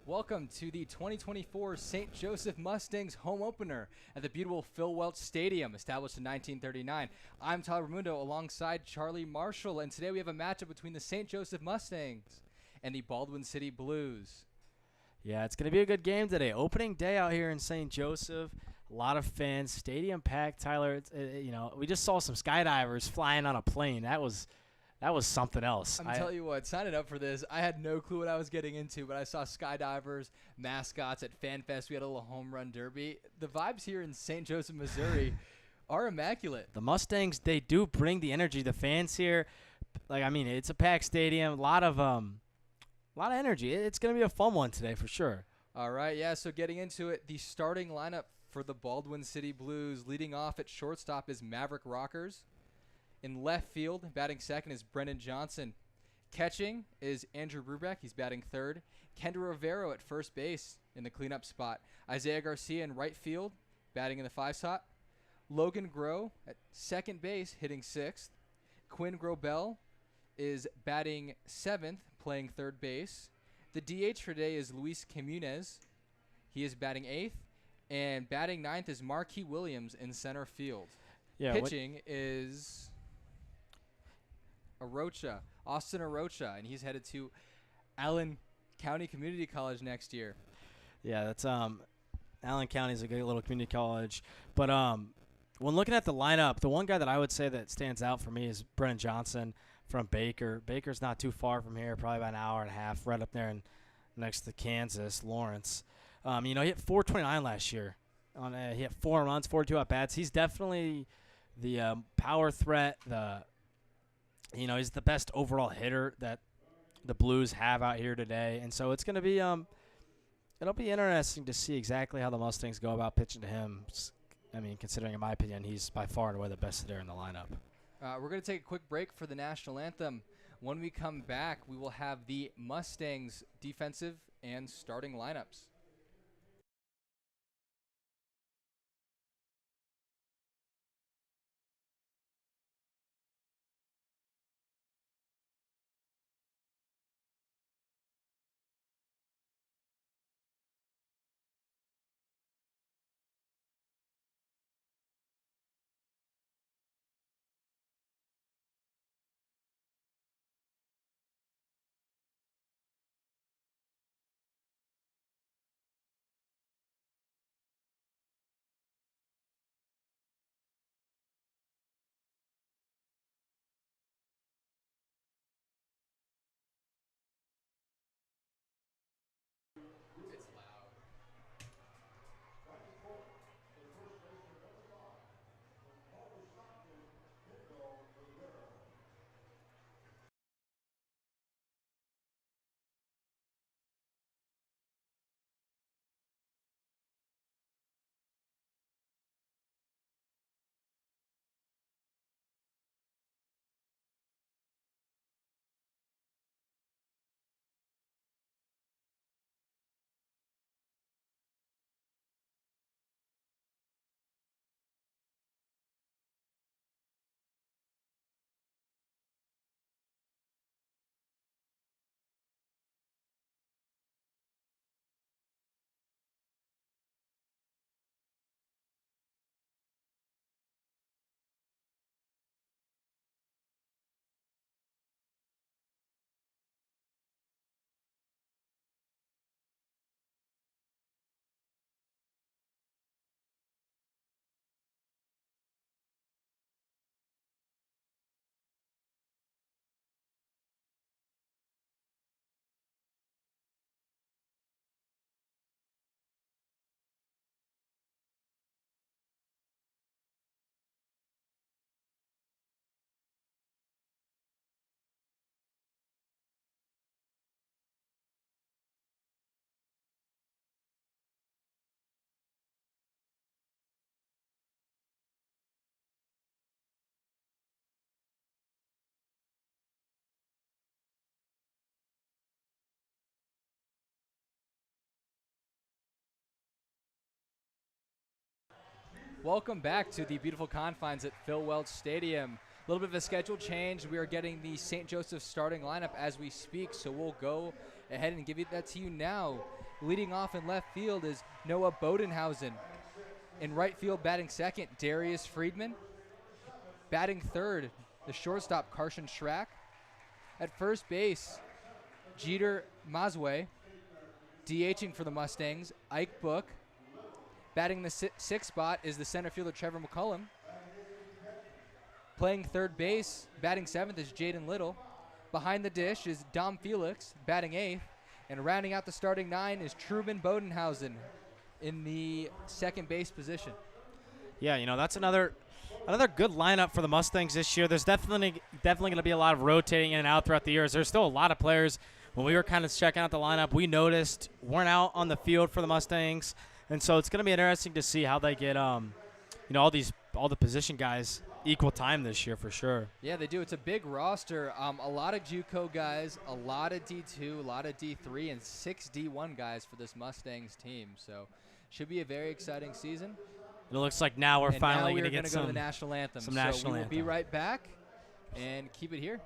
Welcome to the 2024 St. Joesph Mustangs home opener at the beautiful Phil Welch Stadium, established in 1939. I'm Tyler Raimundo alongside Charlie Marshall, and today we have a matchup between the St. Joesph Mustangs and the Baldwin City Blues. Yeah, it's going to be a good game today. Opening day out here in St. Joseph. A lot of fans, stadium packed. Tyler, we just saw some skydivers flying on a plane. That was something else. I'm telling you what, signing up for this, I had no clue what I was getting into, but I saw skydivers, mascots at FanFest. We had a little home run derby. The vibes here in St. Joseph, Missouri are immaculate. The Mustangs, they do bring the energy. The fans here, it's a packed stadium. A lot of energy. It's going to be a fun one today for sure. All right, yeah, so getting into it, the starting lineup for the Baldwin City Blues, leading off at shortstop is Maverick Rockers. In left field, batting second is Brendan Johnson. Catching is Andrew Brubeck. He's batting third. Kendra Rivero at first base in the cleanup spot. Isaiah Garcia in right field, batting in the 5 spot. Logan Groh at second base, hitting sixth. Quinn Grobel is batting seventh, playing third base. The DH for today is Luis Quimunez. He is batting eighth. And batting ninth is Marquis Williams in center field. Yeah, pitching is Austin Arocha, and he's headed to Allen County Community College next year. Yeah, that's Allen County is a good little community college. But when looking at the lineup, the one guy that I would say that stands out for me is Brendan Johnson from Baker. Baker's not too far from here, probably about an hour and a half, right up there next to Kansas, Lawrence. He hit 429 last year. He hit 4 runs, 42 at bats. He's definitely the power threat. He's the best overall hitter that the Blues have out here today, and so it's going to be it'll be interesting to see exactly how the Mustangs go about pitching to him. Considering in my opinion, he's by far and away the best hitter in the lineup. We're going to take a quick break for the national anthem. When we come back, we will have the Mustangs defensive and starting lineups. Welcome back to the beautiful confines at Phil Welch Stadium. A little bit of a schedule change. We are getting the St. Joseph starting lineup as we speak, so we'll go ahead and give that to you now. Leading off in left field is Noah Bodenhausen. In right field, batting second, Darius Friedman. Batting third, the shortstop, Carson Schrack. At first base, Jeter Mazwe. DHing for the Mustangs, Ike Book. Batting the sixth spot is the center fielder, Trevor McCullum. Playing third base, batting seventh is Jaden Little. Behind the dish is Dom Felix, batting eighth. And rounding out the starting nine is Truman Bodenhausen in the second base position. Yeah, that's another good lineup for the Mustangs this year. There's definitely going to be a lot of rotating in and out throughout the years. There's still a lot of players. When we were kind of checking out the lineup, we noticed weren't out on the field for the Mustangs, and so it's going to be interesting to see how they get all the position guys equal time this year for sure. Yeah, they do. It's a big roster. A lot of JUCO guys, a lot of D2, a lot of D3, and 6 D1 guys for this Mustangs team. So should be a very exciting season. It looks like now we're finally going to get go to the national anthem. Some national anthem. anthem. We'll be right back and keep it here.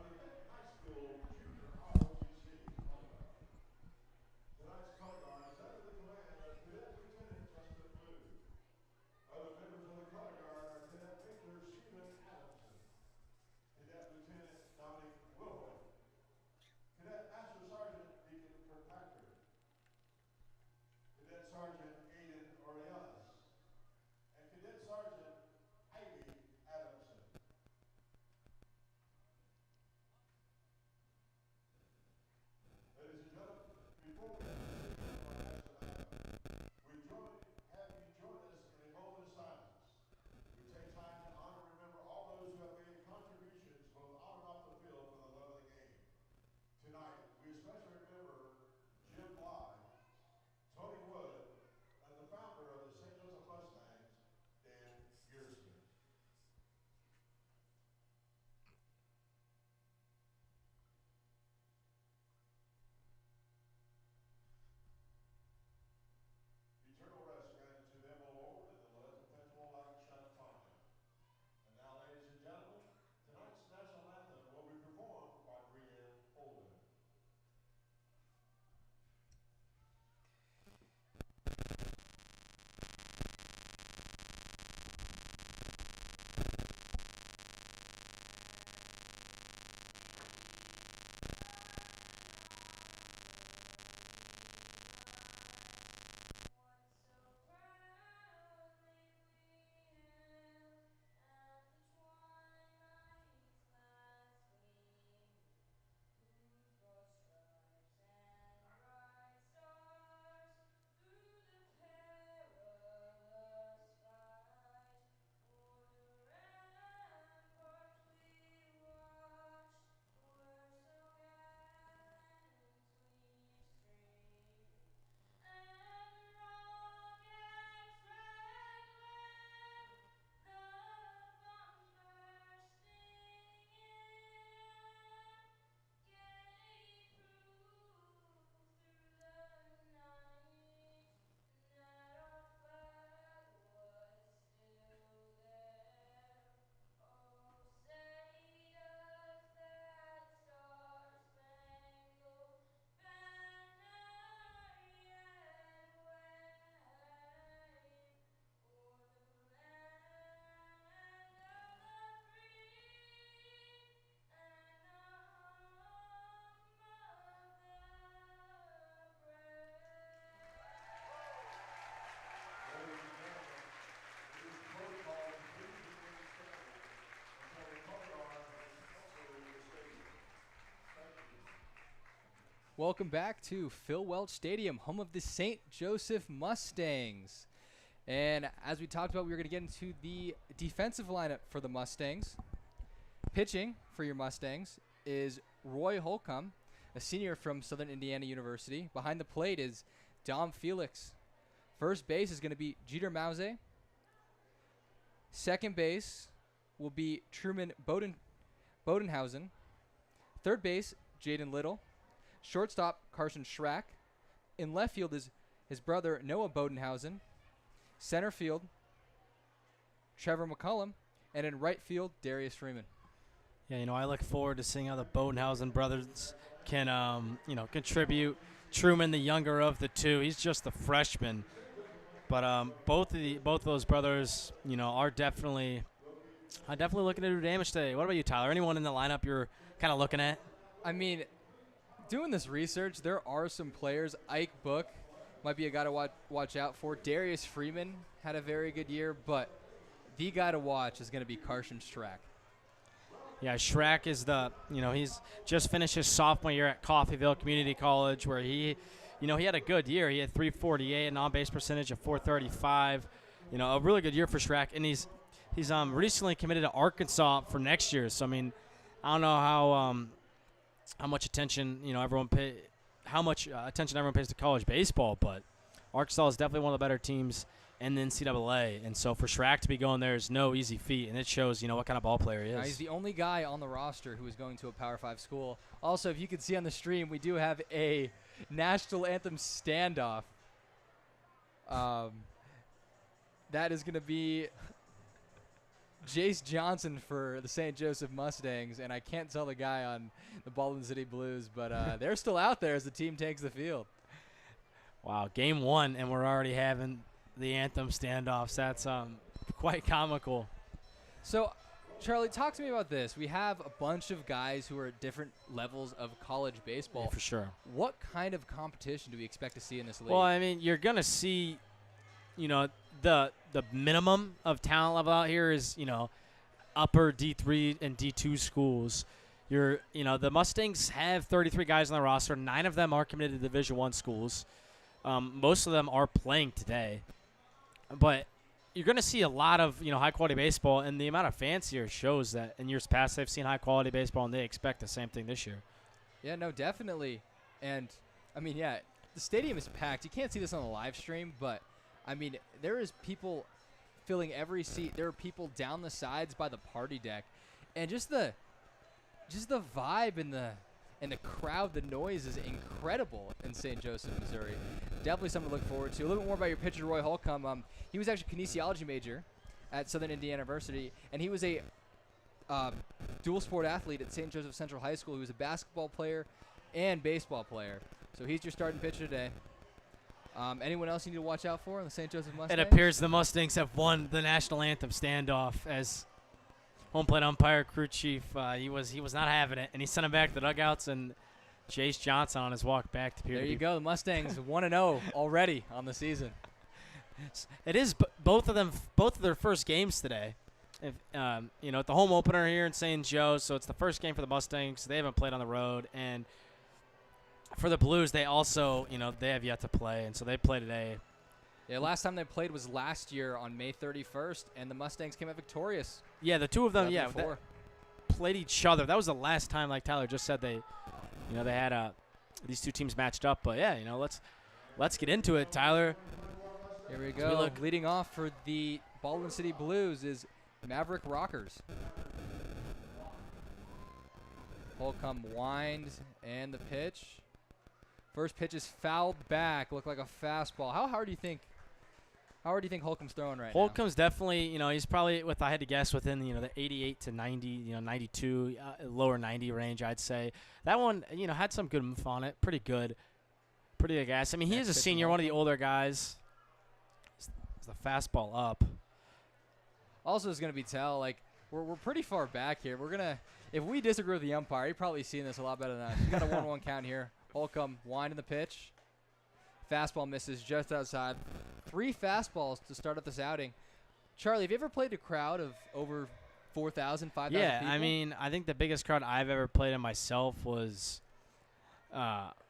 Welcome back to Phil Welch Stadium, home of the St. Joesph Mustangs. And as we talked about, we were going to get into the defensive lineup for the Mustangs. Pitching for your Mustangs is Roy Holcomb, a senior from Southern Indiana University. Behind the plate is Dom Felix. First base is going to be Jeter Mause. Second base will be Truman Bodenhausen. Third base, Jaden Little. Shortstop, Carson Schrack. In left field is his brother, Noah Bodenhausen. Center field, Trevor McCullum. And in right field, Darius Freeman. Yeah, I look forward to seeing how the Bodenhausen brothers can, contribute Truman, the younger of the two. He's just a freshman. But both of those brothers, are definitely looking to do damage today. What about you, Tyler? Anyone in the lineup you're kind of looking at? I mean, doing this research, there are some players. Ike Book might be a guy to watch out for. Darius Freeman had a very good year, but the guy to watch is going to be Carson Strack. Yeah, Schrack is he's just finished his sophomore year at Coffeyville Community College, where he had a good year. He had 348, an on-base percentage of 435. A really good year for Schrack, and he's recently committed to Arkansas for next year. So I don't know how much attention everyone pays to college baseball, but Arkansas is definitely one of the better teams in the NCAA, and so for Schrack to be going there is no easy feat, and it shows what kind of ball player he is. He's the only guy on the roster who is going to a Power 5 school. Also, if you can see on the stream, we do have a national anthem standoff. That is going to be Jace Johnson for the St. Joesph Mustangs, and I can't tell the guy on the Baldwin City Blues, but they're still out there as the team takes the field. Wow, game 1, and we're already having the anthem standoffs. That's quite comical. So, Charlie, talk to me about this. We have a bunch of guys who are at different levels of college baseball. Yeah, for sure. What kind of competition do we expect to see in this league? Well, you're going to see, the minimum of talent level out here is, upper D3 and D2 schools. The Mustangs have 33 guys on the roster. 9 of them are committed to Division I schools. Most of them are playing today. But you're going to see a lot of, high-quality baseball, and the amount of fans here shows that in years past they've seen high-quality baseball, and they expect the same thing this year. Yeah, no, definitely. And, the stadium is packed. You can't see this on the live stream, but, there is people filling every seat. There are people down the sides by the party deck. And just the vibe and the crowd, the noise is incredible in St. Joseph, Missouri. Definitely something to look forward to. A little bit more about your pitcher, Roy Holcomb. He was actually a kinesiology major at Southern Indiana University, and he was a dual sport athlete at St. Joseph Central High School. He was a basketball player and baseball player. So he's your starting pitcher today. Anyone else you need to watch out for in the St. Joseph Mustangs? It appears the Mustangs have won the national anthem standoff as home plate umpire, crew chief, he was not having it, and he sent him back to the dugouts, and Jace Johnson on his walk back to There you go. The Mustangs 1-0 already on the season. It is both of their first games today. At the home opener here in St. Joe, so it's the first game for the Mustangs. They haven't played on the road, and for the Blues, they also, they have yet to play, and so they play today. Yeah, last time they played was last year on May 31st, and the Mustangs came out victorious. Yeah, the two of them, played each other. That was the last time, like Tyler just said, they had these two teams matched up. But yeah, let's get into it, Tyler. Here we go. Leading off for the Baldwin City Blues is Maverick Rockers. Holcomb winds and the pitch. First pitch is fouled back. Looked like a fastball. How hard do you think Holcomb's throwing right now? Holcomb's definitely, he's probably, I had to guess, within, the 88 to 90, 92, lower 90 range, I'd say. That one, had some good move on it. Pretty good gas. He is a senior, one of the older guys. It's the fastball up. Also, is going to be we're pretty far back here. If we disagree with the umpire, you're probably seeing this a lot better than us. You got a 1-1 count here. Holcomb winding the pitch. Fastball misses just outside. 3 fastballs to start up this outing. Charlie, have you ever played a crowd of over 4,000, 5,000 people? Yeah, I think the biggest crowd I've ever played in myself was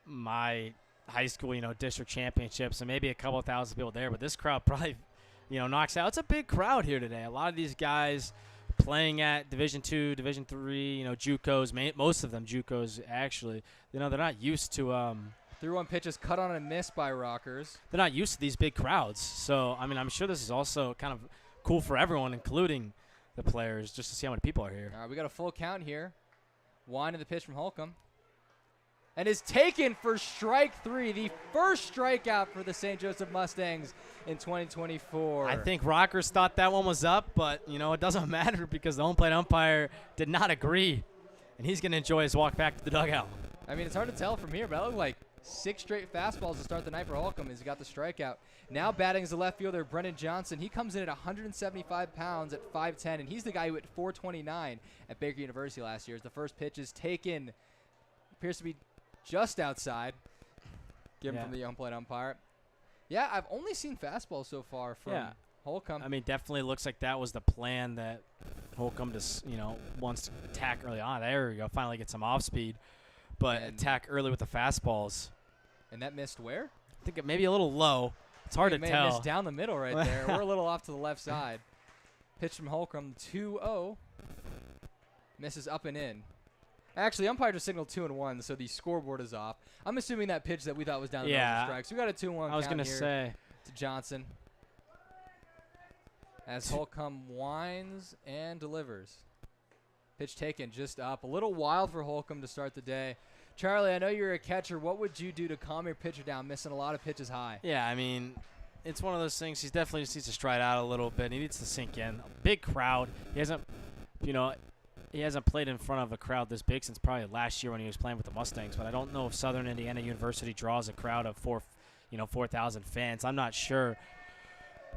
my high school, district championships, and maybe a couple of thousand people there. But this crowd probably, knocks out. It's a big crowd here today. A lot of these guys playing at Division II, Division III, JUCOs, most of them JUCOs actually. They're not used to 3-1 pitch is cut on and missed by Rockers. They're not used to these big crowds. So, I'm sure this is also kind of cool for everyone, including the players, just to see how many people are here. All right, we got a full count here. Winding the pitch from Holcomb. And is taken for strike 3, the first strikeout for the St. Joseph Mustangs in 2024. I think Rockers thought that one was up, but, it doesn't matter because the home plate umpire did not agree, and he's going to enjoy his walk back to the dugout. It's hard to tell from here, but that looked like 6 straight fastballs to start the night for Holcomb as he got the strikeout. Now batting is the left fielder, Brennan Johnson. He comes in at 175 pounds at 5'10", and he's the guy who hit 429 at Baker University last year. As the first pitch is taken, appears to be just outside, given from the young plate umpire. Yeah, I've only seen fastballs so far from Holcomb. I mean, definitely looks like that was the plan, that Holcomb just, wants to attack early on. There we go. Finally get some off speed, but attack early with the fastballs. And that missed where? I think it may be a little low. It's hard to may tell. Have missed down the middle right there. We're a little off to the left side. Pitch from Holcomb, 2-0. Misses up and in. Actually, umpire just signaled 2-1, so the scoreboard is off. I'm assuming that pitch that we thought was down the middle was a strike. So we got a 2-1 I was going to say to Johnson. As Holcomb winds and delivers. Pitch taken just up. A little wild for Holcomb to start the day. Charlie, I know you're a catcher. What would you do to calm your pitcher down, missing a lot of pitches high? Yeah, I mean, it's one of those things. He definitely just needs to stride out a little bit. He needs to sink in. Big crowd. He hasn't, he hasn't played in front of a crowd this big since probably last year when he was playing with the Mustangs. But I don't know if Southern Indiana University draws a crowd of 4,000 fans. I'm not sure.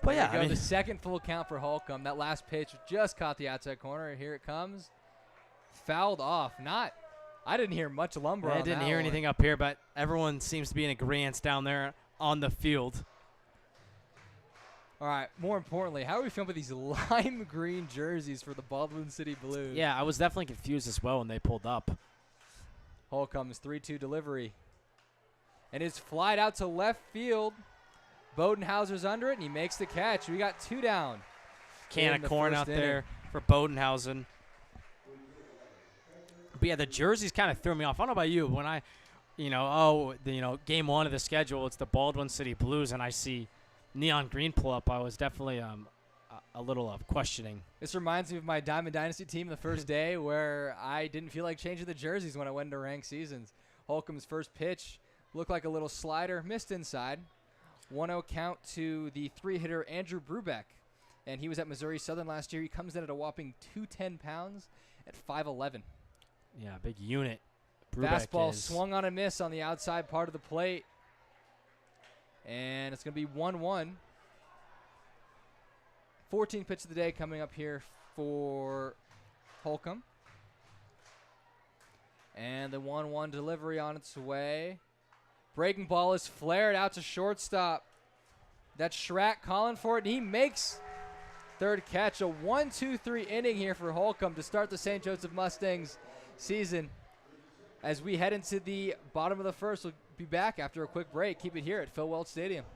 But yeah, I mean, the second full count for Holcomb. That last pitch just caught the outside corner. Here it comes. Fouled off. I didn't hear much lumber on that. I didn't hear anything up here, but everyone seems to be in agreement down there on the field. All right, more importantly, how are we feeling with these lime green jerseys for the Baldwin City Blues? Yeah, I was definitely confused as well when they pulled up. Holcomb's 3-2 delivery. And it's flied out to left field. Bodenhauser's under it, and he makes the catch. We got 2 down. Can of corn out there for Bodenhausen. But yeah, the jerseys kind of threw me off. I don't know about you. When I, game 1 of the schedule, it's the Baldwin City Blues, and I see neon green pull up. I was definitely a little questioning. This reminds me of my Diamond Dynasty team the first day where I didn't feel like changing the jerseys when I went into ranked seasons. Holcomb's first pitch looked like a little slider, missed inside. 1-0 count to the 3-hitter Andrew Brubeck. And he was at Missouri Southern last year. He comes in at a whopping 210 pounds at 5'11". Yeah, big unit. Brubeck fastball swung on a miss on the outside part of the plate. And it's going to be 1-1. 14th pitch of the day coming up here for Holcomb. And the 1-1 delivery on its way. Breaking ball is flared out to shortstop. That's Schrack calling for it, and he makes third catch. A 1-2-3 inning here for Holcomb to start the St. Joseph Mustangs season. As we head into the bottom of the first, we'll be back after a quick break. Keep it here at Phil Welch Stadium.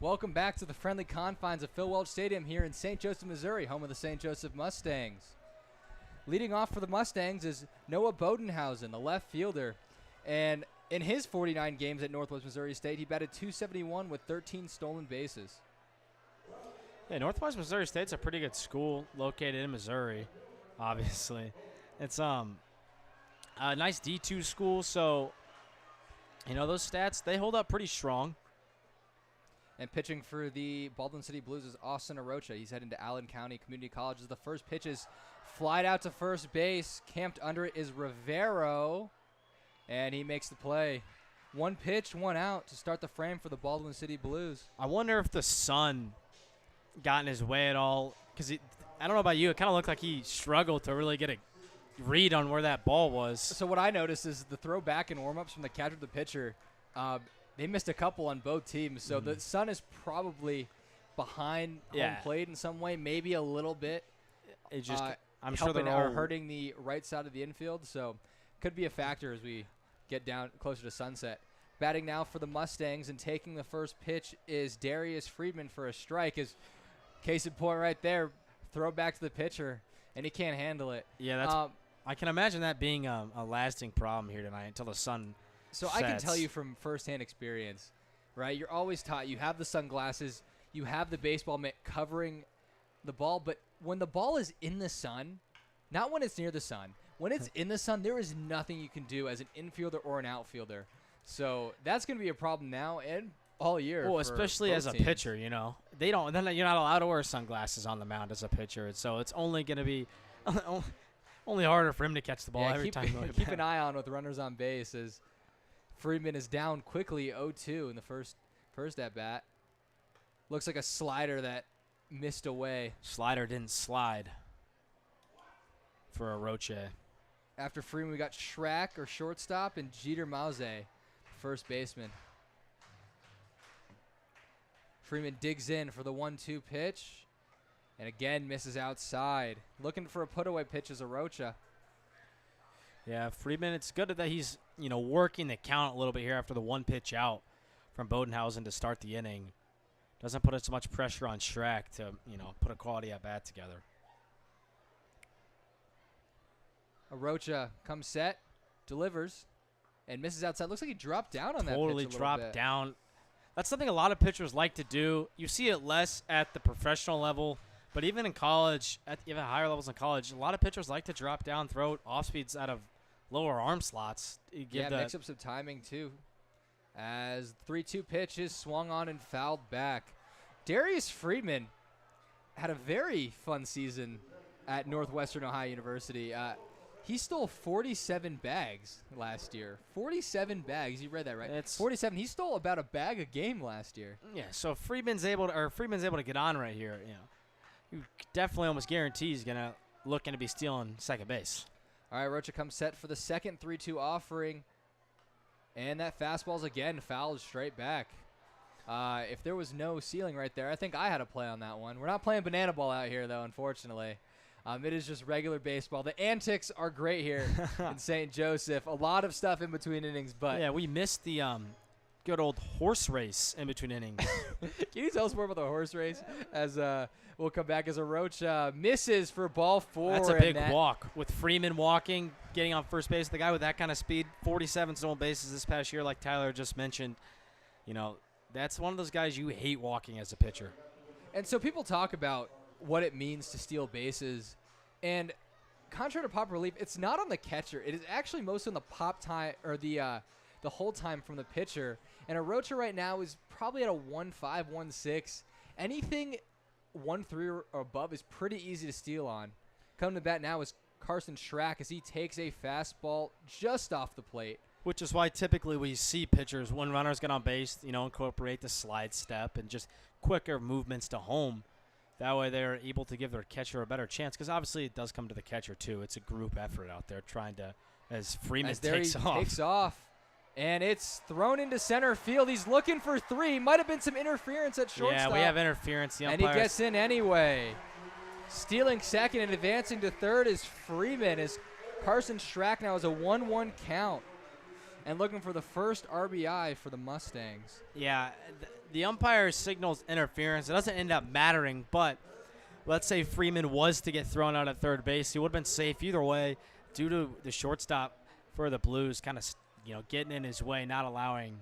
Welcome back to the friendly confines of Phil Welch Stadium here in St. Joseph, Missouri, home of the St. Joseph Mustangs. Leading off for the Mustangs is Noah Bodenhausen, the left fielder. And in his 49 games at Northwest Missouri State, he batted .271 with 13 stolen bases. Yeah, Northwest Missouri State's a pretty good school located in Missouri, obviously. It's a nice D2 school, so, those stats, they hold up pretty strong. And pitching for the Baldwin City Blues is Austin Arocha. He's heading to Allen County Community College as the first pitch is flied out to first base. Camped under it is Rivero, and he makes the play. One pitch, one out to start the frame for the Baldwin City Blues. I wonder if the sun got in his way at all, because I don't know about you, it kind of looked like he struggled to really get a read on where that ball was. So what I noticed is the throw back and warm-ups from the catcher to the pitcher, they missed a couple on both teams. So the sun is probably behind home plate in some way, maybe a little bit. It just, I'm sure they're all hurting the right side of the infield. So could be a factor as we get down closer to sunset. Batting now for the Mustangs and taking the first pitch is Darius Friedman for a strike. Is case in point right there, throw back to the pitcher, and he can't handle it. Yeah, that's. I can imagine that being a lasting problem here tonight until the sun sets. I can tell you from firsthand experience, right? You're always taught you have the sunglasses, you have the baseball mitt covering the ball, but when the ball is in the sun, not when it's near the sun, when it's in the sun, there is nothing you can do as an infielder or an outfielder. So that's going to be a problem now and all year. Well, especially as a pitcher, they don't. Then you're not allowed to wear sunglasses on the mound as a pitcher, so it's only going to be only harder for him to catch the ball every time. Keep an eye on with runners on base as Friedman is down quickly 0-2 in the first at bat. Looks like a slider that missed away. Slider didn't slide for Aroche. After Friedman, we got Schrack or shortstop and Jeter Mause, first baseman. Freeman digs in for the 1-2 pitch. And again, misses outside. Looking for a put-away pitch is Arocha. Yeah, Friedman, it's good that he's, working the count a little bit here after the one pitch out from Bodenhausen to start the inning. Doesn't put as much pressure on Schrack to, put a quality at-bat together. Arocha comes set, delivers, and misses outside. Looks like he dropped down on that pitch a little bit. Totally dropped down. That's something a lot of pitchers like to do. You see it less at the professional level, but even in college, at even higher levels in college, a lot of pitchers like to drop down, throw off speeds out of lower arm slots. Mix up some timing too. As 3-2 pitch is swung on and fouled back. Darius Friedman had a very fun season at Northwestern Ohio University. He stole 47 bags last year. 47 bags. You read that right? It's 47. He stole about a bag a game last year. Yeah. So Friedman's able to get on right here. You definitely almost guarantee he's gonna looking to be stealing second base. All right, Rocha comes set for the second 3-2 offering, and that fastball's again fouled straight back. If there was no ceiling right there, I think I had a play on that one. We're not playing banana ball out here though, unfortunately. It is just regular baseball. The antics are great here in St. Joseph. A lot of stuff in between innings, but yeah, we missed the good old horse race in between innings. Can you tell us more about the horse race? As we'll come back as Arocha misses for ball 4. That's a big walk with Freeman walking, getting on first base. The guy with that kind of speed, 47 stolen bases this past year, like Tyler just mentioned. That's one of those guys you hate walking as a pitcher. And so people talk about what it means to steal bases. And contrary to popular belief, it's not on the catcher. It is actually most on the pop time or the hold time from the pitcher. And Arocha right now is probably at a 1.5, 1.6. Anything 1.3 or above is pretty easy to steal on. Coming to bat now is Carson Schrack as he takes a fastball just off the plate. Which is why typically we see pitchers, when runners get on base, incorporate the slide step and just quicker movements to home. That way they're able to give their catcher a better chance, because obviously it does come to the catcher too. It's a group effort out there trying to, as Freeman takes off. And it's thrown into center field. He's looking for 3. Might have been some interference at shortstop. Yeah, we have interference. And he gets in anyway. Stealing second and advancing to third is Freeman, as Carson Schrack now has a 1-1 count. And looking for the first RBI for the Mustangs. Yeah, the umpire signals interference. It doesn't end up mattering, but let's say Freeman was to get thrown out at third base. He would have been safe either way due to the shortstop for the Blues kind of, getting in his way, not allowing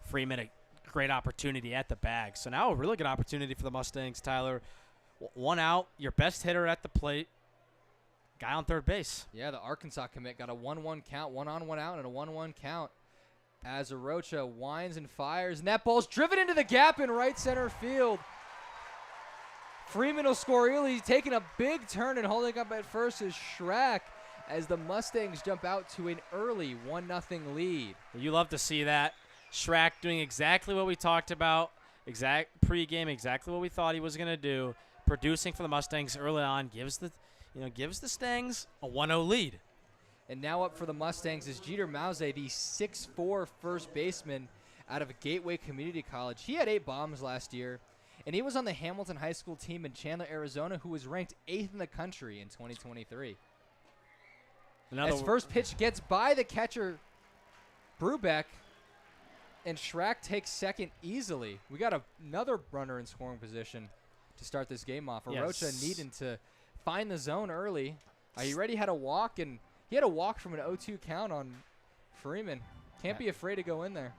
Freeman a great opportunity at the bag. So now a really good opportunity for the Mustangs, Tyler. One out, your best hitter at the plate, guy on third base. Yeah, the Arkansas commit got a 1-1 count, 1 on, 1 out, and a 1-1 count as Arocha winds and fires, and that ball's driven into the gap in right center field. Freeman will score early. He's taking a big turn, and holding up at first is Schrack as the Mustangs jump out to an early 1-0 lead. You love to see that. Schrack doing exactly what we talked about, pregame, exactly what we thought he was going to do, producing for the Mustangs early on, gives the Stangs a 1-0 lead. And now up for the Mustangs is Jeter Mause, the 6'4" first baseman out of Gateway Community College. He had 8 bombs last year, and he was on the Hamilton High School team in Chandler, Arizona, who was ranked 8th in the country in 2023. As first pitch gets by the catcher, Brubeck, and Schrack takes second easily. We got another runner in scoring position to start this game off. Arocha needing to find the zone early. He already had a walk, and he had a walk from an 0-2 count on Freeman. Can't be afraid to go in there.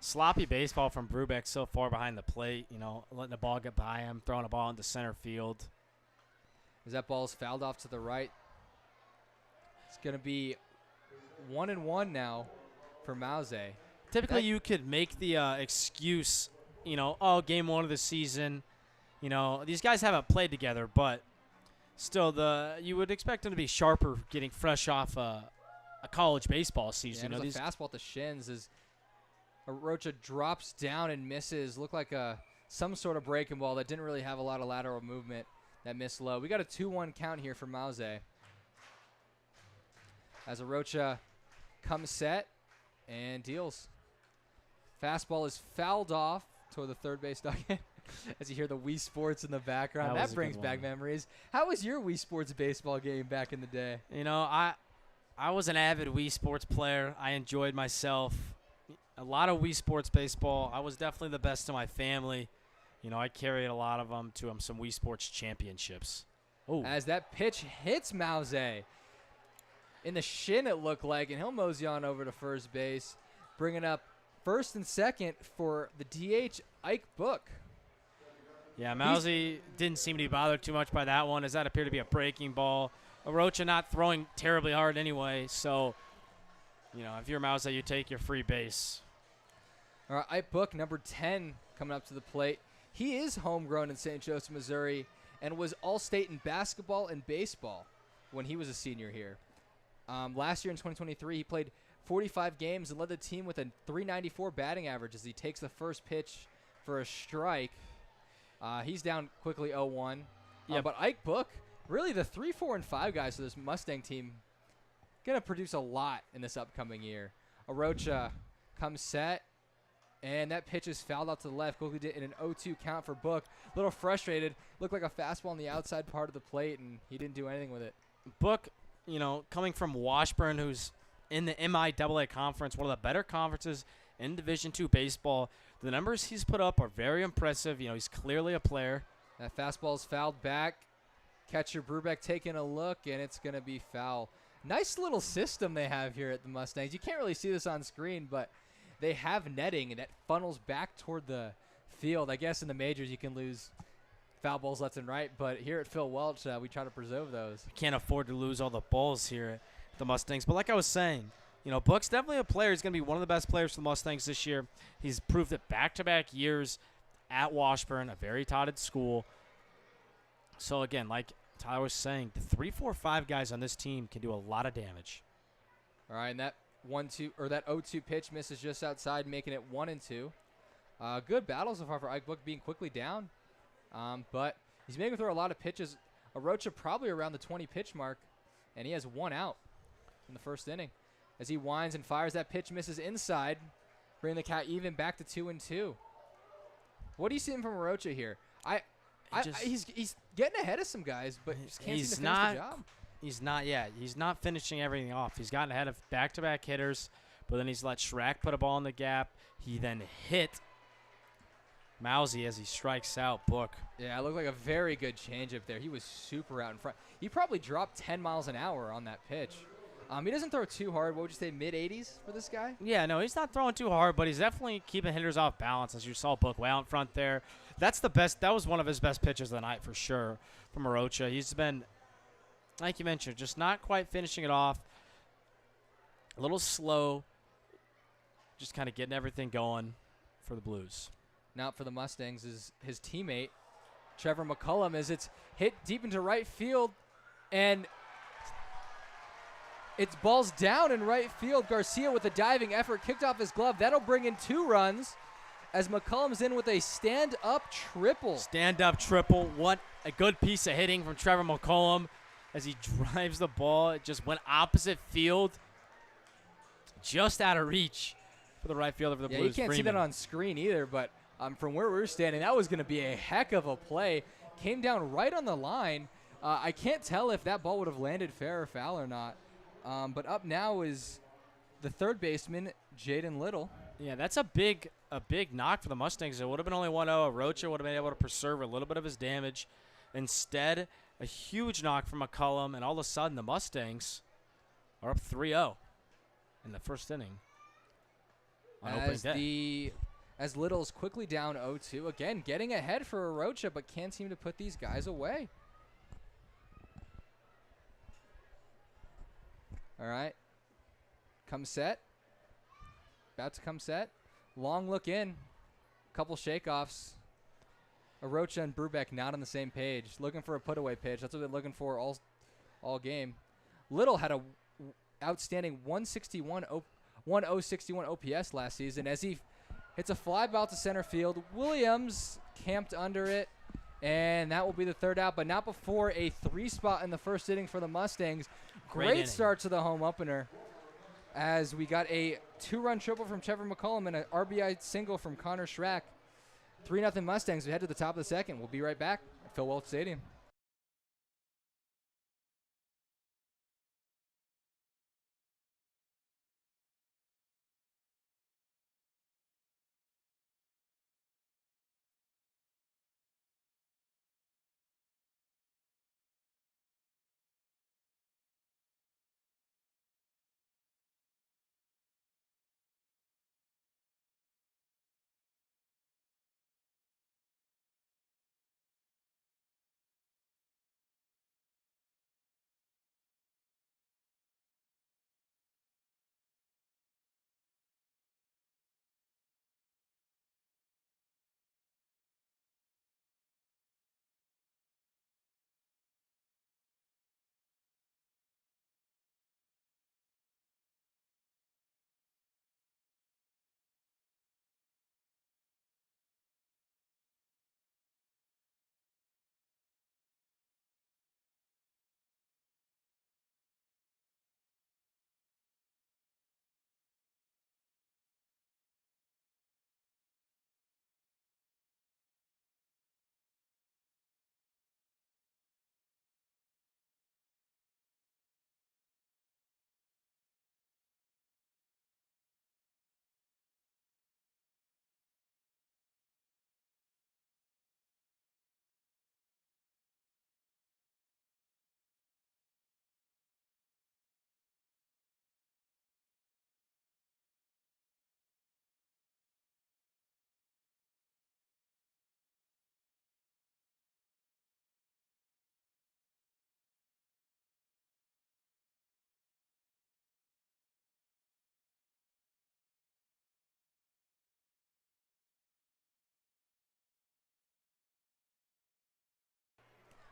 Sloppy baseball from Brubeck so far behind the plate, letting the ball get by him, throwing a ball into center field. As that ball is fouled off to the right. It's going to be 1-1 now for Mause. Typically, you could make the excuse, game 1 of the season. These guys haven't played together, but still, you would expect them to be sharper getting fresh off a college baseball season. Yeah, there's a fastball at the shins as Arocha drops down and misses. Looked like some sort of breaking ball that didn't really have a lot of lateral movement that missed low. We got a 2-1 count here for Mause. As Arocha comes set and deals. Fastball is fouled off toward the third base dugout. As you hear the Wii Sports in the background. That brings back memories. How was your Wii Sports baseball game back in the day? I was an avid Wii Sports player. I enjoyed myself. A lot of Wii Sports baseball. I was definitely the best in my family. I carried a lot of them to some Wii Sports championships. Ooh. As that pitch hits Mause in the shin, it looked like, and he'll mosey on over to first base, bringing up first and second for the DH, Ike Book. Yeah, Mause didn't seem to be bothered too much by that one, as that appeared to be a breaking ball. Arocha not throwing terribly hard anyway, so, if you're Mause, you take your free base. All right, Ike Book, number 10, coming up to the plate. He is homegrown in St. Joseph, Missouri, and was all-state in basketball and baseball when he was a senior here. Last year in 2023, he played 45 games and led the team with a .394 batting average as he takes the first pitch for a strike. He's down quickly 0-1. But Ike Book, really the 3, 4, and 5 guys for this Mustang team, going to produce a lot in this upcoming year. Arocha comes set, and that pitch is fouled out to the left. Quickly did in an 0-2 count for Book. A little frustrated. Looked like a fastball on the outside part of the plate, and he didn't do anything with it. Book, coming from Washburn, who's in the MIAA conference, one of the better conferences in Division II baseball. The numbers he's put up are very impressive. He's clearly a player. That fastball is fouled back. Catcher Brubeck taking a look, and it's going to be foul. Nice little system they have here at the Mustangs. You can't really see this on screen, but they have netting that funnels back toward the field. I guess in the majors you can lose foul balls left and right, but here at Phil Welch, we try to preserve those. Can't afford to lose all the balls here at the Mustangs. But like I was saying, Book's definitely a player. He's going to be one of the best players for the Mustangs this year. He's proved it back-to-back years at Washburn, a very touted school. So, again, like Tyler was saying, the 3, 4, 5 guys on this team can do a lot of damage. All right, and that 0-2 pitch misses just outside, making it 1-2. Good battle so far for Ike Book, being quickly down. But he's making through a lot of pitches. Arocha probably around the 20-pitch mark, and he has 1 out in the first inning. As he winds and fires, that pitch misses inside, bringing the count even back to 2-2. What are you seeing from Arocha here? He's getting ahead of some guys, but just can't seem to finish the job. He's not finishing everything off. He's gotten ahead of back-to-back hitters, but then he's let Schrack put a ball in the gap. He then hit Mousy as he strikes out Book. Yeah, it looked like a very good changeup there. He was super out in front. He probably dropped 10 miles an hour on that pitch. He doesn't throw too hard. What would you say, mid-80s for this guy? Yeah, no, he's not throwing too hard, but he's definitely keeping hitters off balance, as you saw Book way out in front there. That's the best. That was one of his best pitches of the night for sure from Arocha. He's been, like you mentioned, just not quite finishing it off. A little slow, just kind of getting everything going for the Blues. Now for the Mustangs is his teammate, Trevor McCullum, as it's hit deep into right field, and it's balls down in right field. Garcia with a diving effort, kicked off his glove. That'll bring in 2 runs as McCullum's in with a stand-up triple. Stand-up triple. What a good piece of hitting from Trevor McCullum as he drives the ball. It just went opposite field, just out of reach for the right fielder for the Blues. You can't see that on screen either, but from where we were standing, that was going to be a heck of a play. Came down right on the line. I can't tell if that ball would have landed fair or foul or not. But up now is the third baseman, Jaden Little. Yeah, that's a big knock for the Mustangs. It would have been only 1-0. Rocha would have been able to preserve a little bit of his damage. Instead, a huge knock from McCullum, and all of a sudden the Mustangs are up 3-0 in the first inning. On opening day. As Little's quickly down 0-2. Again, getting ahead for Arocha, but can't seem to put these guys away. All right. Come set. About to come set. Long look in. Couple shakeoffs. Arocha and Brubeck not on the same page. Looking for a put-away pitch. That's what they're looking for all game. Little had a outstanding 1061 OPS last season as he hits a fly ball to center field. Williams camped under it, and that will be the third out, but not before a 3-spot in the first inning for the Mustangs. Great start to the home opener as we got a 2-run triple from Trevor McCullum and an RBI single from Connor Schrack. 3-0 Mustangs. We head to the top of the second. We'll be right back at Phil Welch Stadium.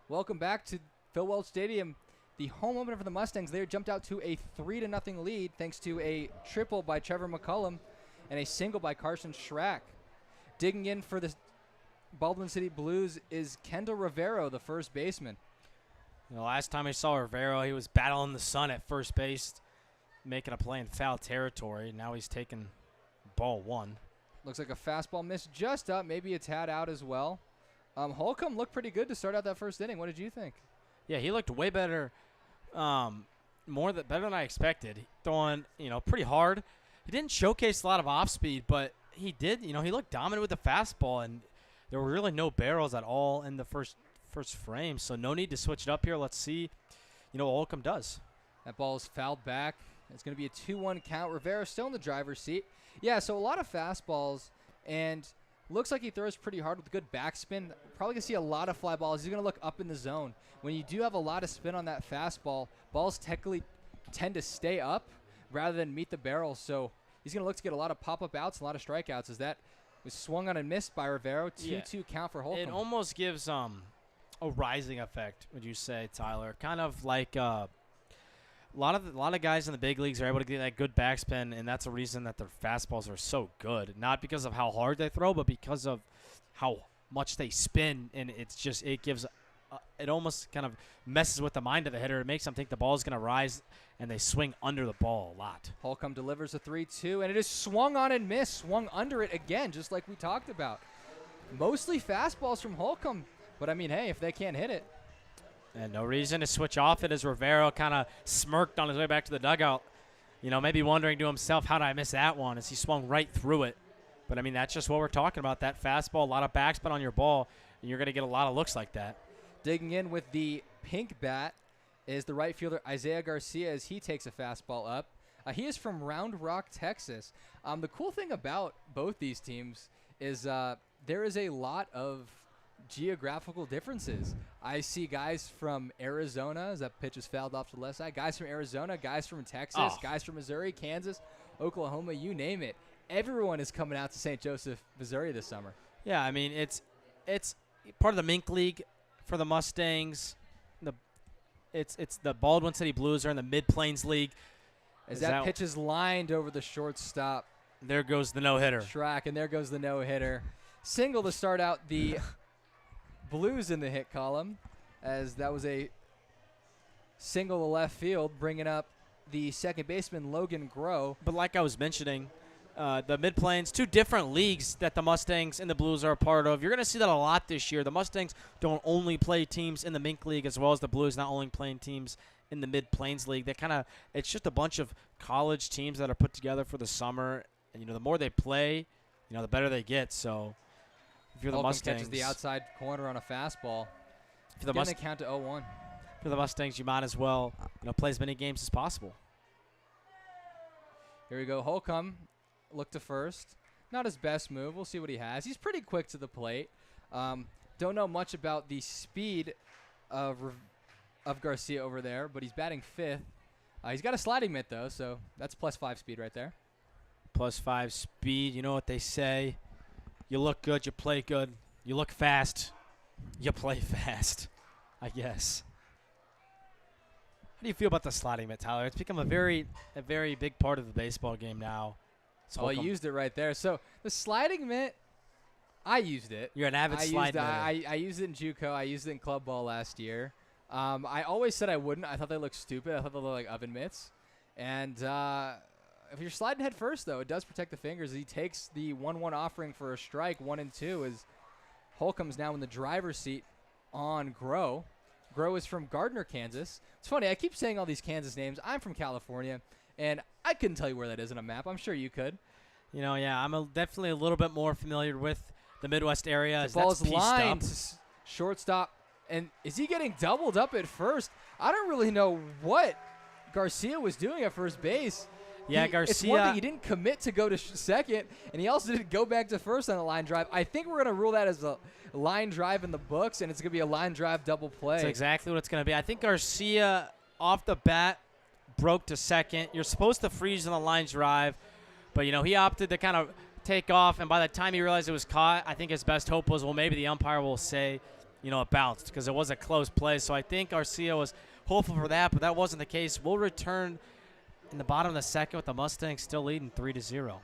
Welcome back to Phil Welch Stadium. The home opener for the Mustangs there jumped out to a 3-0 lead thanks to a triple by Trevor McCullum and a single by Carson Schrack. Digging in for the Baldwin City Blues is Kendall Rivero, the first baseman. The last time I saw Rivero, he was battling the sun at first base, making a play in foul territory. Now he's taking ball 1. Looks like a fastball missed just up, maybe a tad out as well. Holcomb looked pretty good to start out that first inning. What did you think? Yeah, he looked way better, better than I expected. Throwing, pretty hard. He didn't showcase a lot of off speed, but he did. He looked dominant with the fastball, and there were really no barrels at all in the first frame, so no need to switch it up here. Let's see, what Holcomb does. That ball is fouled back. It's going to be a 2-1 count. Rivera still in the driver's seat. Yeah, so a lot of fastballs, and looks like he throws pretty hard with good backspin. Probably going to see a lot of fly balls. He's going to look up in the zone. When you do have a lot of spin on that fastball, balls technically tend to stay up rather than meet the barrel. So he's going to look to get a lot of pop-up outs, a lot of strikeouts. As that was swung on and missed by Rivera. 2-2 count for Holcomb. It almost gives a rising effect, would you say, Tyler? Kind of like a lot of guys in the big leagues are able to get that good backspin, and that's a reason that their fastballs are so good. Not because of how hard they throw, but because of how much they spin, and it gives it almost kind of messes with the mind of the hitter. It makes them think the ball is going to rise, and they swing under the ball a lot. Holcomb delivers a 3-2, and it is swung on and missed, swung under it again, just like we talked about. Mostly fastballs from Holcomb, but I mean, hey, if they can't hit it. And no reason to switch off it as Rivera kind of smirked on his way back to the dugout. Maybe wondering to himself, how did I miss that one, as he swung right through it. But, I mean, that's just what we're talking about, that fastball, a lot of backspin on your ball, and you're going to get a lot of looks like that. Digging in with the pink bat is the right fielder Isaiah Garcia as he takes a fastball up. He is from Round Rock, Texas. The cool thing about both these teams is there is a lot of geographical differences. I see guys from Arizona, as that pitch is fouled off to the left side, guys from Arizona, guys from Texas, guys from Missouri, Kansas, Oklahoma, you name it. Everyone is coming out to St. Joseph, Missouri this summer. Yeah, I mean, it's part of the Mink League for the Mustangs. It's the Baldwin City Blues are in the Mid-Plains League. As that pitch is lined over the shortstop. There goes the no-hitter. Track, and there goes the no-hitter. Single to start out the Blues in the hit column, as that was a single to left field, bringing up the second baseman, Logan Groh. But like I was mentioning, the Mid-Plains, two different leagues that the Mustangs and the Blues are a part of. You're going to see that a lot this year. The Mustangs don't only play teams in the Mink League, as well as the Blues not only playing teams in the Mid-Plains League. It's just a bunch of college teams that are put together for the summer. And, the more they play, the better they get. So if you're the Mustangs, catches the outside corner on a fastball. For the Getting the count to 0-1. For the Mustangs, you might as well play as many games as possible. Here we go. Holcomb look to first. Not his best move. We'll see what he has. He's pretty quick to the plate. Don't know much about the speed of Garcia over there, but he's batting fifth. He's got a sliding mitt, though, so that's +5 speed right there. +5 speed. You know what they say. You look good, you play good. You look fast, you play fast, I guess. How do you feel about the sliding mitt, Tyler? It's become a very big part of the baseball game now. So I used it right there. So the sliding mitt, I used it. You're an avid slide mitter. I used it in JUCO. I used it in club ball last year. I always said I wouldn't. I thought they looked stupid. I thought they looked like oven mitts. And if you're sliding head first, though, it does protect the fingers. He takes the 1-1 offering for a strike, 1-2, as Holcomb's now in the driver's seat on Groh. Groh is from Gardner, Kansas. It's funny, I keep saying all these Kansas names. I'm from California, and I couldn't tell you where that is on a map. I'm sure you could. Yeah, I'm definitely a little bit more familiar with the Midwest area. The ball is lined to shortstop, and is he getting doubled up at first? I don't really know what Garcia was doing at first base. Yeah, Garcia. It's one thing, he didn't commit to go to second, and he also didn't go back to first on a line drive. I think we're going to rule that as a line drive in the books, and it's going to be a line drive double play. That's exactly what it's going to be. I think Garcia, off the bat, broke to second. You're supposed to freeze on the line drive, but, he opted to kind of take off, and by the time he realized it was caught, I think his best hope was, well, maybe the umpire will say, it bounced, because it was a close play. So I think Garcia was hopeful for that, but that wasn't the case. We'll return in the bottom of the second with the Mustangs still leading 3-0.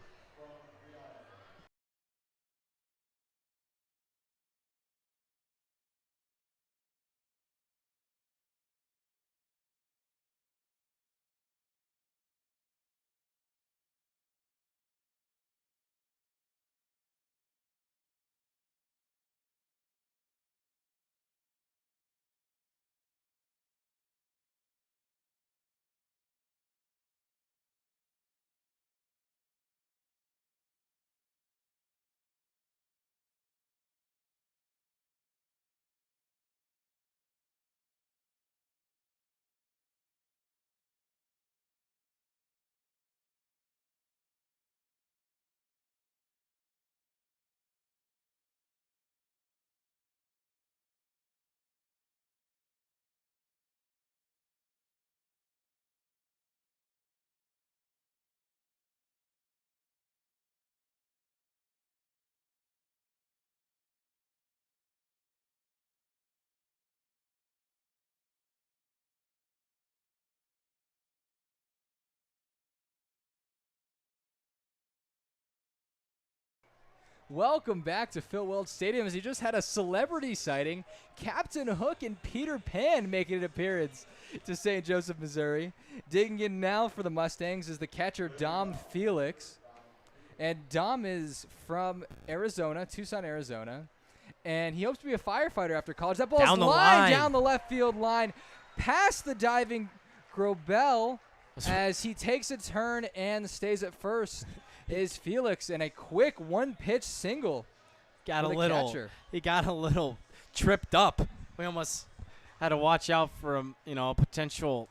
Welcome back to Phil Welch Stadium as he just had a celebrity sighting. Captain Hook and Peter Pan making an appearance to St. Joseph, Missouri. Digging in now for the Mustangs is the catcher Dom Felix. And Dom is from Arizona, Tucson, Arizona. And he hopes to be a firefighter after college. That ball is lined down the left field line, past the diving Grobel as he takes a turn and stays at first. Is Felix, and a quick one-pitch single. He got a little tripped up. We almost had to watch out for a potential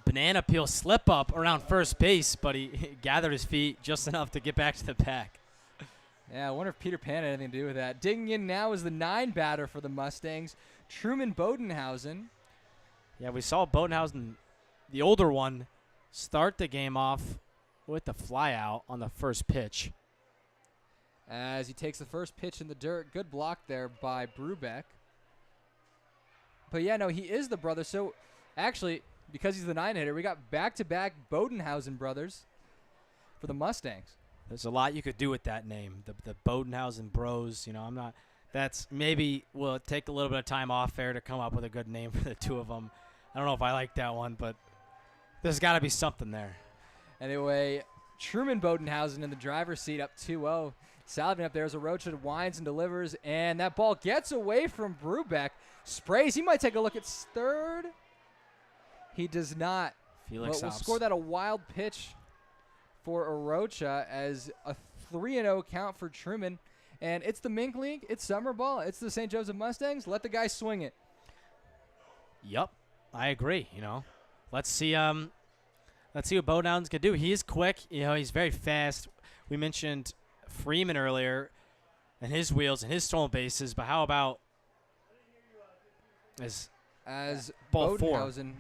banana peel slip up around first base, but he gathered his feet just enough to get back to the back. Yeah, I wonder if Peter Pan had anything to do with that. Digging in now is the 9 batter for the Mustangs, Truman Bodenhausen. Yeah, we saw Bodenhausen, the older one, start the game off with the fly out on the first pitch. As he takes the first pitch in the dirt. Good block there by Brubeck. But yeah, no, he is the brother. So actually, because he's the 9-hitter, we got back-to-back Bodenhausen brothers for the Mustangs. There's a lot you could do with that name, the Bodenhausen Bros. That's maybe we'll take a little bit of time off there to come up with a good name for the two of them. I don't know if I like that one, but there's got to be something there. Anyway, Truman Bodenhausen in the driver's seat up 2-0. Salving up there as Arocha winds and delivers, and that ball gets away from Brubeck. Sprays. He might take a look at third. He does not. Felix will score that a wild pitch for Arocha as a 3-0 count for Truman. And it's the Mink League. It's summer ball. It's the St. Joseph Mustangs. Let the guy swing it. Yep, I agree. Let's see. Let's see what Bodenhausen can do. He is quick. He's very fast. We mentioned Freeman earlier and his wheels and his stolen bases, but how about as ball Bodenhausen?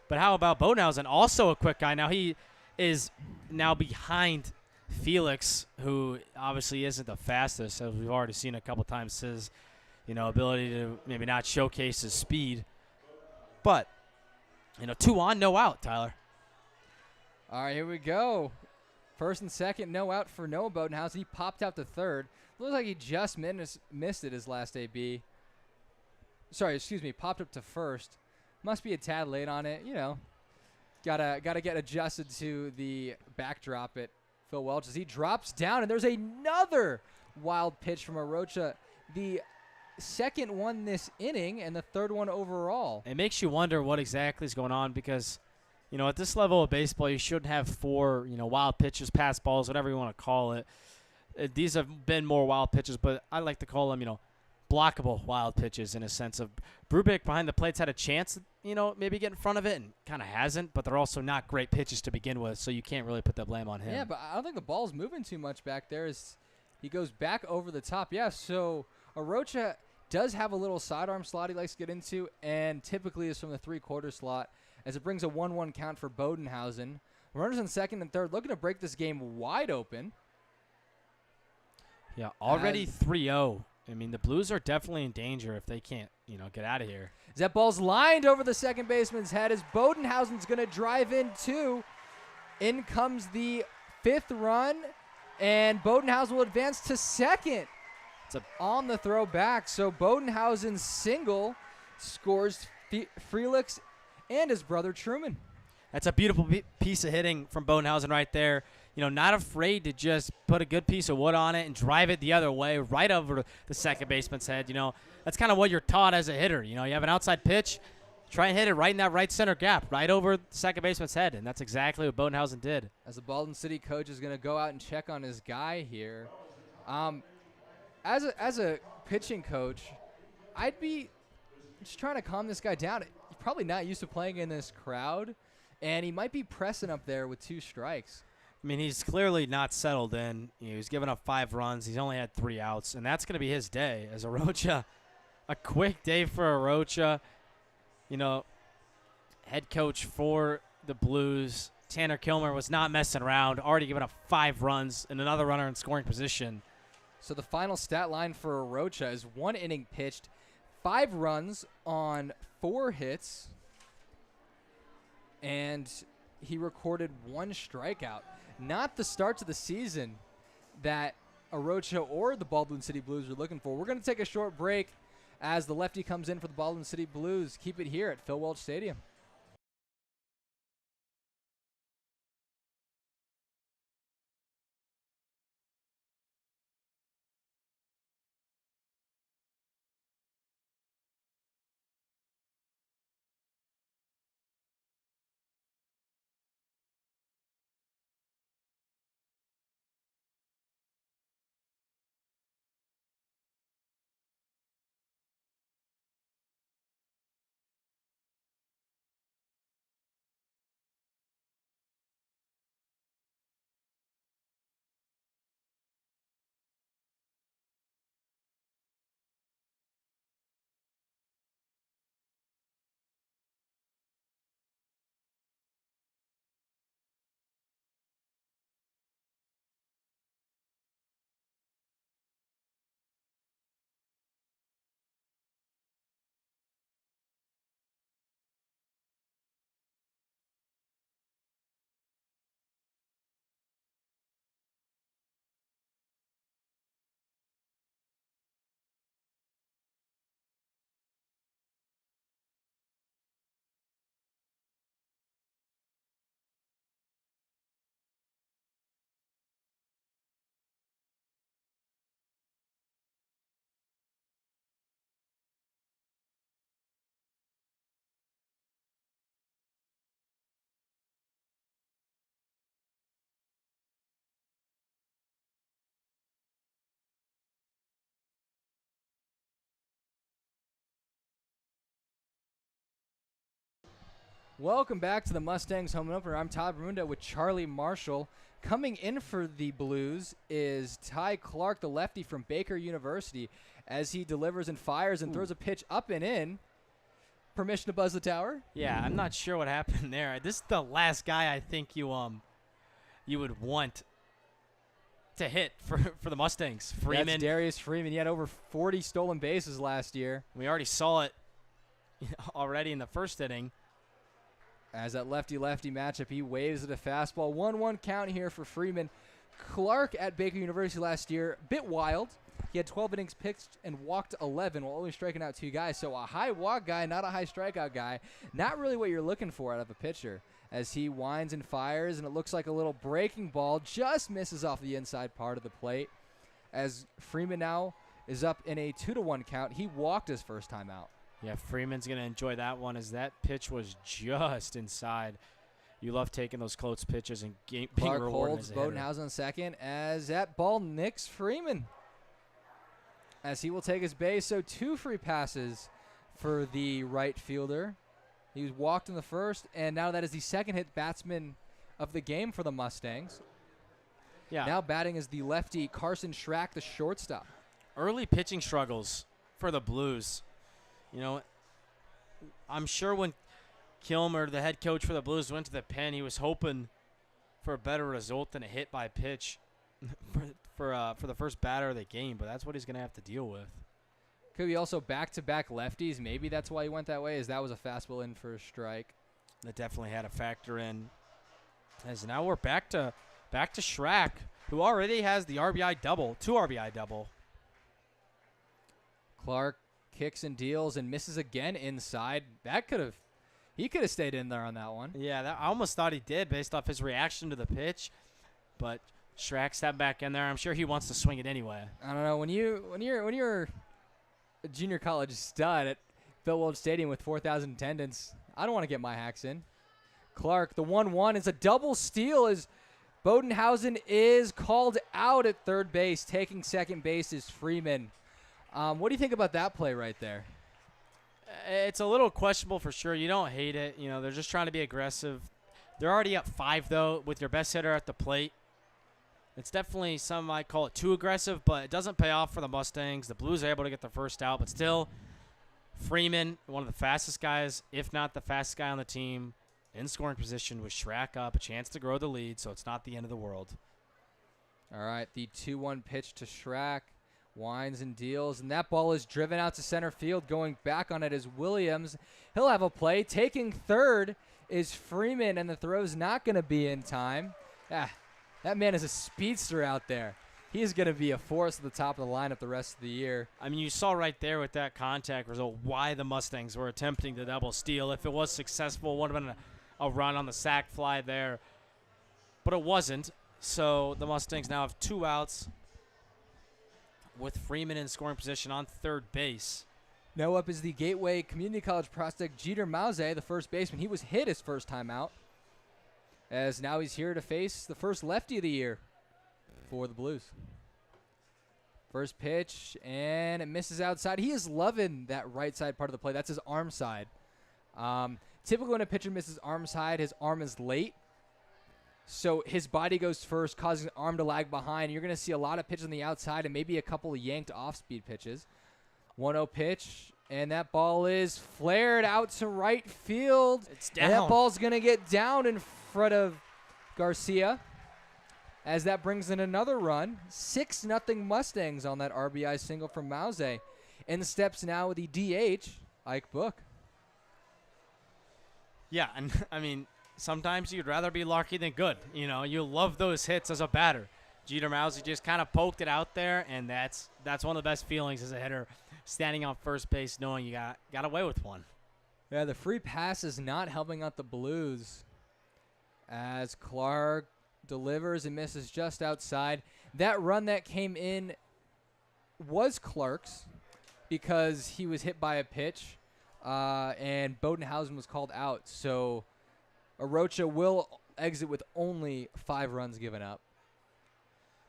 But how about Bodenhausen? Also a quick guy. Now he is now behind Felix, who obviously isn't the fastest, as we've already seen a couple times his ability to maybe not showcase his speed. But 2 on, no out, Tyler. All right, here we go. First and second, no out for Noah Bodenhausen. He popped out to third. Looks like he just missed it his last AB. Popped up to first. Must be a tad late on it. Gotta get adjusted to the backdrop at Phil Welch as he drops down, and there's another wild pitch from Arocha. The second one this inning and the third one overall. It makes you wonder what exactly is going on because at this level of baseball, you shouldn't have 4, wild pitches, pass balls, whatever you want to call it. These have been more wild pitches, but I like to call them, blockable wild pitches in a sense of Brubeck behind the plate's had a chance, maybe get in front of it and kind of hasn't, but they're also not great pitches to begin with, so you can't really put the blame on him. Yeah, but I don't think the ball's moving too much back there as he goes back over the top. Yeah, so Arocha does have a little sidearm slot he likes to get into, and typically is from the 3/4 slot, as it brings a 1-1 count for Bodenhausen. Runners on second and third looking to break this game wide open. Yeah, already 3-0. I mean, the Blues are definitely in danger if they can't, get out of here. That ball's lined over the second baseman's head as Bodenhausen's going to drive in two. In comes the 5th run, and Bodenhausen will advance to second. On the throw back. So Bodenhausen's single scores Felix and his brother Truman. That's a beautiful piece of hitting from Bodenhausen right there. Not afraid to just put a good piece of wood on it and drive it the other way, right over the second baseman's head. That's kind of what you're taught as a hitter. You have an outside pitch, try and hit it right in that right center gap, right over the second baseman's head, and that's exactly what Bodenhausen did. As the Baldwin City coach is going to go out and check on his guy here. As a pitching coach, I'd be just trying to calm this guy down. He's probably not used to playing in this crowd, and he might be pressing up there with 2 strikes. I mean, he's clearly not settled in. He's given up 5 runs. He's only had 3 outs, and that's going to be his day as Arocha. A quick day for Arocha. Head coach for the Blues, Tanner Kilmer, was not messing around. Already given up 5 runs and another runner in scoring position. So the final stat line for Arocha is 1 inning pitched, 5 runs on 4 hits, and he recorded 1 strikeout. Not the start to the season that Arocho or the Baldwin City Blues are looking for. We're going to take a short break as the lefty comes in for the Baldwin City Blues. Keep it here at Phil Welch Stadium. Welcome back to the Mustangs home opener. I'm Todd Bermuda with Charlie Marshall. Coming in for the Blues is Ty Clark, the lefty from Baker University, as he delivers and fires and throws a pitch up and in. Permission to buzz the tower? Yeah, I'm not sure what happened there. This is the last guy I think you would want to hit for the Mustangs. Freeman. That's Darius Freeman. He had over 40 stolen bases last year. We already saw it already in the first inning. As that lefty-lefty matchup, he waves at a fastball. 1-1 count here for Freeman. Clark at Baker University last year, bit wild. He had 12 innings pitched and walked 11 while only striking out 2 guys. So a high walk guy, not a high strikeout guy. Not really what you're looking for out of a pitcher. As he winds and fires, and it looks like a little breaking ball just misses off the inside part of the plate. As Freeman now is up in a 2-1 count. He walked his first time out. Yeah, Freeman's going to enjoy that one as that pitch was just inside. You love taking those close pitches and being Clark rewarded holds as a hitter. Bodenhausen on second as that ball nicks Freeman. As he will take his base, so 2 free passes for the right fielder. He was walked in the first, and now that is the second hit batsman of the game for the Mustangs. Yeah. Now batting is the lefty Carson Schrack, the shortstop. Early pitching struggles for the Blues. You know, I'm sure when Kilmer, the head coach for the Blues, went to the pen, he was hoping for a better result than a hit by pitch for the first batter of the game, but that's what he's going to have to deal with. Could be also back-to-back lefties. Maybe that's why he went that way, as that was a fastball in for a strike. That definitely had a factor in. As now we're back to Schrack, who already has the RBI double, 2 RBI double. Clark kicks and deals and misses again inside. He could have stayed in there on that one. Yeah, I almost thought he did based off his reaction to the pitch, but Schrack stepped back in there. I'm sure he wants to swing it anyway. I don't know, when you're a junior college stud at Phil Welch Stadium with 4,000 attendance, I don't want to get my hacks in. Clark, the 1-1 is a double steal as Bodenhausen is called out at third base. Taking second base is Freeman. What do you think about that play right there? It's a little questionable for sure. You don't hate it. You know, they're just trying to be aggressive. They're already up 5, though, with your best hitter at the plate. It's definitely, some might call it too aggressive, but it doesn't pay off for the Mustangs. The Blues are able to get the first out, but still, Freeman, one of the fastest guys, if not the fastest guy on the team, in scoring position with Schrack up, a chance to grow the lead, so it's not the end of the world. All right, the 2-1 pitch to Schrack. Winds and deals, and that ball is driven out to center field. Going back on it is Williams. He'll have a play. Taking third is Freeman, and the throw's not going to be in time. That man is a speedster out there. He is going to be a force at the top of the lineup the rest of the year. I mean, you saw right there with that contact result why the Mustangs were attempting the double steal. If it was successful, it would have been a run on the sac fly there. But it wasn't. So the Mustangs now have 2 outs with Freeman in scoring position on third base. Now up is the Gateway Community College prospect Jeter Mause, the first baseman. He was hit his first time out, as now he's here to face the first lefty of the year for the Blues. First pitch, and it misses outside. He is loving that right side part of the play. That's his arm side. Typically when a pitcher misses arm side, his arm is late. So his body goes first, causing the arm to lag behind. You're going to see a lot of pitches on the outside and maybe a couple of yanked off-speed pitches. 1-0 pitch, and that ball is flared out to right field. It's down. And that ball's going to get down in front of Garcia, as that brings in another run. 6-0 Mustangs on that RBI single from Mause. In steps now with the DH, Ike Book. Yeah, and I mean, sometimes you'd rather be lucky than good. You know, you love those hits as a batter. Jeter Mause just kind of poked it out there, and that's one of the best feelings as a hitter, standing on first base knowing you got away with one. Yeah, the free pass is not helping out the Blues, as Clark delivers and misses just outside. That run that came in was Clark's because he was hit by a pitch, and Bodenhausen was called out. So Arocha will exit with only 5 runs given up.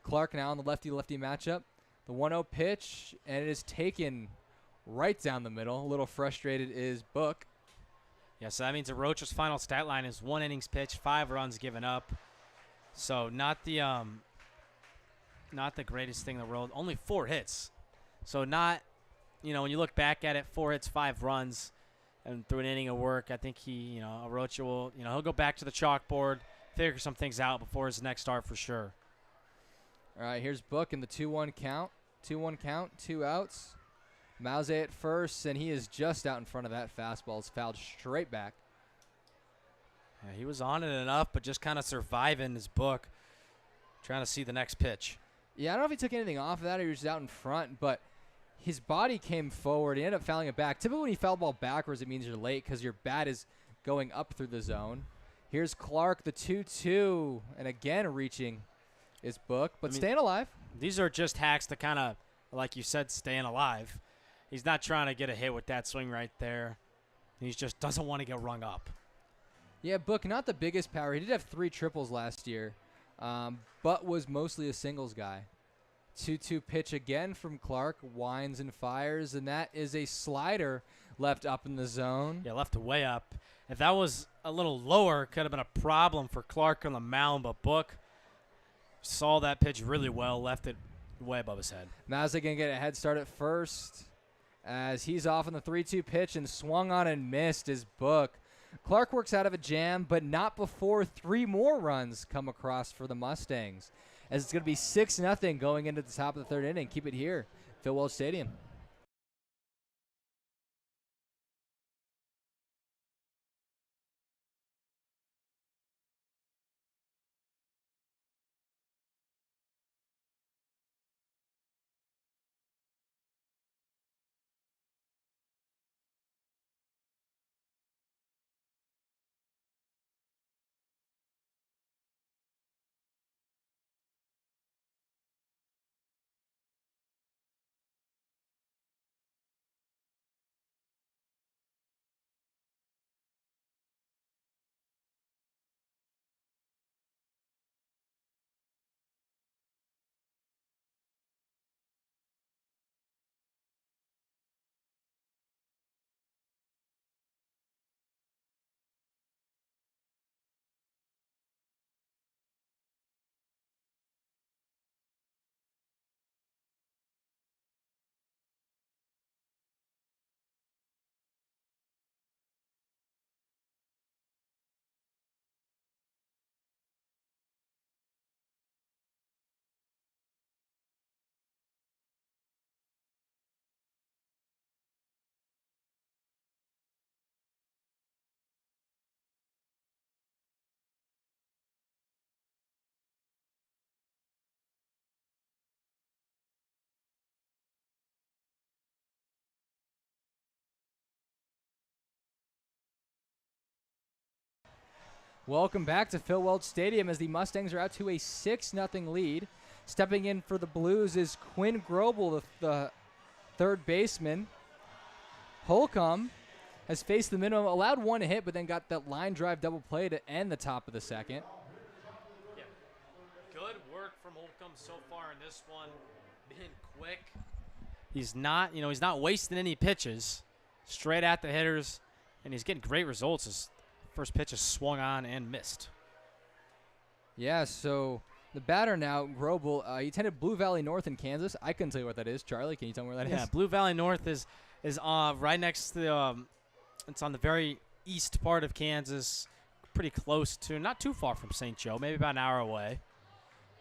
Clark now on the lefty-lefty matchup. The 1-0 pitch, and it is taken right down the middle. A little frustrated is Book. Yeah, so that means Arocha's final stat line is 1 innings pitched, 5 runs given up. So not the greatest thing in the world. Only 4 hits. So not, when you look back at it, 4 hits, 5 runs, and through an inning of work, I think Arocha will, he'll go back to the chalkboard, figure some things out before his next start for sure. All right, here's Book in the 2-1 count. 2-1 count, 2 outs. Mause at first, and he is just out in front of that fastball. It's fouled straight back. Yeah, he was on it enough, but just kind of surviving his Book, trying to see the next pitch. Yeah, I don't know if he took anything off of that or he was just out in front, but his body came forward. He ended up fouling it back. Typically when you foul ball backwards, it means you're late because your bat is going up through the zone. Here's Clark, the 2-2, and again reaching is Book, but staying alive. These are just hacks to kind of, like you said, staying alive. He's not trying to get a hit with that swing right there. He just doesn't want to get rung up. Yeah, Book, not the biggest power. He did have 3 triples last year, but was mostly a singles guy. 2-2 pitch again from Clark, winds and fires, and that is a slider left up in the zone. Yeah, left way up. If that was a little lower, it could have been a problem for Clark on the mound, but Book saw that pitch really well, left it way above his head. Mause going to get a head start at first as he's off on the 3-2 pitch and swung on and missed his Book. Clark works out of a jam, but not before 3 more runs come across for the Mustangs, as it's going to be 6-0 going into the top of the 3rd inning. Keep it here, Phil Welch Stadium. Welcome back to Phil Welch Stadium as the Mustangs are out to a 6-0 lead. Stepping in for the Blues is Quinn Grobel, the third baseman. Holcomb has faced the minimum, allowed one hit, but then got that line drive double play to end the top of the second. Yeah. Good work from Holcomb so far in this one. Being quick. He's not wasting any pitches. Straight at the hitters, and he's getting great results. His first pitch is swung on and missed. Yeah, so the batter now, Grobel, he attended Blue Valley North in Kansas. I couldn't tell you what that is. Charlie, can you tell me where that is? Yeah, Blue Valley North is right next to the it's on the very east part of Kansas, pretty close to, not too far from St. Joe, maybe about an hour away.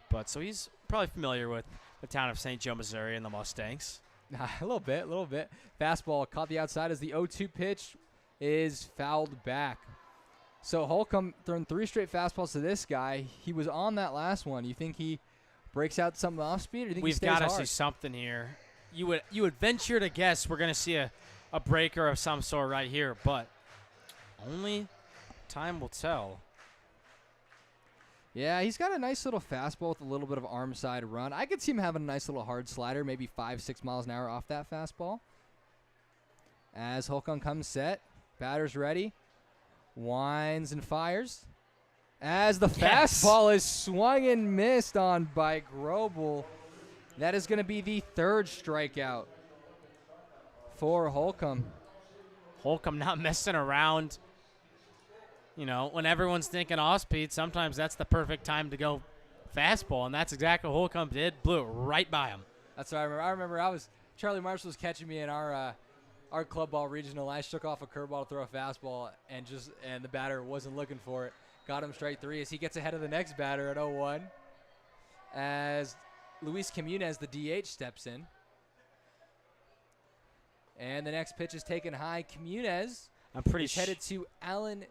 But so he's probably familiar with the town of St. Joe, Missouri, and the Mustangs. A little bit. Fastball caught the outside as the 0-2 pitch is fouled back. So Holcomb thrown 3 straight fastballs to this guy. He was on that last one. You think he breaks out something off speed, or do you think We've he stays hard? got to see something here. You would venture to guess we're going to see a breaker of some sort right here, but only time will tell. Yeah, he's got a nice little fastball with a little bit of arm side run. I could see him having a nice little hard slider, maybe 5-6 miles an hour off that fastball. As Holcomb comes set, batter's ready, winds and fires. As the fastball is swung and missed on by Grobel. That is going to be the 3rd strikeout for Holcomb. Holcomb not messing around. You know, when everyone's thinking off speed, sometimes that's the perfect time to go fastball, and that's exactly what Holcomb did. Blew it right by him. That's what I remember. Charlie Marshall was catching me in our club ball regional. I shook off a curveball to throw a fastball, and the batter wasn't looking for it. Got him strike 3 as he gets ahead of the next batter at 0-1. As Luis Comunez, the DH, steps in. And the next pitch is taken high. Comunez is headed to Allen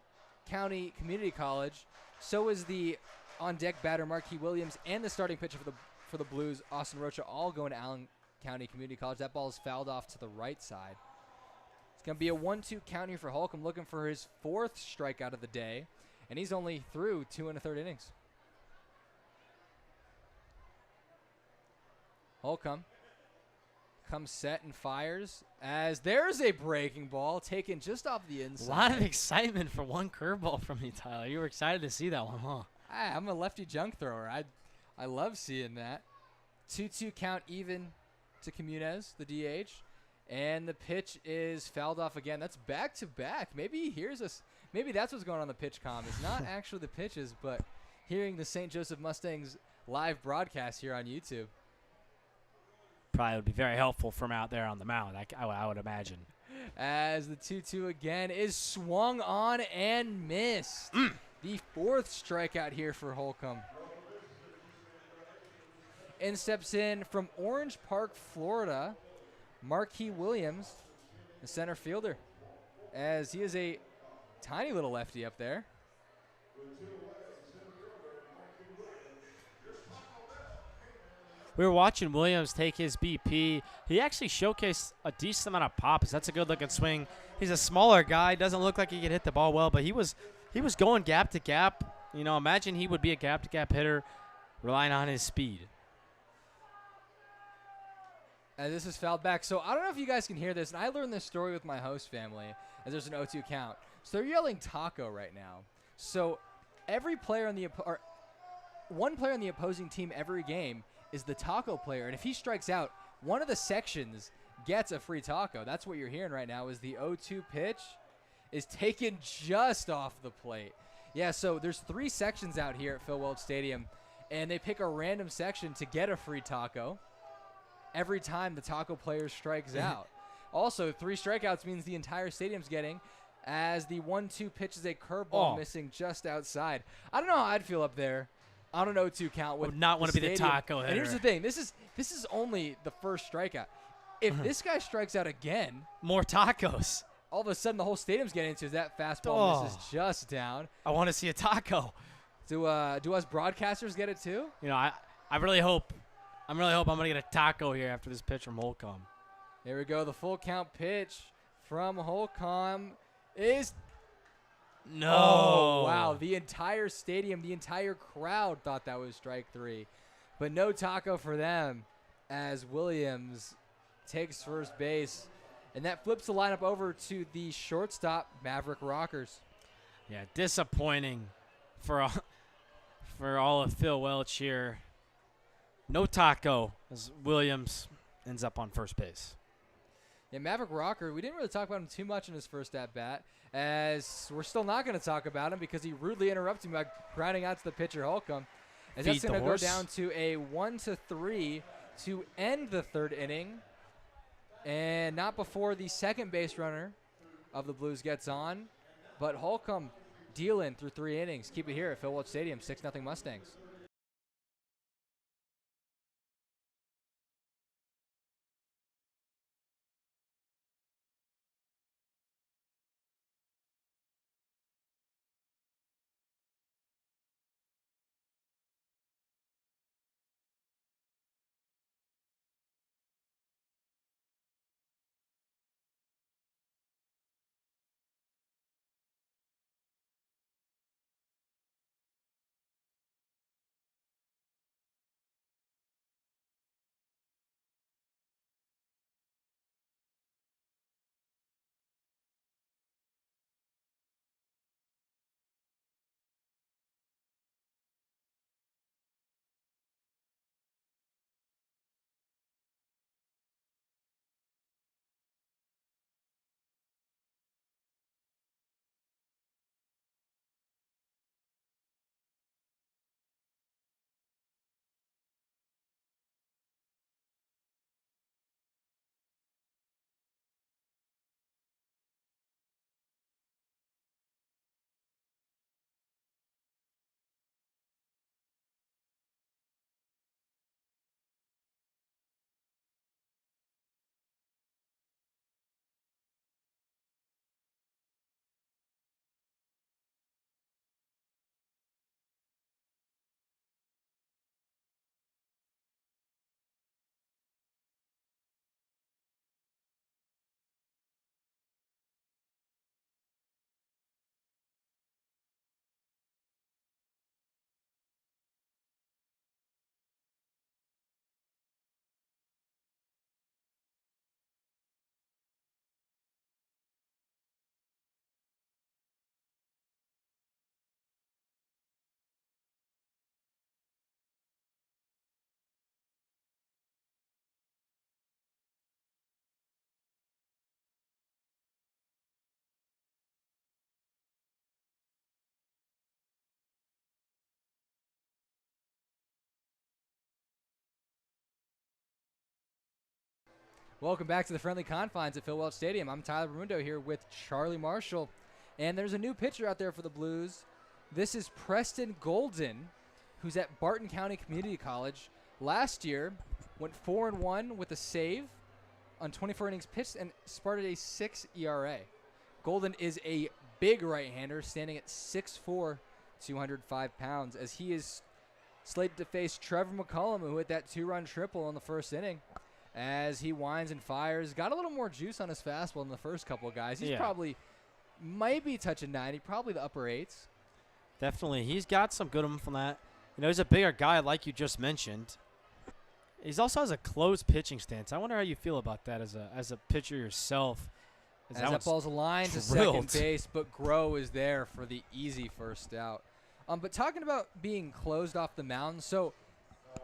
County Community College. So is the on-deck batter Marquis Williams and the starting pitcher for the Blues, Austin Rocha, all going to Allen County Community College. That ball is fouled off to the right side. It's going to be a 1-2 count here for Holcomb, looking for his 4th strikeout of the day, and he's only through 2 1/3 innings. Holcomb comes set and fires as there's a breaking ball taken just off the inside. A lot of excitement for one curveball from you, Tyler. You were excited to see that one, huh? I'm a lefty junk thrower. I love seeing that. 2-2 count even to Comunez, the DH. And the pitch is fouled off again. That's back-to-back. Maybe he hears us. Maybe that's what's going on the pitch comm. It's not actually the pitches, but hearing the St. Joseph Mustangs live broadcast here on YouTube. Probably would be very helpful from out there on the mound, I would imagine. As the 2-2 again is swung on and missed. The 4th strikeout here for Holcomb. And steps in from Orange Park, Florida, Marquis Williams, the center fielder, as he is a tiny little lefty up there. We were watching Williams take his BP. He actually showcased a decent amount of pops. That's a good-looking swing. He's a smaller guy. Doesn't look like he could hit the ball well, but he was going gap to gap. You know, imagine he would be a gap-to-gap hitter relying on his speed. And this is fouled back. So I don't know if you guys can hear this, and I learned this story with my host family as there's an 0-2 count. So they're yelling taco right now. So every player one player on the opposing team every game is the taco player, and if he strikes out, one of the sections gets a free taco. That's what you're hearing right now is the 0-2 pitch is taken just off the plate. Yeah, so there's 3 sections out here at Phil Welch Stadium, and they pick a random section to get a free taco every time the taco player strikes out. Also, 3 strikeouts means the entire stadium's getting, as the 1-2 pitch is a curveball missing just outside. I don't know how I'd feel up there on an 0-2 count. Would not want to be the taco hitter. And here's the thing. This is only the first strikeout. If this guy strikes out again, more tacos. All of a sudden, the whole stadium's getting into that fastball misses just down. I want to see a taco. Do us broadcasters get it too? You know, I really hope. I'm gonna get a taco here after this pitch from Holcomb. Here we go. The full count pitch from Holcomb is No. Oh, wow. The entire stadium, the entire crowd thought that was strike 3. But no taco for them as Williams takes first base. And that flips the lineup over to the shortstop, Maverick Rockers. Yeah, disappointing for all of Phil Welch here. No taco as Williams ends up on first base. Yeah, Maverick Rocker, we didn't really talk about him too much in his first at-bat, as we're still not going to talk about him because he rudely interrupted me by grounding out to the pitcher, Holcomb. As that's going to go down to a 1-3 to end the third inning, and not before the second base runner of the Blues gets on, but Holcomb dealing through 3 innings. Keep it here at Phil Welch Stadium, 6-0 Mustangs. Welcome back to the friendly confines at Phil Welch Stadium. I'm Tyler Bermundo here with Charlie Marshall. And there's a new pitcher out there for the Blues. This is Preston Golden, who's at Barton County Community College. Last year, went 4-1 with a save on 24 innings pitched and started a 6 ERA. Golden is a big right-hander, standing at 6'4", 205 pounds, as he is slated to face Trevor McCullum, who hit that 2-run triple in the first inning. As he winds and fires, got a little more juice on his fastball than the first couple of guys. He's probably might be touching 90, probably the upper 8s. Definitely. He's got some good from that. You know, he's a bigger guy like you just mentioned. He's also has a closed pitching stance. I wonder how you feel about that as a pitcher yourself. As that ball's aligned to second base, but Groh is there for the easy first out. But talking about being closed off the mound, so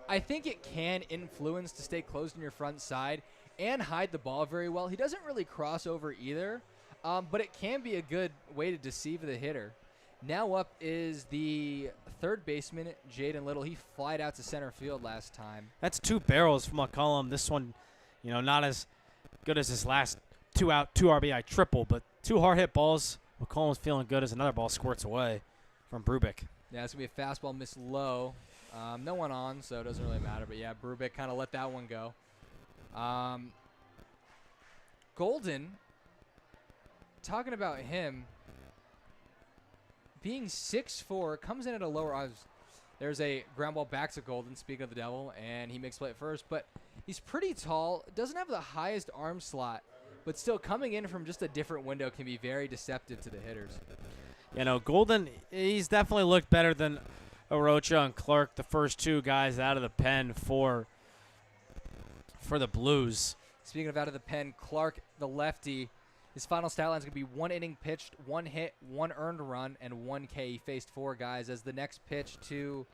I think it can influence to stay closed on your front side and hide the ball very well. He doesn't really cross over either, but it can be a good way to deceive the hitter. Now up is the third baseman, Jaden Little. He flied out to center field last time. That's 2 barrels from McCullum. This one, you know, not as good as his last 2-out, 2 RBI triple, but 2 hard hit balls. McCullum's feeling good as another ball squirts away from Brubeck. Yeah, it's going to be a fastball missed low. No one on, so it doesn't really matter. But, yeah, Brubeck kind of let that one go. Golden, talking about him, being 6'4", comes in at a lower odds. There's a ground ball back to Golden, speaking of the devil, and he makes play at first. But he's pretty tall, doesn't have the highest arm slot, but still coming in from just a different window can be very deceptive to the hitters. Golden, he's definitely looked better than Arocha and Clark, the first two guys out of the pen for the Blues. Speaking of out of the pen, Clark, the lefty, his final stat line is going to be 1 inning pitched, 1 hit, 1 earned run, and 1 K. He faced 4 guys as the next pitch to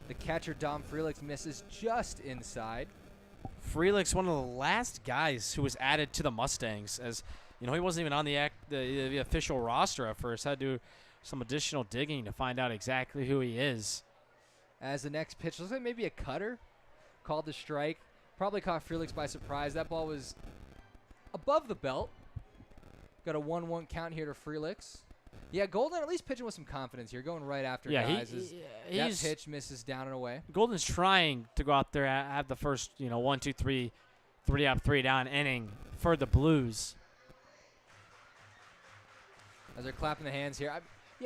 the catcher, Dom Frelix, misses just inside. Frelix, one of the last guys who was added to the Mustangs, as he wasn't even on the official roster at first. Had to do some additional digging to find out exactly who he is. As the next pitch looks like maybe a cutter, called the strike. Probably caught Frelix by surprise. That ball was above the belt. Got a 1-1 count here to Frelix. Yeah, Golden at least pitching with some confidence here, going right after guys. That pitch misses down and away. Golden's trying to go out there and have the first, 1, 2, 3, 3 up, 3 down inning for the Blues. As they're clapping the hands here.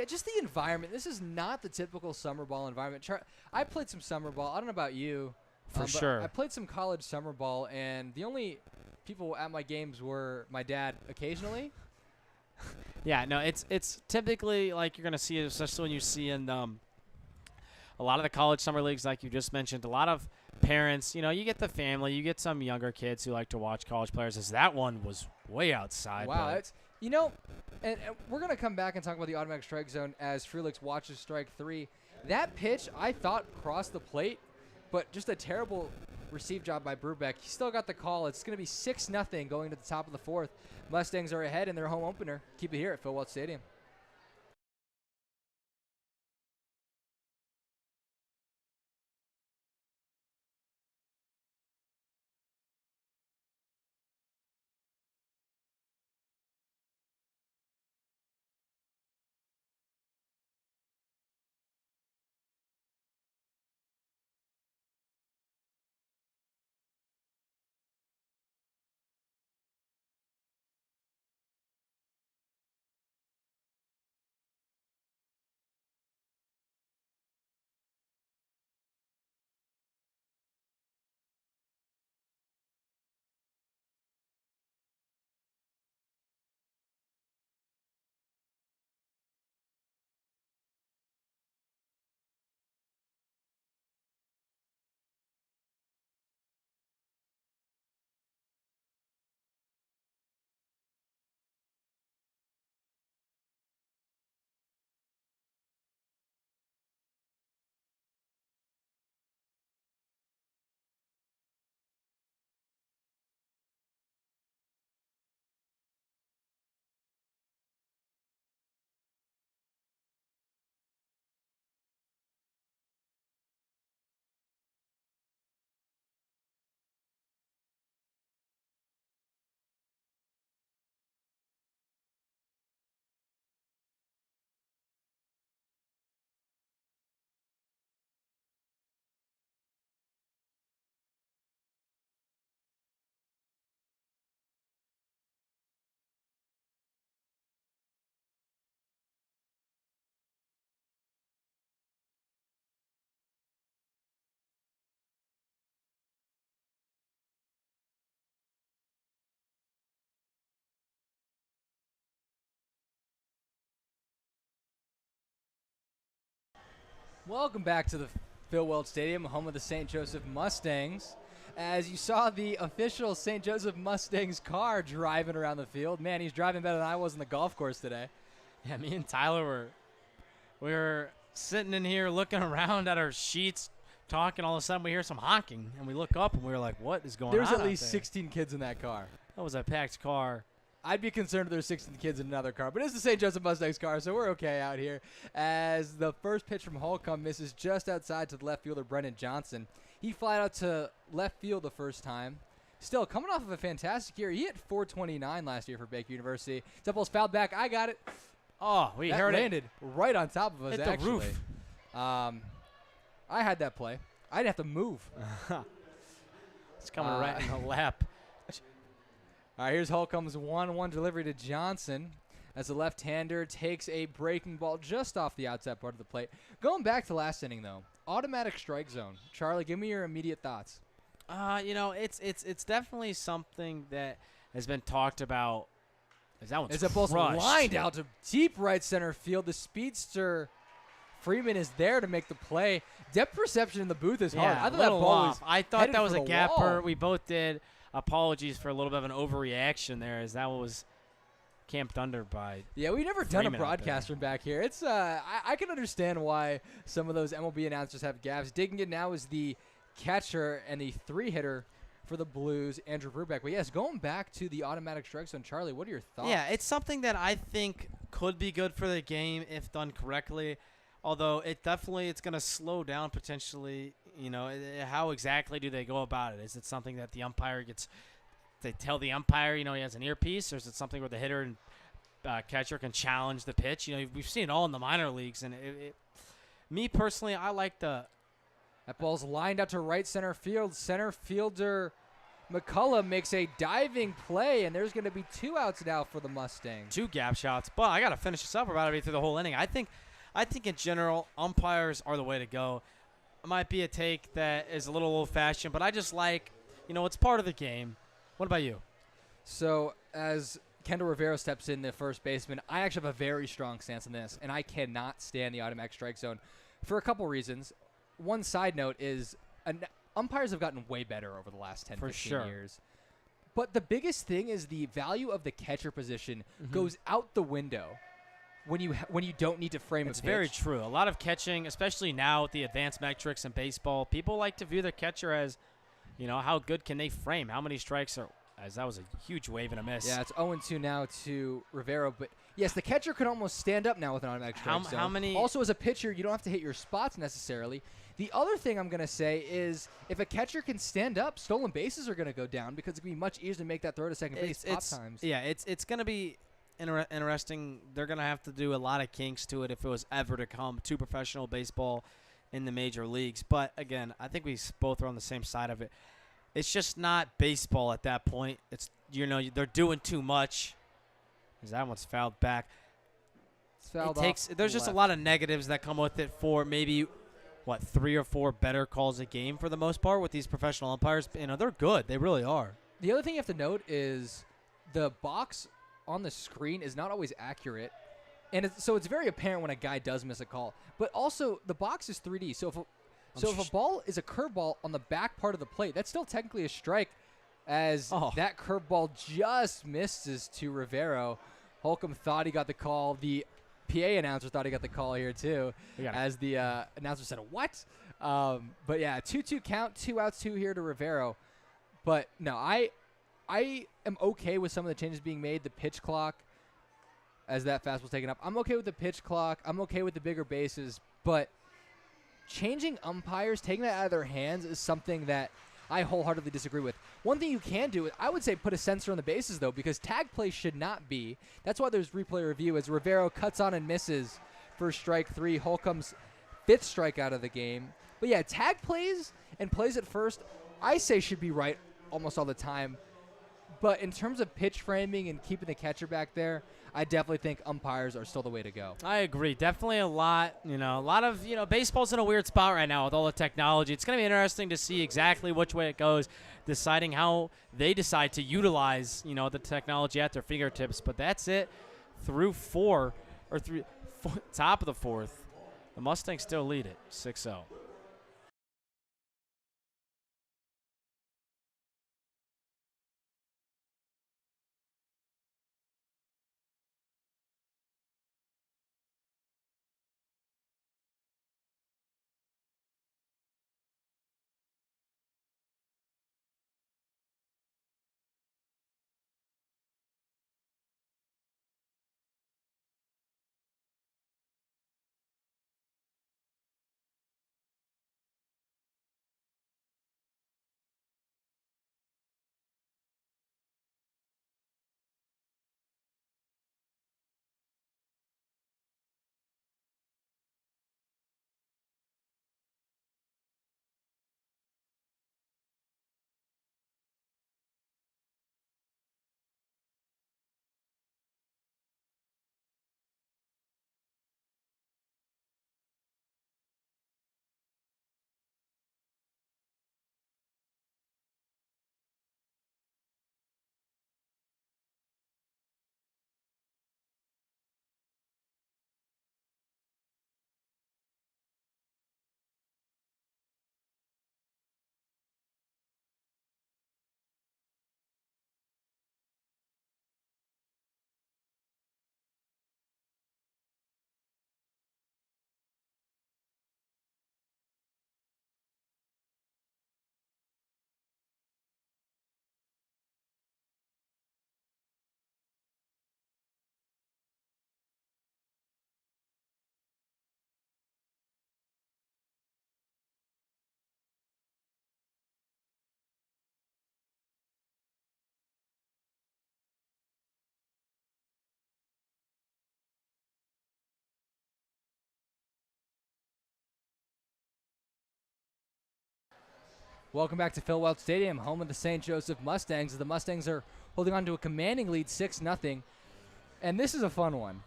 Just the environment. This is not the typical summer ball environment. I played some summer ball. I don't know about you. For sure. I played some college summer ball, and the only people at my games were my dad occasionally. Yeah, no, it's typically like you're going to see it, especially when you see in a lot of the college summer leagues, like you just mentioned, a lot of parents, you get the family, you get some younger kids who like to watch college players, as that one was way outside. Wow, it's, and we're going to come back and talk about the automatic strike zone as Frelix watches strike 3. That pitch, I thought, crossed the plate, but just a terrible receive job by Brubeck. He still got the call. It's going to be 6-0 going to the top of the 4th. Mustangs are ahead in their home opener. Keep it here at Phil Welch Stadium. Welcome back to the Phil Welch Stadium, home of the St. Joesph Mustangs. As you saw the official St. Joesph Mustangs car driving around the field. Man, he's driving better than I was on the golf course today. Yeah, me and Tyler we were sitting in here looking around at our sheets, talking. All of a sudden, we hear some honking, and we look up, and we were like, what is going on There's at least there? 16 kids in that car. That was a packed car. I'd be concerned if there's 16 kids in another car, but it's the St. Joseph Mustangs car, so we're okay out here. As the first pitch from Holcomb misses just outside to the left fielder, Brendan Johnson. He flied out to left field the first time. Still, coming off of a fantastic year. He hit .429 last year for Baker University. That ball's fouled back. I got it. Oh, we that heard landed right on top of us, hit actually. the roof. I had that play. I'd have to move. It's coming right in the lap. All right, here's Holcomb's 1-1 delivery to Johnson as the left-hander takes a breaking ball just off the outside part of the plate. Going back to last inning, though, automatic strike zone. Charlie, give me your immediate thoughts. It's definitely something that has been talked about That one's As that ball's crushed. lined out to deep right center field. The speedster Freeman is there to make the play. Depth perception in the booth is hard. I thought that ball was I thought headed that was for a the gapper. wall. We both did. Apologies for a little bit of an overreaction there, as that was camped under by. Yeah, we've never done a Freeman out broadcast from back here. It's I can understand why some of those MLB announcers have gaps. Digging in now is the catcher and the 3-hitter for the Blues, Andrew Brubeck. But yes, going back to the automatic strike zone, Charlie, what are your thoughts? Yeah, it's something that I think could be good for the game if done correctly. Although it's going to slow down potentially. You know, how exactly do they go about it? Is it something that the umpire gets? They tell the umpire, you know, he has an earpiece, or is it something where the hitter and catcher can challenge the pitch? You know, we've seen it all in the minor leagues, and me personally, I like the. That ball's lined out to right center field. Center fielder McCullough makes a diving play, and there's going to be 2 outs now for the Mustangs. 2 gap shots, but I got to finish this up. We're about to be through the whole inning. I think in general, umpires are the way to go. It might be a take that is a little old-fashioned, but I just like, you know, it's part of the game. What about you? So as Kendall Rivera steps in, the first baseman, I actually have a very strong stance on this, and I cannot stand the automatic strike zone for a couple reasons. One side note is umpires have gotten way better over the last 10, For 15 sure. years. But the biggest thing is the value of the catcher position goes out the window when you don't need to frame It's a pitch. very true. A lot of catching, especially now with the advanced metrics in baseball, people like to view their catcher as, you know, how good can they frame? How many strikes are, as that was a huge wave and a miss. Yeah, it's 0-2 now to Rivera. But, yes, the catcher can almost stand up now with an automatic strike zone. How many? Also, as a pitcher, you don't have to hit your spots necessarily. The other thing I'm going to say is if a catcher can stand up, stolen bases are going to go down because it's going to be much easier to make that throw to second base pop times. Yeah, it's going to be interesting. They're going to have to do a lot of kinks to it if it was ever to come to professional baseball in the major leagues. But, again, I think we both are on the same side of it. It's just not baseball at that point. It's, you know, they're doing too much. That one's fouled back. It's fouled There's just a lot of negatives that come with it for maybe, 3 or 4 better calls a game for the most part with these professional umpires. You know, they're good. They really are. The other thing you have to note is the box on the screen is not always accurate. And so it's very apparent when a guy does miss a call. But also, the box is 3D. So if a ball is a curveball on the back part of the plate, that's still technically a strike as that curveball just misses to Rivero. Holcomb thought he got the call. The PA announcer thought he got the call here, too, as the announcer said, what? But, yeah, 2-2 count, 2 outs, 2 here to Rivero. But, no, I am okay with some of the changes being made. The pitch clock, as that fastball's taken up. I'm okay with the pitch clock. I'm okay with the bigger bases. But changing umpires, taking that out of their hands is something that I wholeheartedly disagree with. One thing you can do is I would say put a sensor on the bases, though, because tag play should not be. That's why there's replay review as Rivero cuts on and misses for strike 3. Holcomb's 5th strikeout of the game. But, yeah, tag plays and plays at first, I say should be right almost all the time. But in terms of pitch framing and keeping the catcher back there, I definitely think umpires are still the way to go. I agree. Definitely a lot of, baseball's in a weird spot right now with all the technology. It's going to be interesting to see exactly which way it goes, deciding how they decide to utilize, the technology at their fingertips. But that's it through top of the 4th. The Mustangs still lead it 6-0. Welcome back to Phil Welch Stadium, home of the St. Joesph Mustangs. The Mustangs are holding on to a commanding lead, 6-0. And this is a fun one.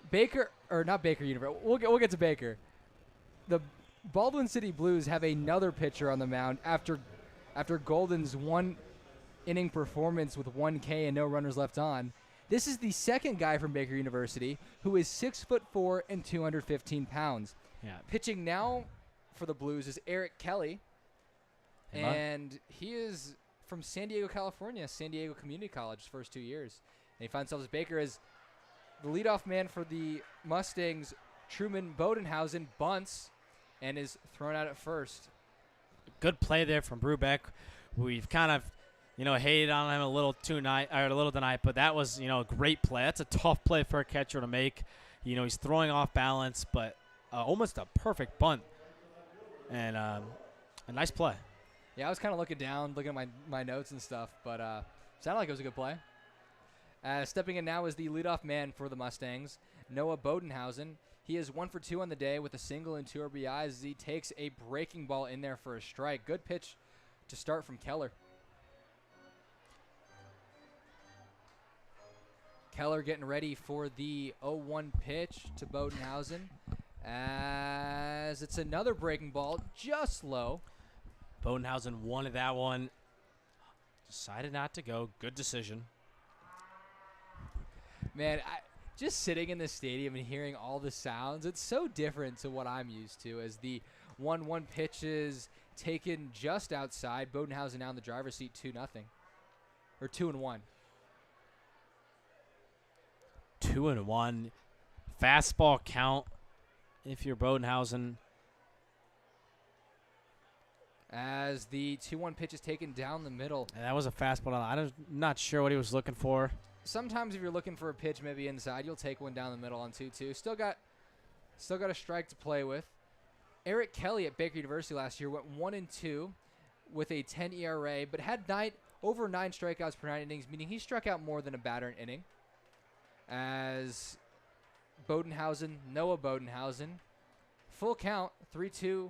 Not Baker University. We'll get to Baker. The Baldwin City Blues have another pitcher on the mound after Golden's one-inning performance with 1 K and no runners left on. This is the second guy from Baker University who is 6'4" and 215 pounds. Yeah. Pitching now for the Blues is Eric Kelly. And he is from San Diego, California, San Diego Community College, first 2 years. And he finds himself as Baker as the leadoff man for the Mustangs. Truman Bodenhausen bunts and is thrown out at first. Good play there from Brubeck. We've kind of, hated on him a little tonight, but that was, a great play. That's a tough play for a catcher to make. He's throwing off balance, but almost a perfect bunt. And a nice play. Yeah, I was kind of looking at my notes and stuff, but sounded like it was a good play. Stepping in now is the leadoff man for the Mustangs, Noah Bodenhausen. He is 1 for 2 on the day with a single and 2 RBIs as he takes a breaking ball in there for a strike. Good pitch to start from Keller. Keller getting ready for the 0-1 pitch to Bodenhausen as it's another breaking ball, just low. Bodenhausen wanted that one. Decided not to go. Good decision. Man, just sitting in the stadium and hearing all the sounds, it's so different to what I'm used to as the 1-1 pitch is taken just outside. Bodenhausen now in the driver's seat, 2-0. Or 2-1. 2-1. Fastball count if you're Bodenhausen. As the 2-1 pitch is taken down the middle. And that was a fastball. I'm not sure what he was looking for. Sometimes if you're looking for a pitch maybe inside, you'll take one down the middle on 2-2. Still got a strike to play with. Eric Kelly at Baker University last year went 1-2 with a 10 ERA, but had over 9 strikeouts per 9 innings, meaning he struck out more than a batter an inning. As Noah Bodenhausen, full count, 3-2,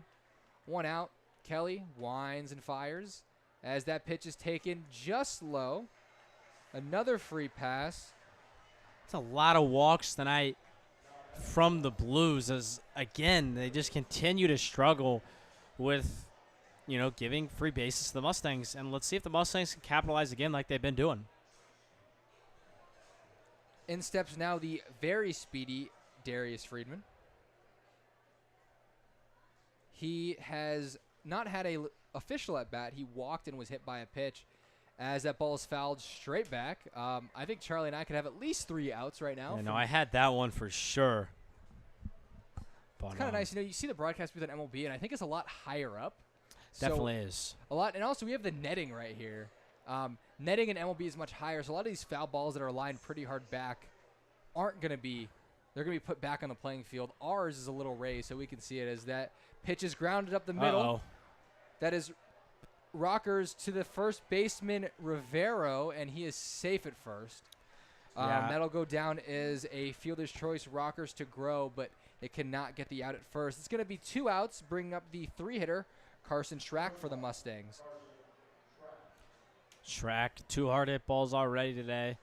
1 out. Kelly winds and fires as that pitch is taken just low. Another free pass. It's a lot of walks tonight from the Blues as, again, they just continue to struggle with, giving free bases to the Mustangs. And let's see if the Mustangs can capitalize again like they've been doing. In steps now the very speedy Darius Friedman. He has not had a official at bat. He walked and was hit by a pitch as that ball is fouled straight back. I think Charlie and I could have at least 3 outs right now. I had that one for sure. But it's kind of nice. You see the broadcast booth on MLB, and I think it's a lot higher up. Definitely is. A lot. And also we have the netting right here. Netting in MLB is much higher, so a lot of these foul balls that are lined pretty hard back aren't going to be – they're going to be put back on the playing field. Ours is a little raised, so we can see it as that pitch is grounded up the middle. Uh-oh. That is rockers to the first baseman, Rivero, and he is safe at first. Yeah. That'll go down as a fielder's choice, rockers to Grow, but it cannot get the out at first. It's going to be 2 outs, bringing up the 3-hitter, Carson Schrack for the Mustangs. Schrack, 2 hard hit balls already today.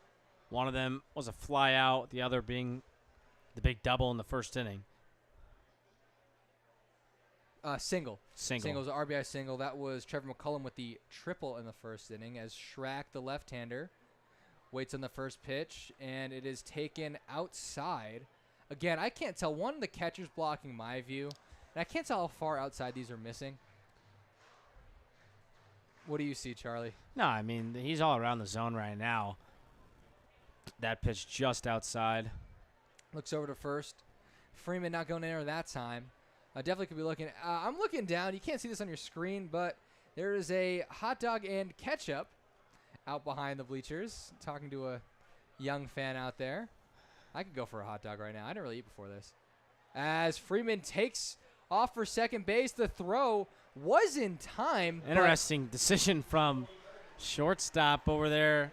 One of them was a fly out, the other being the big double in the first inning. Single. Single was an RBI single. That was Trevor McCullum with the triple in the first inning as Schrack, the left-hander, waits on the first pitch, and it is taken outside. Again, I can't tell. One, the catcher's blocking my view, and I can't tell how far outside these are missing. What do you see, Charlie? No, he's all around the zone right now. That pitch just outside. Looks over to first. Freeman not going in there that time. Definitely could be looking. I'm looking down. You can't see this on your screen, but there is a hot dog and ketchup out behind the bleachers. Talking to a young fan out there. I could go for a hot dog right now. I didn't really eat before this. As Freeman takes off for second base, the throw was in time. Interesting decision from shortstop over there.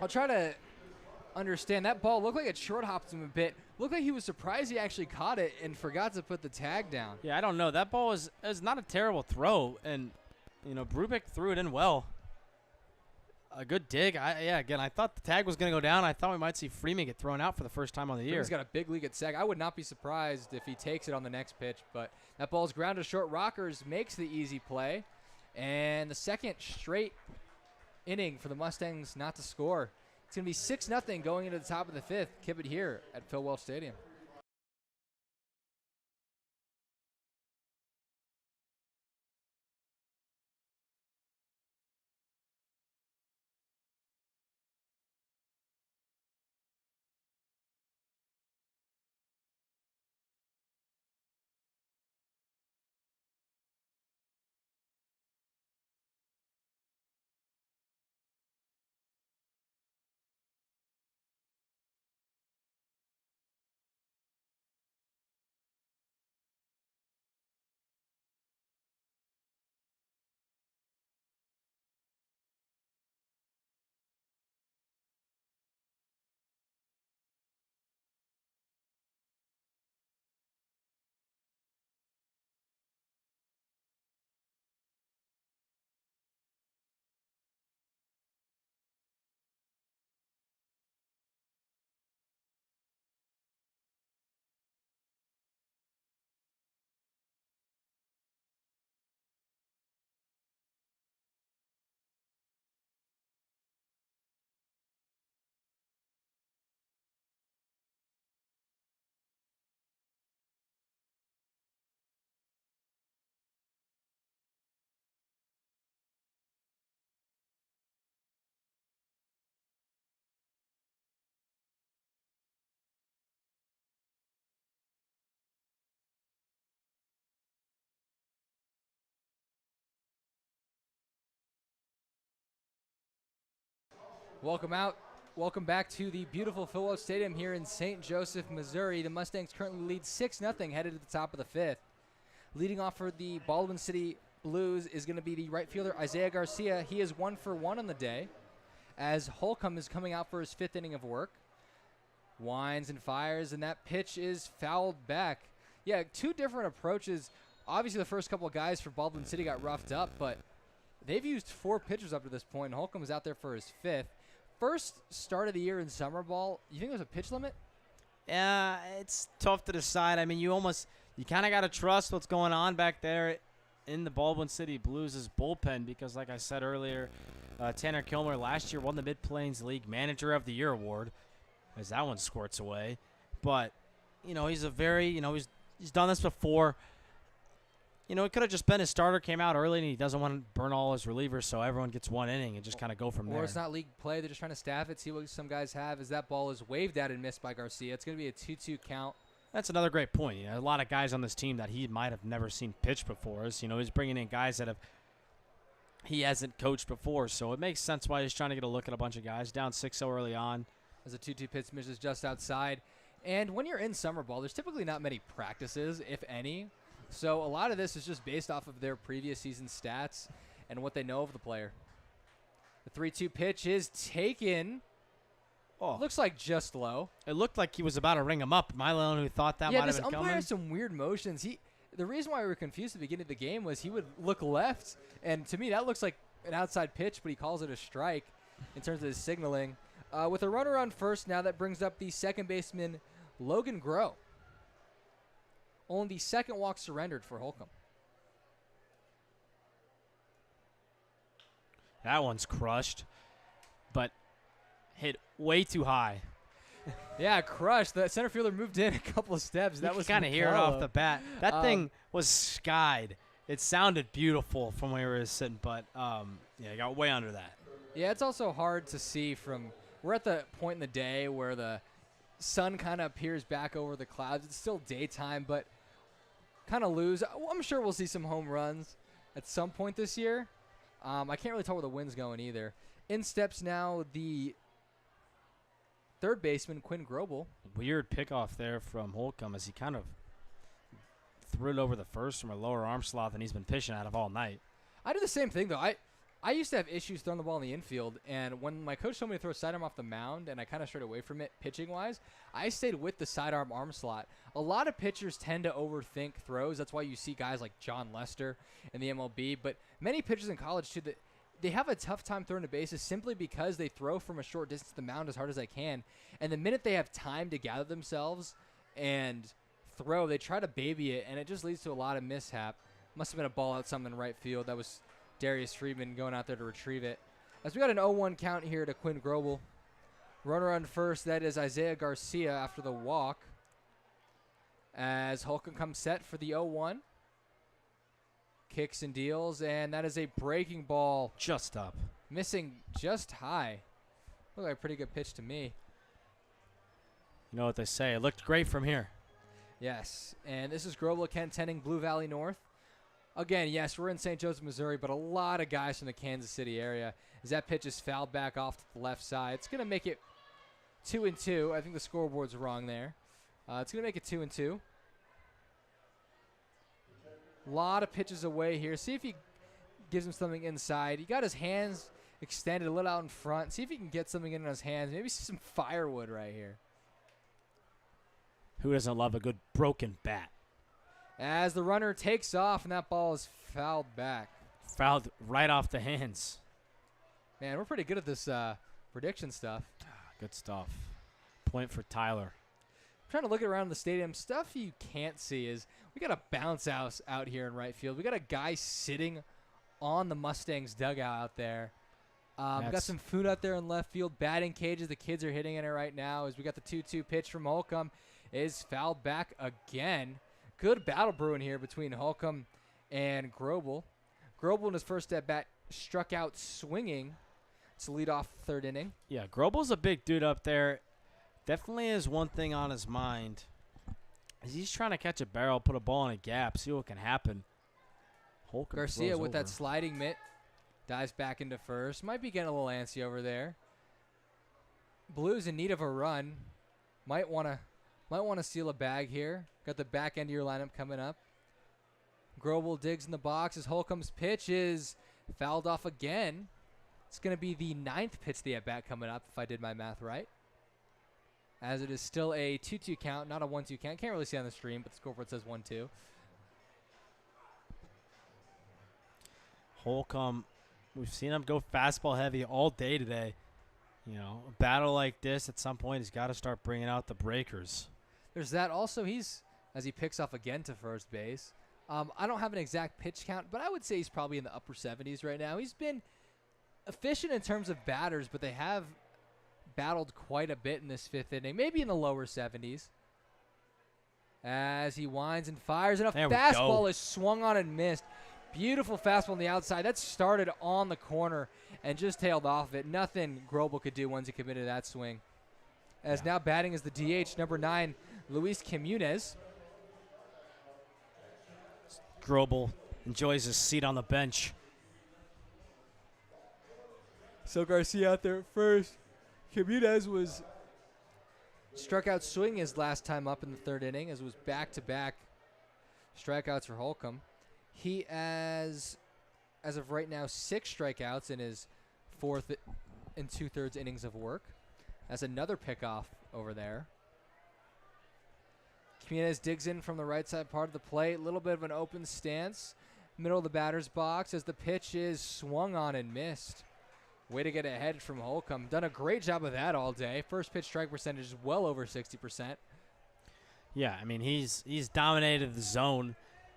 I'll try to understand. That ball looked like it short hopped him a bit. Looked like he was surprised he actually caught it and forgot to put the tag down. Yeah, I don't know. That ball was not a terrible throw, and Brubeck threw it in well. A good dig. Again, I thought the tag was going to go down. I thought we might see Freeman get thrown out for the first time on the year. He's got a big league at second. I would not be surprised if he takes it on the next pitch, but that ball's ground to short. Rockers makes the easy play, and the second straight inning for the Mustangs not to score. It's going to be 6-0 going into the top of the fifth. Keep it here at Phil Welch Stadium. Welcome back to the beautiful Phil Welch Stadium here in St. Joseph, Missouri. The Mustangs currently lead 6-0 headed to the top of the fifth. Leading off for the Baldwin City Blues is going to be the right fielder Isaiah Garcia. He is 1 for 1 on the day, as Holcomb is coming out for his fifth inning of work. Winds and fires, and that pitch is fouled back. Yeah, two different approaches. Obviously, the first couple of guys for Baldwin City got roughed up, but they've used 4 pitchers up to this point, and Holcomb is out there for his fifth. First start of the year in summer ball, you think there's a pitch limit? Yeah, it's tough to decide. I mean, you kind of got to trust what's going on back there in the Baldwin City Blues' bullpen because, like I said earlier, Tanner Kilmer last year won the Mid-Plains League Manager of the Year award, as that one squirts away. But, he's a very, he's done this before. It could have just been his starter came out early and he doesn't want to burn all his relievers, so everyone gets one inning and just kind of go from there. Or it's not league play. They're just trying to staff it, see what some guys have. As that ball is waved at and missed by Garcia, it's going to be a 2-2 count. That's another great point. A lot of guys on this team that he might have never seen pitch before. He's bringing in guys that he hasn't coached before, so it makes sense why he's trying to get a look at a bunch of guys. Down 6-0 early on. As a 2-2 pitch misses just outside. And when you're in summer ball, there's typically not many practices, if any. So a lot of this is just based off of their previous season stats and what they know of the player. The 3-2 pitch is taken. Oh, looks like just low. It looked like he was about to ring him up. Am I the only one who thought that might have been coming? Yeah, this umpire has some weird motions. The reason why we were confused at the beginning of the game was he would look left, and to me that looks like an outside pitch, but he calls it a strike in terms of his signaling. With a runner on first now, that brings up the second baseman, Logan Groh. Only the second walk surrendered for Holcomb. That one's crushed, but hit way too high. Yeah, crushed. The center fielder moved in a couple of steps. That was kind of hear it off the bat. That thing was skied. It sounded beautiful from where we were sitting, but it got way under that. Yeah, it's also hard to see from. We're at the point in the day where the sun kind of appears back over the clouds. It's still daytime, but kind of lose. I'm sure we'll see some home runs at some point this year. I can't really tell where the wind's going either. In steps now the third baseman, Quinn Grobel. Weird pickoff there from Holcomb as he kind of threw it over the first from a lower arm slot than he's been pitching out of all night. I do the same thing, though. I used to have issues throwing the ball in the infield, and when my coach told me to throw a sidearm off the mound, and I kind of strayed away from it pitching-wise, I stayed with the sidearm arm slot. A lot of pitchers tend to overthink throws. That's why you see guys like John Lester in the MLB, but many pitchers in college, too, that they have a tough time throwing to bases simply because they throw from a short distance to the mound as hard as they can, and the minute they have time to gather themselves and throw, they try to baby it, and it just leads to a lot of mishap. Must have been a ball out something in right field. That was Darius Friedman going out there to retrieve it. As we got an 0-1 count here to Quinn Grobel. Runner on first, that is Isaiah Garcia after the walk. As Holcomb comes set for the 0-1. Kicks and deals, and that is a breaking ball. Just up. Missing just high. Looked like a pretty good pitch to me. You know what they say. It looked great from here. Yes, and this is Grobel Kent Tenning, Blue Valley North. Again, yes, we're in St. Joseph, Missouri, but a lot of guys from the Kansas City area. As that pitch is fouled back off to the left side, it's going to make it 2-2. I think the scoreboard's wrong there. It's going to make it 2-2. A lot of pitches away here. See if he gives him something inside. He got his hands extended a little out in front. See if he can get something in his hands. Maybe see some firewood right here. Who doesn't love a good broken bat? As the runner takes off, and that ball is fouled back. Fouled right off the hands. Man, we're pretty good at this prediction stuff. Good stuff. Point for Tyler. I'm trying to look around the stadium. Stuff you can't see is we got a bounce house out here in right field. We got a guy sitting on the Mustangs dugout out there. We got some food out there in left field. Batting cages. The kids are hitting in it right now. As we got the 2-2 pitch from Holcomb is fouled back again. Good battle brewing here between Holcomb and Grobel. Grobel in his first at bat struck out swinging to lead off the third inning. Yeah, Grobel's a big dude up there. Definitely has one thing on his mind. He's trying to catch a barrel, put a ball in a gap, see what can happen. Holcomb Garcia with over. that sliding mitt dives back into first. Might be getting a little antsy over there. Blues in need of a run. Might want to steal a bag here. Got the back end of your lineup coming up. Grobel digs in the box as Holcomb's pitch is fouled off again. It's going to be the 9th pitch of the at-bat coming up, if I did my math right. As it is still a 2-2 count, not a 1-2 count. Can't really see on the stream, but the scoreboard says 1-2. Holcomb, we've seen him go fastball heavy all day today. You know, a battle like this, at some point, he's got to start bringing out the breakers. There's that. Also, as he picks off again to first base. I don't have an exact pitch count, but I would say he's probably in the upper 70s right now. He's been efficient in terms of batters, but they have battled quite a bit in this 5th inning, maybe in the lower 70s. As he winds and fires, and a fastball is swung on and missed. Beautiful fastball on the outside. That started on the corner and just tailed off of it. Nothing Grobel could do once he committed that swing. As now batting is the DH, number 9, Luis Quimunez. Grobel enjoys his seat on the bench. So Garcia out there at first. Quimunez was struck out swinging his last time up in the 3rd inning, as it was back-to-back strikeouts for Holcomb. He as of right now, 6 strikeouts in his 4th and 2/3 innings of work. That's another pickoff over there. Quimunez digs in from the right side part of the plate. A little bit of an open stance. Middle of the batter's box as the pitch is swung on and missed. Way to get ahead from Holcomb. Done a great job of that all day. First pitch strike percentage is well over 60%. Yeah, I mean, he's dominated the zone.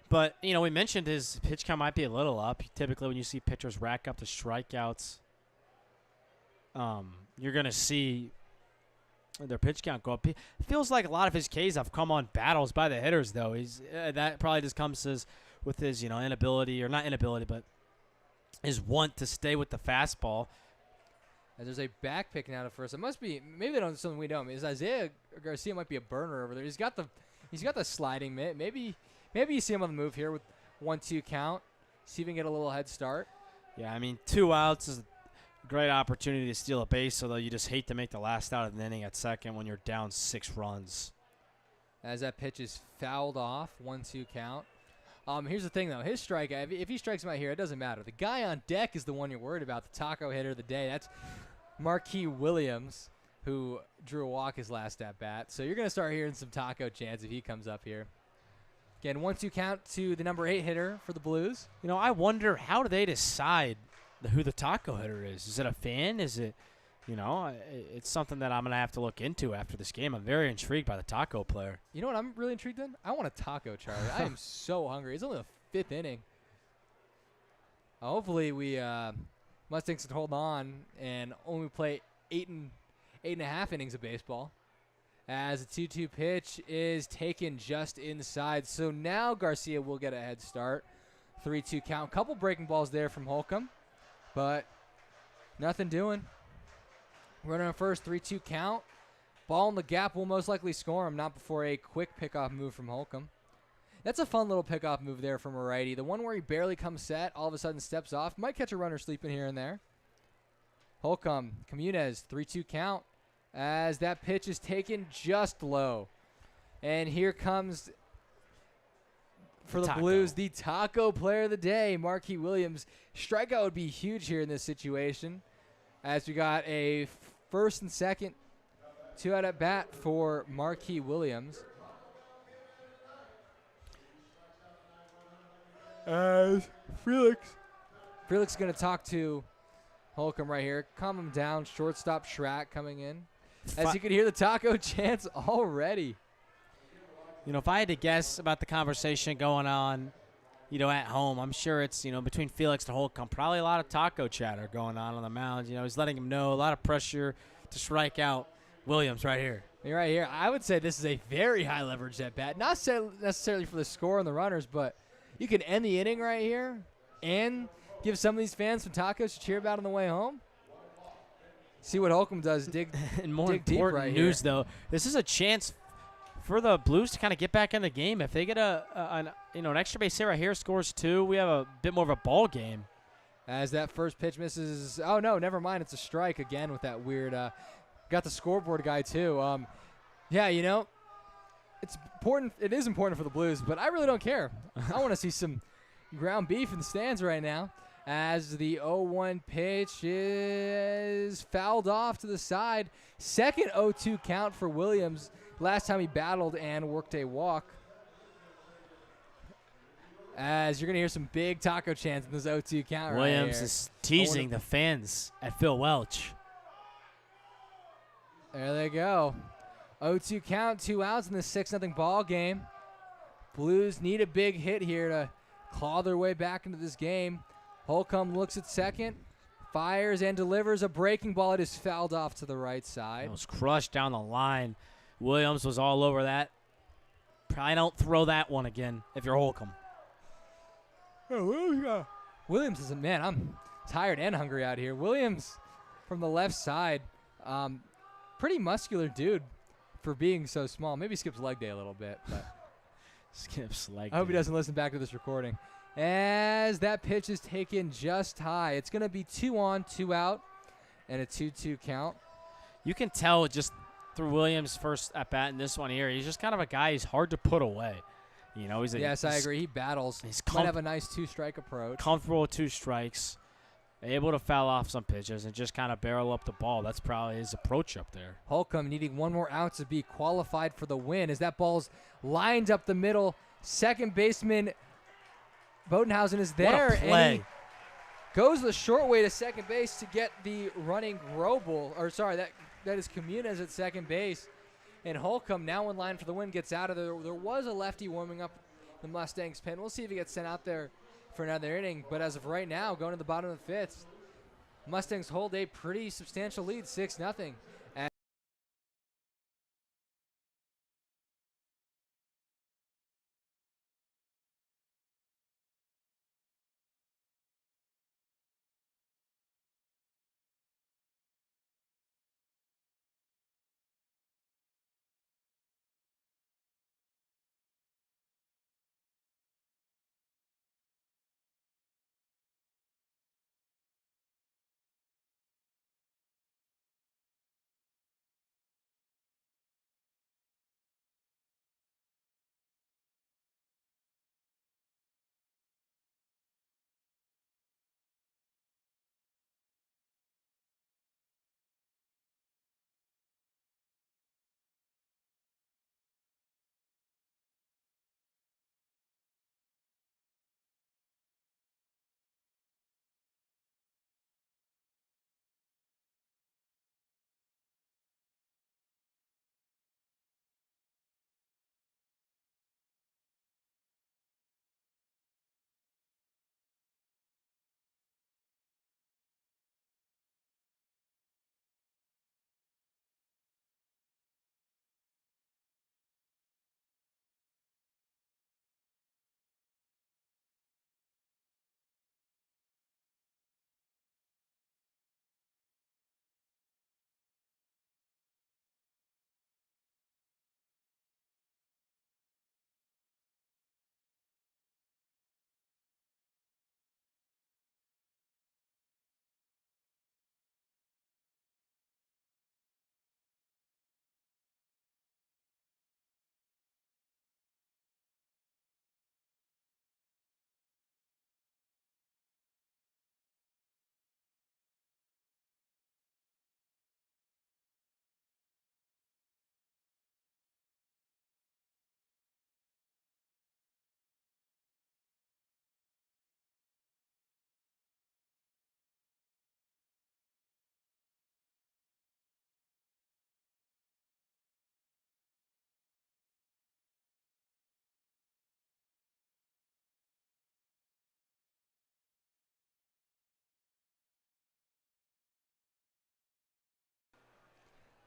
But, you know, we mentioned his pitch count might be a little up. Typically when you see pitchers rack up the strikeouts, you're going to see their pitch count go up. It feels like a lot of his Ks have come on battles by the hitters, though. That probably just comes with his, you know, inability, or not inability, but his want to stay with the fastball. As there's a back pick now to first. It must be, maybe they don't know something we don't. Is Isaiah Garcia might be a burner over there. He's got the sliding mitt. Maybe you see him on the move here with 1-2 count. See if he can get a little head start. Yeah, I mean, 2 outs is a great opportunity to steal a base, although you just hate to make the last out of the inning at second when you're down 6 runs. As that pitch is fouled off, 1-2 count. Here's the thing, though. His strikeout, if he strikes him out here, it doesn't matter. The guy on deck is the one you're worried about, the taco hitter of the day. That's Marquis Williams, who drew a walk his last at-bat. So you're going to start hearing some taco chants if he comes up here. Again, 1-2 count to the number 8 hitter for the Blues. I wonder, how do they decide who the taco hitter is? Is it a fan? Is it, it's something that I'm going to have to look into after this game. I'm very intrigued by the taco player. You know what I'm really intrigued in? I want a taco, Charlie. I am so hungry. It's only the 5th inning. Hopefully we Mustangs can hold on and only play 8.5 innings of baseball. As the 2-2 pitch is taken just inside. So now Garcia will get a head start. 3-2 count. Couple breaking balls there from Holcomb, but nothing doing. Runner on first, 3-2 count. Ball in the gap will most likely score him, not before a quick pickoff move from Holcomb. That's a fun little pickoff move there from a righty. The one where he barely comes set, all of a sudden steps off. Might catch a runner sleeping here and there. Holcomb, Comunez, 3-2 count. As that pitch is taken just low. And here comes, for the Blues, the taco player of the day, Marquis Williams. Strikeout would be huge here in this situation, as we got a first and second, 2 out at bat for Marquis Williams. As Felix is going to talk to Holcomb right here. Calm him down. Shortstop Schrack coming in. As you can hear the taco chants already. If I had to guess about the conversation going on, at home, I'm sure it's, between Felix and Holcomb, probably a lot of taco chatter going on the mound. He's letting him know, a lot of pressure to strike out Williams right here. Right here. I would say this is a very high leverage at bat. Not necessarily for the score and the runners, but you can end the inning right here and give some of these fans some tacos to cheer about on the way home. See what Holcomb does. Dig and more dig deep important right news, here. though, this is a chance for the Blues to kind of get back in the game. If they get an extra base hit right here, scores 2, we have a bit more of a ball game. As that first pitch misses. Oh, no, never mind. It's a strike again with that weird. Got the scoreboard guy, too. It's important. It is important for the Blues, but I really don't care. I want to see some ground beef in the stands right now. As the 0-1 pitch is fouled off to the side. Second 0-2 count for Williams. Last time he battled and worked a walk. As you're going to hear some big taco chants in this 0-2 count right here. Williams is teasing the fans at Phil Welch. There they go. 0-2 count, 2 outs in the 6-0 ball game. Blues need a big hit here to claw their way back into this game. Holcomb looks at second, fires and delivers a breaking ball. It is fouled off to the right side. It was crushed down the line. Williams was all over that. Probably don't throw that one again if you're Holcomb. Williams is man, I'm tired and hungry out here. Williams from the left side. Pretty muscular dude for being so small. Maybe skips leg day a little bit. But skips leg day. I hope he doesn't listen back to this recording. As that pitch is taken just high. It's going to be 2 on, 2 out, and a 2-2 count. You can tell just through Williams' first at-bat in this one here, he's just kind of a guy he's hard to put away. Yes, I agree. He battles. He might have a nice 2-strike approach. Comfortable with 2 strikes. Able to foul off some pitches and just kind of barrel up the ball. That's probably his approach up there. Holcomb needing 1 more out to be qualified for the win as that ball's lined up the middle. Second baseman Bodenhausen is there. What a play. And he goes the short way to second base to get the running Grobel. Or sorry, that is Comunez at second base. And Holcomb, now in line for the win, gets out of there. There was a lefty warming up the Mustangs pen. We'll see if he gets sent out there for another inning. But as of right now, going to the bottom of the 5th, Mustangs hold a pretty substantial lead, 6-0.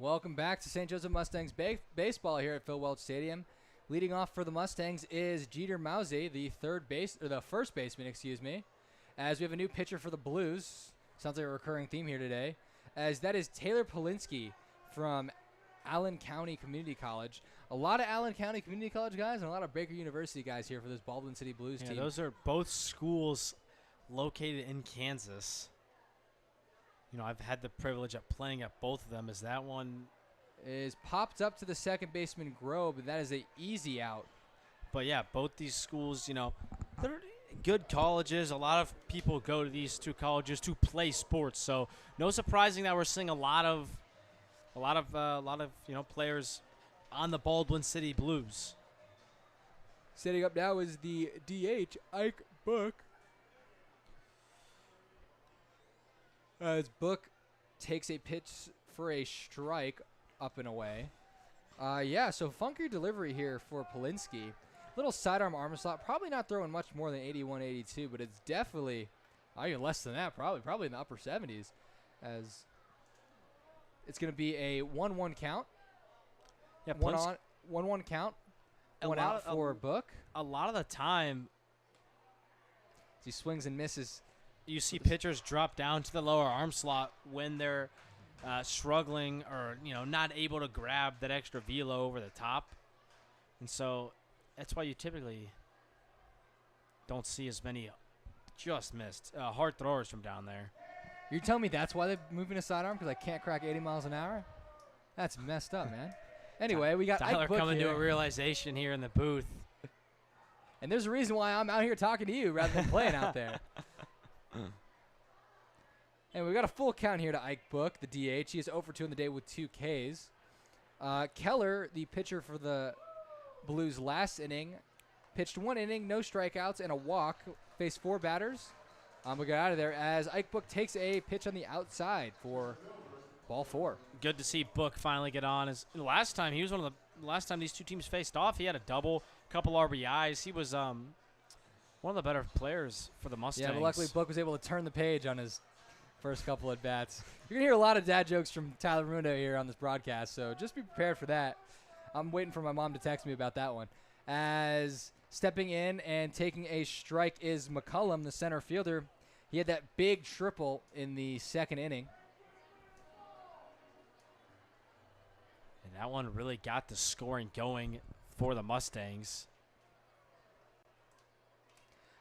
Welcome back to St. Joseph Mustangs baseball here at Phil Welch Stadium. Leading off for the Mustangs is Jeter Mousey, the first baseman, as we have a new pitcher for the Blues. Sounds like a recurring theme here today, as that is Taylor Polinsky from Allen County Community College. A lot of Allen County Community College guys and a lot of Baker University guys here for this Baldwin City Blues team. Those are both schools located in Kansas. I've had the privilege of playing at both of them. As that one is popped up to the second baseman Grove, and that is an easy out. But yeah, both these schools, they're good colleges. A lot of people go to these two colleges to play sports. So no surprising that we're seeing a lot of players on the Baldwin City Blues. Setting up now is the DH Ike Book. As Book takes a pitch for a strike up and away. So funky delivery here for Polinsky. Little sidearm arm slot. Probably not throwing much more than 81, 82, but it's definitely even less than that. Probably in the upper 70s. As it's going to be a 1-1 count. Yeah, 1-1 count. One out for Book. A lot of the time, he swings and misses. You see pitchers drop down to the lower arm slot when they're struggling or, not able to grab that extra velo over the top. And so that's why you typically don't see as many just missed hard throwers from down there. You're telling me that's why they're moving to sidearm, because I can't crack 80 miles an hour? That's messed up, man. Anyway, we got Tyler Ike Book coming here. to a realization here in the booth. And there's a reason why I'm out here talking to you rather than playing out there. And we got a full count here to Ike Book, the DH. He is 0-2 in the day with 2 Ks. Keller, the pitcher for the Blues last inning, pitched 1 inning, no strikeouts, and a walk. Faced 4 batters. We got out of there as Ike Book takes a pitch on the outside for ball 4. Good to see Book finally get on. Last time these two teams faced off, he had a double, couple RBIs. He was one of the better players for the Mustangs. Yeah, but luckily Book was able to turn the page on his first couple at bats. You're going to hear a lot of dad jokes from Tyler Mundo here on this broadcast, so just be prepared for that. I'm waiting for my mom to text me about that one. As stepping in and taking a strike is McCullum, the center fielder. He had that big triple in the second inning. And that one really got the scoring going for the Mustangs.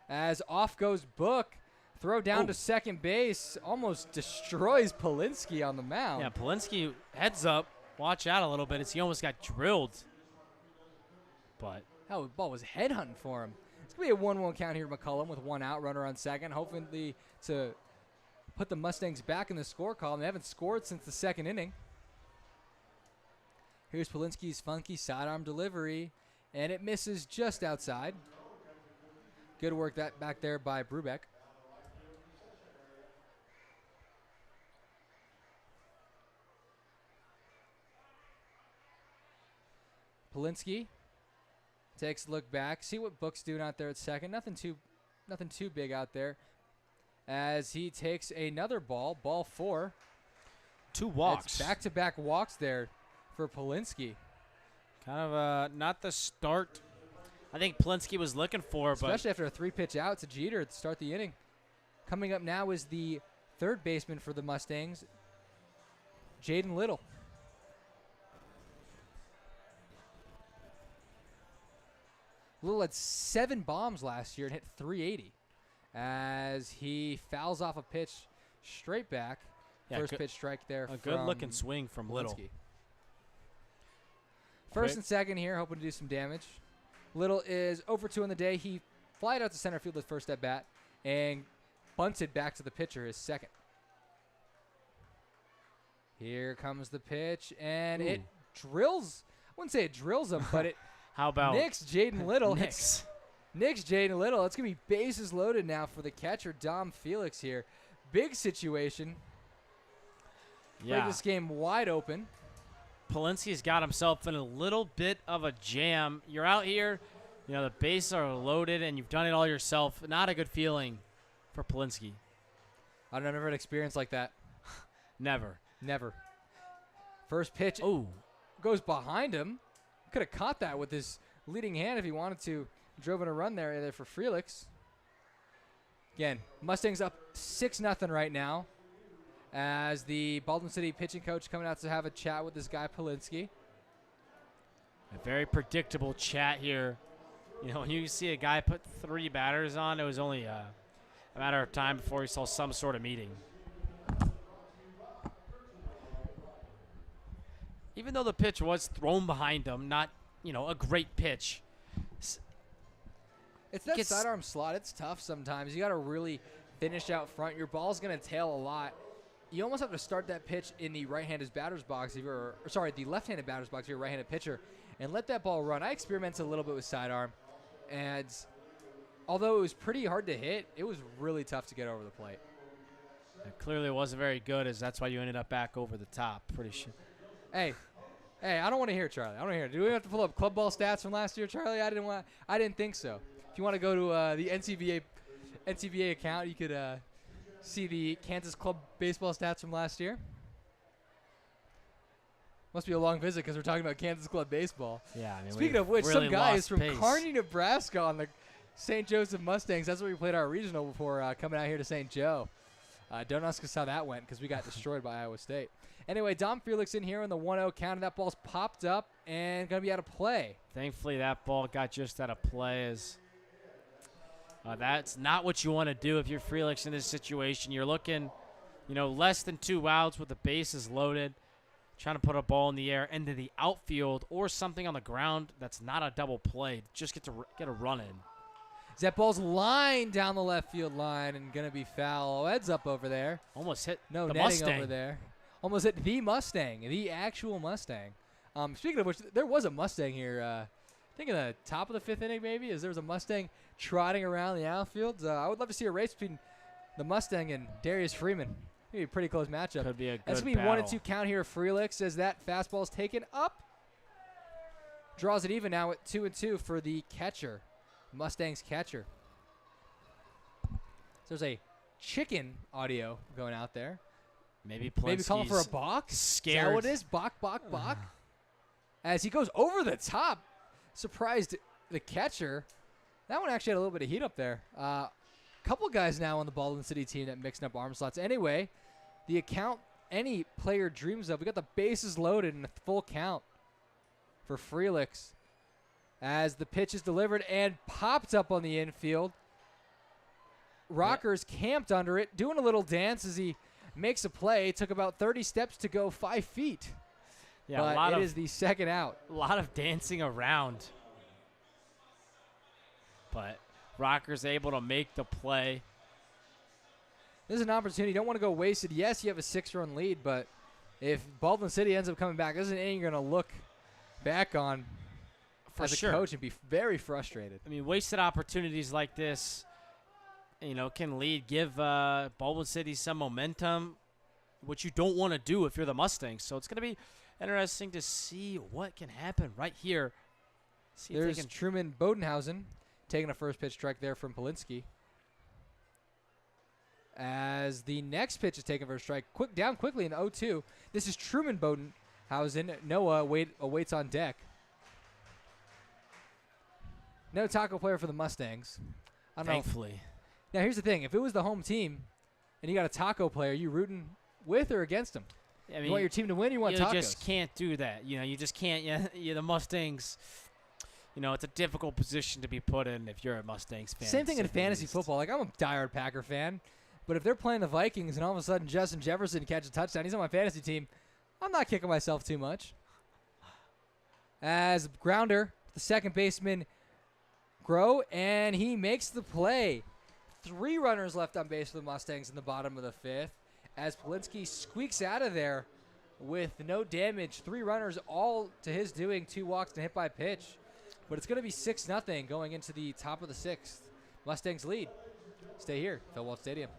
As off goes Book. Throw down to second base. Almost destroys Polinsky on the mound. Yeah, Polinsky heads up. Watch out a little bit. He almost got drilled. But the ball was headhunting for him. It's going to be a 1-1 count here, McCullum, with 1 out, runner on second. Hopefully to put the Mustangs back in the score column. They haven't scored since the second inning. Here's Polinsky's funky sidearm delivery, and it misses just outside. Good work back there by Brubeck. Polinsky takes a look back. See what Book's doing out there at second. Nothing too big out there. As he takes another ball 4. 2 walks. It's back-to-back walks there for Polinsky. Kind of not the start I think Polinsky was looking for. Especially after a 3-pitch out to Jeter to start the inning. Coming up now is the third baseman for the Mustangs, Jaden Little. Little had 7 bombs last year and hit 380 as he fouls off a pitch straight back. Yeah, first pitch strike there. A good-looking swing from Little. First and second here, hoping to do some damage. Little is 0-2 in the day. He flied out to center field his first at bat and bunted back to the pitcher his second. Here comes the pitch, and it drills. I wouldn't say it drills him, but it How about nicks Jaden Little. Nicks Jaden Little. It's going to be bases loaded now for the catcher, Dom Felix here. Big situation. Yeah. Played this game wide open. Polinsky's got himself in a little bit of a jam. You're out here, the bases are loaded, and you've done it all yourself. Not a good feeling for Polinsky. I've never had an experience like that. Never. First pitch goes behind him. Could have caught that with his leading hand if he wanted to. Drove in a run there for Frelix. Again, Mustangs up 6-0 right now as the Baldwin City pitching coach coming out to have a chat with this guy, Polinsky. A very predictable chat here. You know, when you see a guy put 3 batters on, it was only a matter of time before he saw some sort of meeting. Even though the pitch was thrown behind him, not, you know, a great pitch. It's that sidearm slot. It's tough sometimes. You got to really finish out front. Your ball's going to tail a lot. You almost have to start that pitch in the right-handed batter's box if you're, the left-handed batter's box if you're a right-handed pitcher, and let that ball run. I experimented a little bit with sidearm, and although it was pretty hard to hit, it was really tough to get over the plate. It clearly wasn't very good, as that's why you ended up back over the top. Pretty sure. Hey, I don't want to hear it, Charlie. I don't want to hear it. Do we have to pull up club ball stats from last year, Charlie? I didn't think so. If you want to go to the NCBA account, you could see the Kansas club baseball stats from last year. Must be a long visit because we're talking about Kansas club baseball. Yeah. I mean, speaking of which, really some guy is from Kearney, Nebraska on the St. Joesph Mustangs. That's where we played our regional before coming out here to St. Joe. Don't ask us how that went because we got destroyed by Iowa State. Anyway, Dom Felix in here on the 1-0 count, and that ball's popped up and going to be out of play. Thankfully, that ball got just out of play. As that's not what you want to do if you're Felix in this situation. You're looking, you know, less than 2 outs with the bases loaded, trying to put a ball in the air into the outfield or something on the ground that's not a double play. Just get a run in. That ball's lined down the left field line and going to be foul. Heads up over there. Almost hit the netting Mustang over there. Almost hit the Mustang, the actual Mustang. Speaking of which, there was a Mustang here. I think in the top of the 5th inning, maybe, as there was a Mustang trotting around the outfield. I would love to see a race between the Mustang and Darius Freeman. Maybe a pretty close matchup. Could be a good That's going to be 1-2 count here. Frelix as that fastball is taken up. Draws it even now at 2-2 for the catcher, Mustangs catcher. So there's a chicken audio going out there. Maybe calling for a balk. Scared. Is that what it is? Balk. As he goes over the top, surprised the catcher. That one actually had a little bit of heat up there. Couple guys now on the Baldwin City team that mixed up arm slots. Anyway, the account any player dreams of. We got the bases loaded in a full count for Frelix as the pitch is delivered and popped up on the infield. Rockers camped under it, doing a little dance as he makes a play. Took about 30 steps to go 5 feet. Yeah, but it is the second out. A lot of dancing around. But Rockers able to make the play. This is an opportunity. You don't want to go wasted. Yes, you have a 6-run lead, but if Baldwin City ends up coming back, this is an inning you're going to look back on as a coach and be very frustrated. I mean, wasted opportunities like this, you know, can give Baldwin City some momentum, which you don't want to do if you're the Mustangs. So it's going to be interesting to see what can happen right here. There's Truman Bodenhausen taking a first pitch strike there from Polinsky. As the next pitch is taken for a strike, down quickly in the 0-2. This is Truman Bodenhausen. Noah awaits on deck. No taco player for the Mustangs. Thankfully. Now, here's the thing. If it was the home team and you got a taco player, you rooting with or against them? I mean, you want your team to win, you want tacos? You just can't do that. You know, you just can't. Yeah, the Mustangs, you know, it's a difficult position to be put in if you're a Mustangs fan. Same thing in fantasy football. Like, I'm a diehard Packer fan, but if they're playing the Vikings and all of a sudden Justin Jefferson catches a touchdown, he's on my fantasy team, I'm not kicking myself too much. As grounder, the second baseman, Grow, and he makes the play. 3 runners left on base for the Mustangs in the bottom of the 5th. As Polinsky squeaks out of there with no damage. 3 runners all to his doing, 2 walks and a hit by pitch. But it's going to be 6-0 going into the top of the 6th. Mustangs lead. Stay here, Phil Walsh Stadium.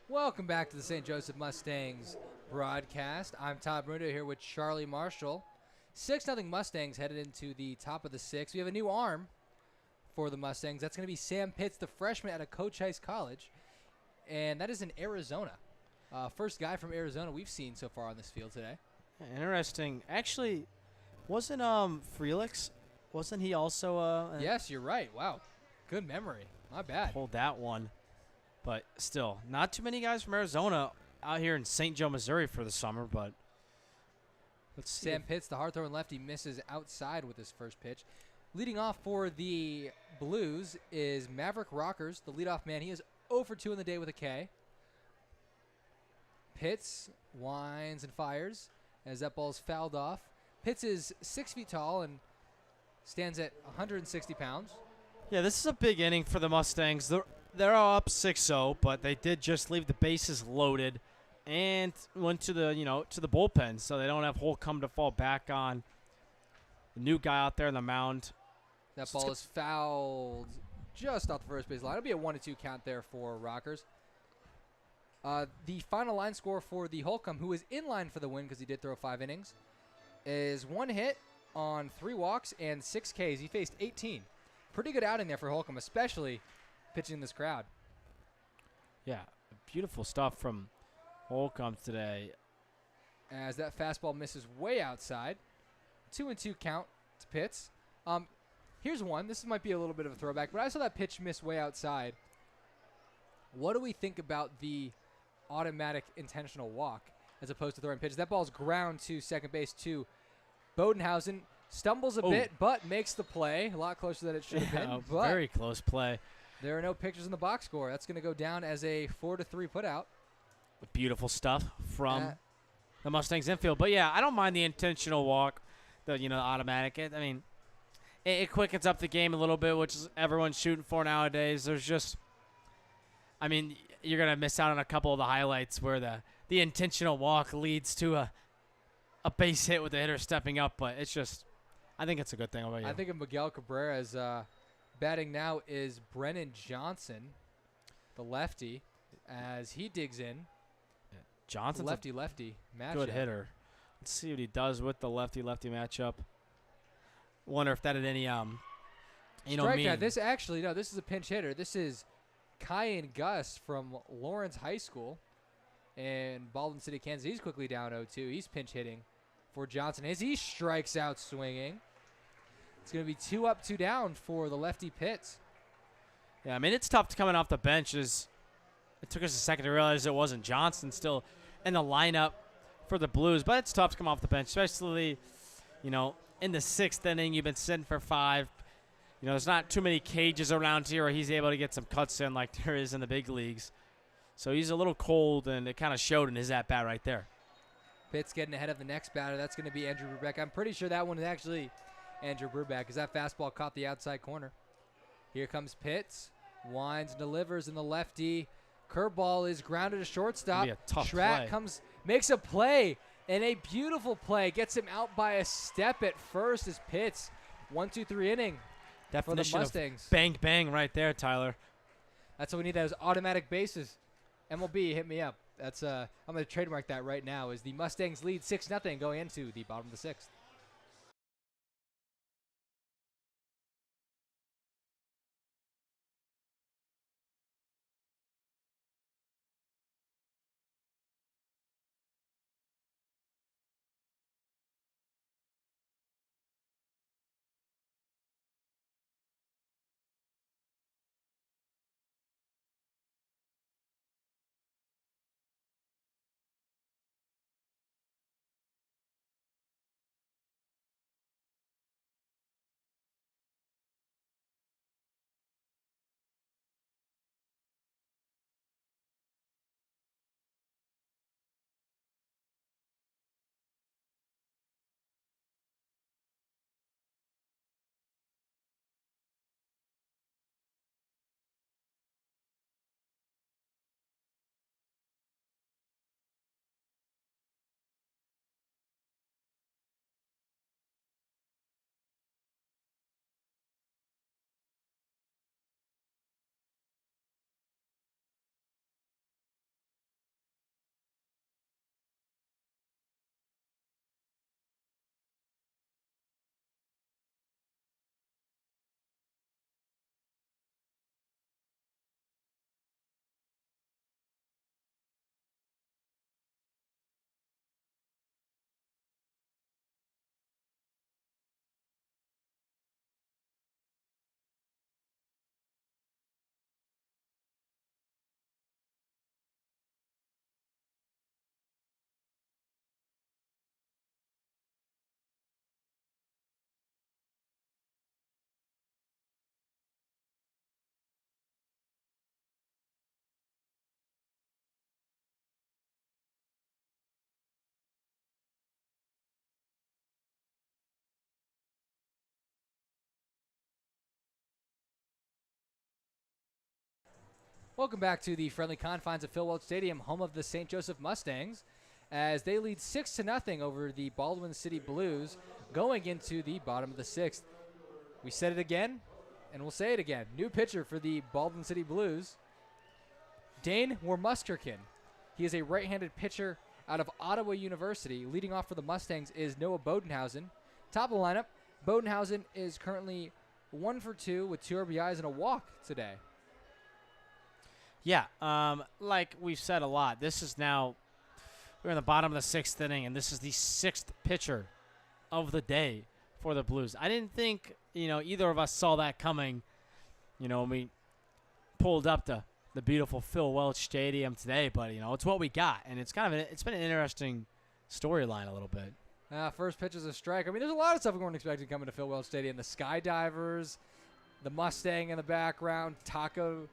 Welcome back to the St. Joseph Mustangs broadcast. I'm Todd Bruno here with Charlie Marshall. 6-0 Mustangs headed into the top of the sixth. We have a new arm for the Mustangs. That's going to be Sam Pitts, the freshman out of Coach Heiss College, and that is in Arizona. First guy from Arizona we've seen so far on this field today. Interesting. Actually, wasn't Frelix? Wasn't he also Yes, you're right. Wow. Good memory. Not bad. pulled that one? But still, not too many guys from Arizona out here in St. Joe, Missouri for the summer. But let's see. Sam Pitts, the hard-throwing lefty, misses outside with his first pitch. Leading off for the Blues is Maverick Rockers, the leadoff man. He is 0 for 2 in the day with a K. Pitts winds and fires as that ball is fouled off. Pitts is 6 feet tall and stands at 160 pounds. Yeah, this is a big inning for the Mustangs. They're all up 6-0, but they did just leave the bases loaded and went to the to the bullpen, so they don't have Holcomb to fall back on. The new guy out there on the mound. That ball is fouled just off the first base line. It'll be a 1-2 count there for Rockers. The final line score for the Holcomb, who is in line for the win because he did throw 5 innings, is 1 hit on 3 walks and 6 Ks. He faced 18. Pretty good outing there for Holcomb, especially pitching in this crowd. Yeah, beautiful stuff from Holcomb today. As that fastball misses way outside. 2-2 count to Pitts. Here's one. This might be a little bit of a throwback, but I saw that pitch miss way outside. What do we think about the automatic intentional walk as opposed to throwing pitches? That ball's ground to second base to Bodenhausen. Stumbles a bit, but makes the play. A lot closer than it should have been. But very close play. There are no pictures in the box score. That's going to go down as a 4-3 putout. Beautiful stuff from the Mustangs infield. But yeah, I don't mind the intentional walk, the automatic. It quickens up the game a little bit, which is everyone's shooting for nowadays. There's just, you're gonna miss out on a couple of the highlights where the intentional walk leads to a base hit with the hitter stepping up. But it's just, I think it's a good thing. What about you? I think of Miguel Cabrera's batting now is Brennan Johnson, the lefty, as he digs in. Johnson's lefty matchup. Good hitter. Let's see what he does with the lefty-lefty matchup. Wonder if that had any strikeout. This actually this is a pinch hitter. This is Kyan Gus from Lawrence High School in Baldwin City, Kansas. He's quickly down 0-2. He's pinch hitting for Johnson as he strikes out swinging. It's going to be 2 up, 2 down for the lefty Pitts. Yeah, it's tough to coming off the bench. It took us a second to realize it wasn't Johnson still in the lineup for the Blues, but it's tough to come off the bench, especially, in the 6th inning. You've been sitting for 5. There's not too many cages around here where he's able to get some cuts in like there is in the big leagues. So he's a little cold, and it kind of showed in his at-bat right there. Pitts getting ahead of the next batter. That's going to be Andrew Brubeck. I'm pretty sure that one is actually Andrew Brubeck because that fastball caught the outside corner. Here comes Pitts. Winds and delivers in the lefty. Curveball is grounded to shortstop. Be a tough Schratt play. makes a play, and a beautiful play. Gets him out by a step at first as Pitts. 1-2-3 inning for the Mustangs. Of bang, bang right there, Tyler. That's what we need, those automatic bases. MLB, hit me up. That's I'm going to trademark that right now as the Mustangs lead 6-0 going into the bottom of the 6th. Welcome back to the friendly confines of Phil Welch Stadium, home of the St. Joesph Mustangs, as they lead 6-0 over the Baldwin City Blues going into the bottom of the sixth. We said it again, and we'll say it again. New pitcher for the Baldwin City Blues, Dane Wormuskerkin. He is a right-handed pitcher out of Ottawa University. Leading off for the Mustangs is Noah Bodenhausen. Top of the lineup, Bodenhausen is currently 1 for 2 with 2 RBIs and a walk today. Yeah, like we've said a lot, this is now, we're in the bottom of the sixth inning, and this is the sixth pitcher of the day for the Blues. I didn't think, either of us saw that coming, when we pulled up the beautiful Phil Welch Stadium today, but, it's what we got, and it's been an interesting storyline a little bit. First pitch is a strike. I mean, there's a lot of stuff we weren't expecting coming to Phil Welch Stadium. The skydivers, the Mustang in the background, tacos.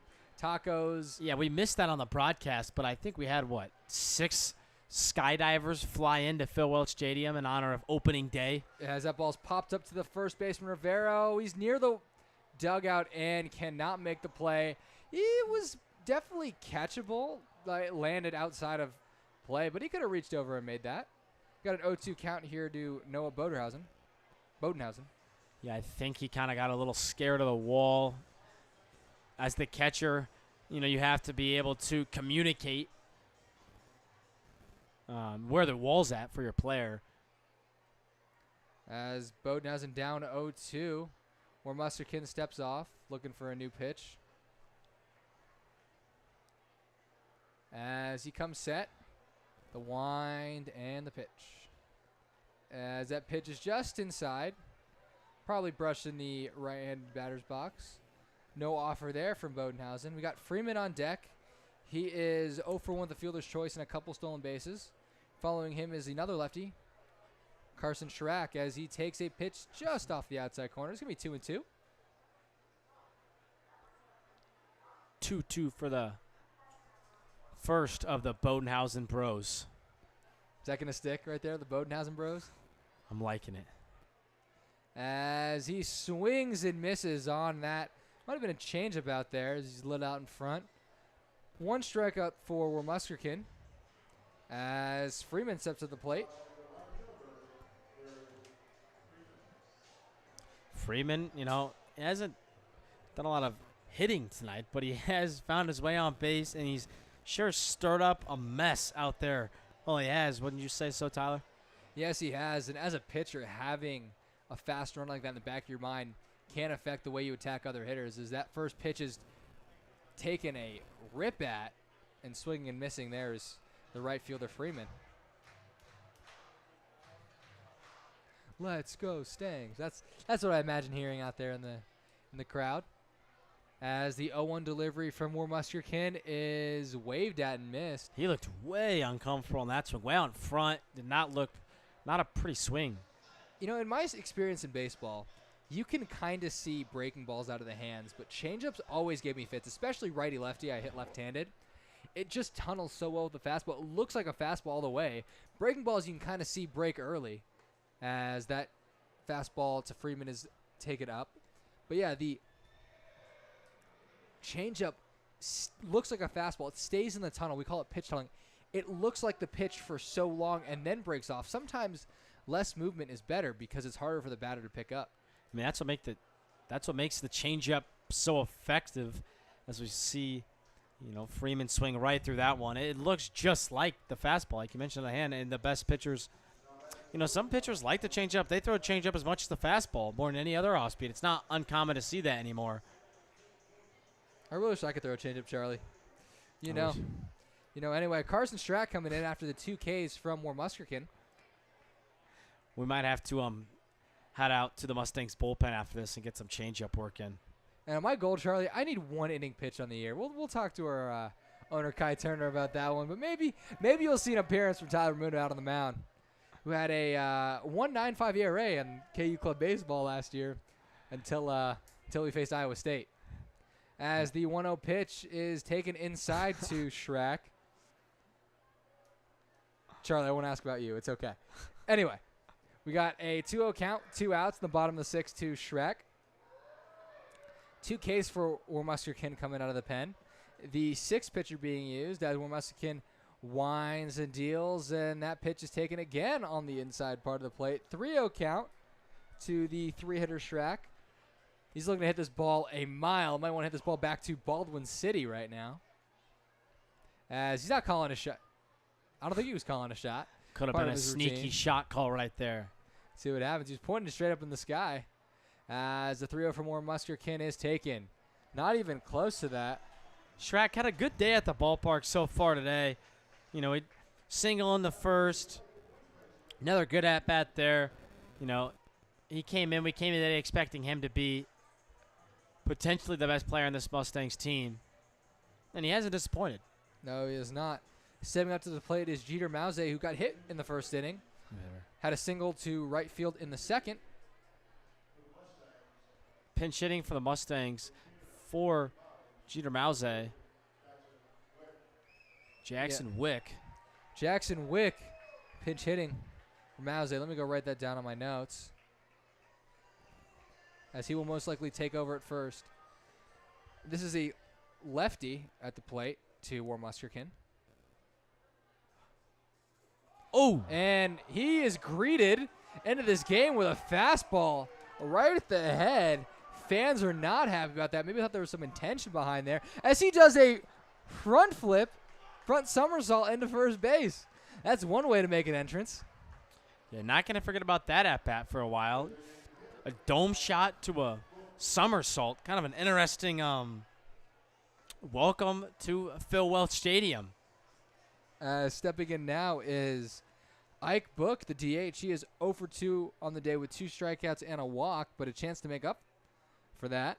Yeah, we missed that on the broadcast, but I think we had, 6 skydivers fly into Phil Welch Stadium in honor of opening day. As that ball's popped up to the first baseman, Rivero. He's near the dugout and cannot make the play. He was definitely catchable. It landed outside of play, but he could have reached over and made that. Got an 0-2 count here to Noah Bodenhausen. Yeah, I think he kind of got a little scared of the wall. As the catcher, you have to be able to communicate where the wall's at for your player. As Bodenhausen down 0-2, where Musterkin steps off, looking for a new pitch. As he comes set, the wind and the pitch. As that pitch is just inside, probably brushed in the right-hand batter's box. No offer there from Bodenhausen. We got Freeman on deck. He is 0 for 1 with the fielder's choice and a couple stolen bases. Following him is another lefty, Carson Schrack, as he takes a pitch just off the outside corner. It's going to be 2-2. 2-2 for the first of the Bodenhausen Bros. Is that going to stick right there, the Bodenhausen Bros? I'm liking it. As he swings and misses on that. Might have been a changeup out there as he's lit out in front. 1 strikeout for Wormuskerkin as Freeman steps to the plate. Freeman, he hasn't done a lot of hitting tonight, but he has found his way on base, and he's sure stirred up a mess out there. Well, he has. Wouldn't you say so, Tyler? Yes, he has. And as a pitcher, having a fast run like that in the back of your mind can affect the way you attack other hitters. As that first pitch is taken a rip at and swinging and missing, there's the right fielder Freeman. Let's go Stangs. That's what I imagine hearing out there in the crowd. As the 0-1 delivery from Wormuskerkin is waved at and missed. He looked way uncomfortable in that swing, way out in front. Did not look, not a pretty swing. In my experience in baseball, you can kind of see breaking balls out of the hands, but changeups always give me fits, especially righty-lefty. I hit left-handed. It just tunnels so well with the fastball. It looks like a fastball all the way. Breaking balls you can kind of see break early as that fastball to Freeman is taken up. But, yeah, the changeup looks like a fastball. It stays in the tunnel. We call it pitch tunneling. It looks like the pitch for so long and then breaks off. Sometimes less movement is better because it's harder for the batter to pick up. I mean, that's what makes the changeup so effective, as we see, Freeman swing right through that one. It looks just like the fastball, like you mentioned, the hand. And the best pitchers, some pitchers like the changeup. They throw a changeup as much as the fastball, more than any other off speed. It's not uncommon to see that anymore. I really wish I could throw a changeup, Charlie. Anyway, Carson Schrack coming in after the 2 Ks from Wormuskerkin. We might have to head out to the Mustangs bullpen after this and get some changeup work in. And my goal, Charlie, I need 1 inning pitch on the year. We'll talk to our owner Kai Turner about that one, but maybe you'll see an appearance from Tyler Muno out on the mound, who had a 1.95 ERA in KU Club baseball last year until we faced Iowa State. As the 1-0 pitch is taken inside to Schrack. Charlie, I won't ask about you. It's okay. Anyway. We got a 2-0 count, 2 outs in the bottom of the sixth to Schreck. 2 Ks for Wormuskerkin coming out of the pen. the sixth pitcher being used as Muskin winds and deals, and that pitch is taken again on the inside part of the plate. 3-0 count to the three-hitter Schrack. He's looking to hit this ball a mile. Might want to hit this ball back to Baldwin City right now, as he's not calling a shot. I don't think he was calling a shot. Could have been a sneaky shot call right there. See what happens. He's pointing straight up in the sky as the 3-0 from Muskin is taken. Not even close to that. Schrack had a good day at the ballpark so far today. You know, he single in the first. Another good at-bat there. You know, we came in today expecting him to be potentially the best player on this Mustangs team. And he hasn't disappointed. No, he is not. Stepping up to the plate is Jeter Mause, who got hit in the first inning. Had a single to right field in the second. Pinch hitting for the Mustangs for Jeter Mause. Jackson Wick. Jackson Wick pinch hitting for Mause. Let me go write that down on my notes, as he will most likely take over at first. This is a lefty at the plate to Muskin. Oh! And he is greeted into this game with a fastball right at the head. Fans are not happy about that. Maybe thought there was some intention behind there, as he does a front somersault into first base. That's one way to make an entrance. Yeah, not going to forget about that at-bat for a while. A dome shot to a somersault. Kind of an interesting welcome to Phil Welch Stadium. Stepping in now is Ike Book, the DH. He is 0 for 2 on the day with 2 strikeouts and a walk, but a chance to make up for that.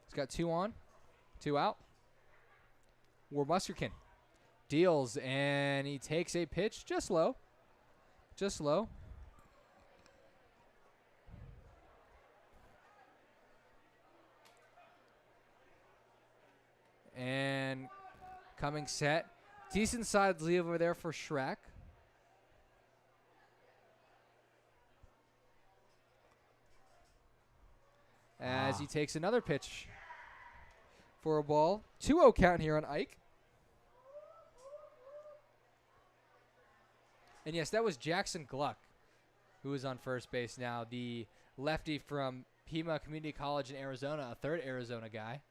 He's got 2 on, 2 out. Muskin deals, and he takes a pitch just low. Just low. And coming set. Decent side lead over there for Schrack. As he takes another pitch for a ball. 2-0 count here on Ike. And yes, that was Jackson Gluck, who is on first base now, the lefty from Pima Community College in Arizona, a third Arizona guy.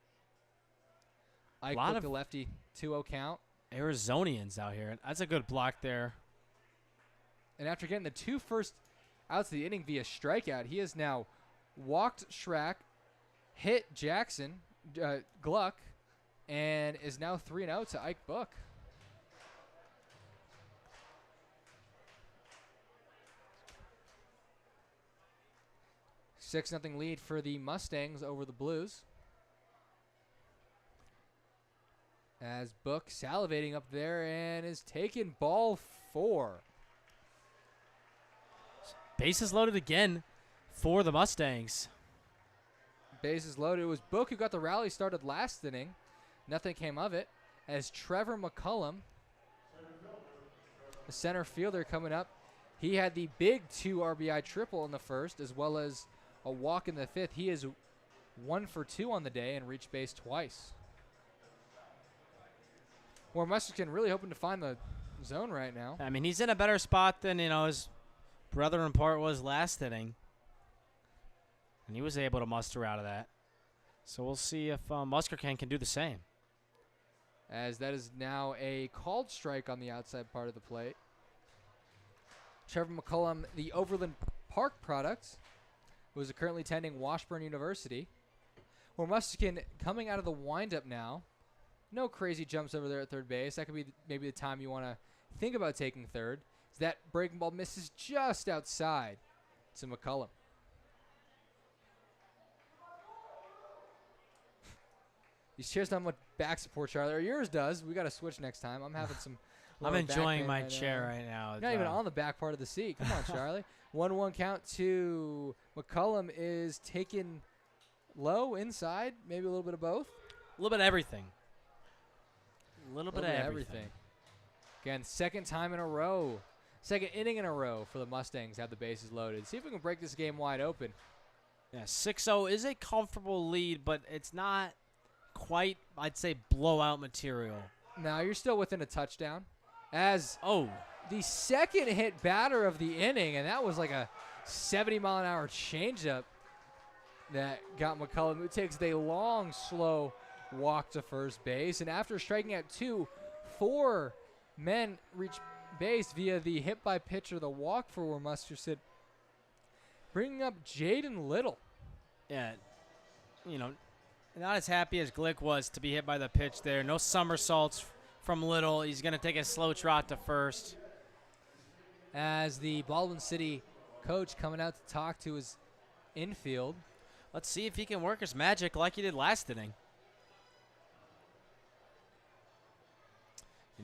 Ike Book, the lefty, 2-0 count. Arizonians out here. That's a good block there. And after getting the 2 first outs of the inning via strikeout, he has now walked Schrack, hit Jackson Gluck, and is now 3-0 to Ike Book. $6-0 lead for the Mustangs over the Blues. As Book salivating up there and is taking ball 4. Bases loaded again for the Mustangs. Bases loaded. It was Book who got the rally started last inning. Nothing came of it, as Trevor McCullum, the center fielder coming up, he had the big 2 RBI triple in the first, as well as a walk in the fifth. He is 1 for 2 on the day and reached base twice. Muskin really hoping to find the zone right now. I mean, he's in a better spot than, his brother in part was last inning. And he was able to muster out of that. So we'll see if Muskin can do the same. As that is now a called strike on the outside part of the plate. Trevor McCullum, the Overland Park product, who is currently attending Washburn University. Muskin coming out of the windup now. No crazy jumps over there at third base. That could be maybe the time you want to think about taking third. That breaking ball misses just outside to McCullum. These chairs don't have much back support, Charlie. Or yours does. We got to switch next time. I'm having some. I'm enjoying my chair right now. You're not even on the back part of the seat. Come on, Charlie. 1-1 count to McCullum is taken low inside. Maybe a little bit of both. A little bit of everything. A little bit of everything. Again, second time in a row. Second inning in a row for the Mustangs have the bases loaded. See if we can break this game wide open. Yeah, 6-0 is a comfortable lead, but it's not quite, I'd say, blowout material. Now you're still within a touchdown. As Oh, the second hit batter of the inning, and that was like a 70-mile-an-hour changeup that got McCullum, who takes a long, slow walk to first base. And after striking out 2, 4 men reach base via the hit by pitch or the walk for Musterson, bringing up Jaden Little. yeah, not as happy as Glick was to be hit by the pitch there. No somersaults from Little. He's going to take a slow trot to first. As the Baldwin City coach coming out to talk to his infield. Let's see if he can work his magic like he did last inning.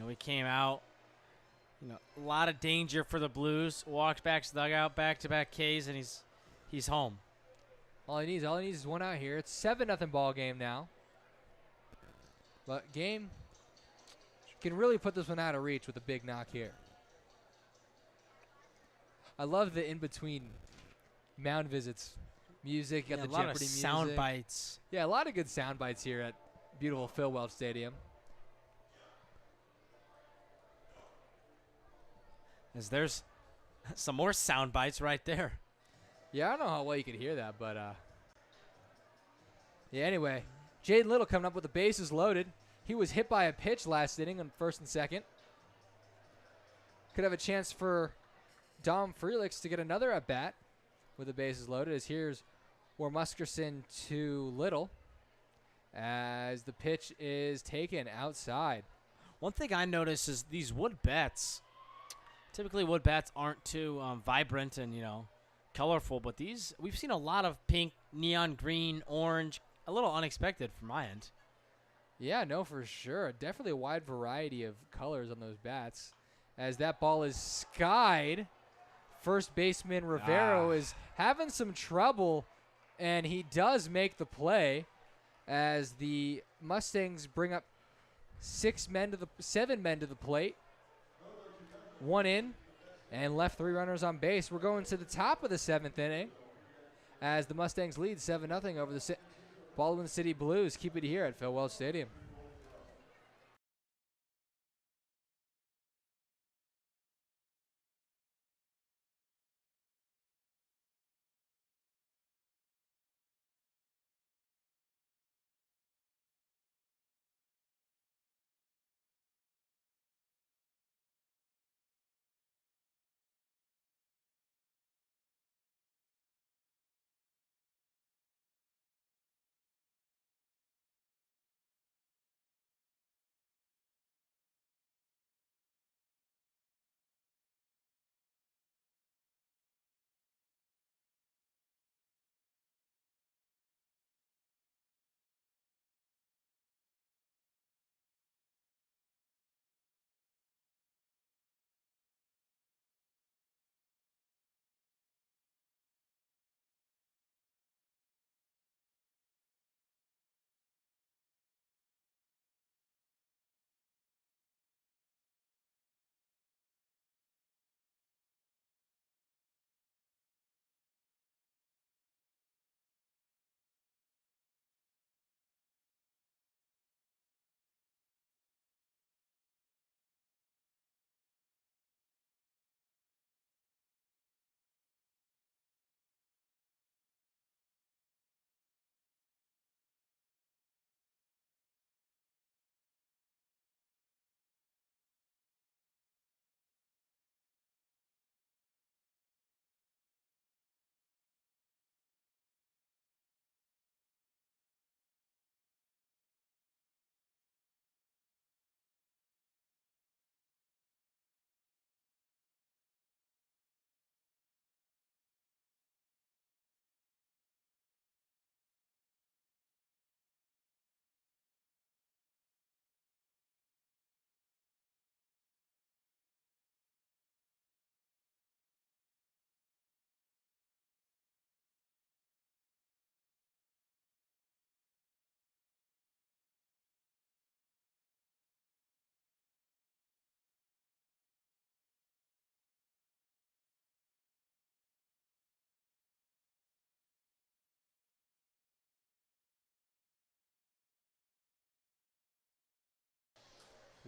He came out. A lot of danger for the Blues. Walks back to the dugout, back-to-back Ks, and he's home. All he needs is one out here. It's 7-0 ball game now. But game can really put this one out of reach with a big knock here. I love the in-between mound visits music. You got the a lot Jeopardy of music. sound bites. Yeah, a lot of good sound bites here at beautiful Phil Welch Stadium. As there's some more sound bites right there. Yeah, I don't know how well you could hear that, but yeah, anyway. Jaden Little coming up with the bases loaded. He was hit by a pitch last inning on first and second. Could have a chance for Dom Frelix to get another at-bat with the bases loaded, as here's Muskerson to Little as the pitch is taken outside. One thing I noticed is these wood bats. Typically, wood bats aren't too vibrant and, colorful, but these, we've seen a lot of pink, neon green, orange, a little unexpected from my end. Yeah, no, for sure. Definitely a wide variety of colors on those bats. As that ball is skied, first baseman Rivero is having some trouble, and he does make the play as the Mustangs bring up 7 men to the plate. 1 in and left 3 runners on base. We're going to the top of the 7th inning as the Mustangs lead 7-0 over the Baldwin City Blues. Keep it here at Phil Welch Stadium.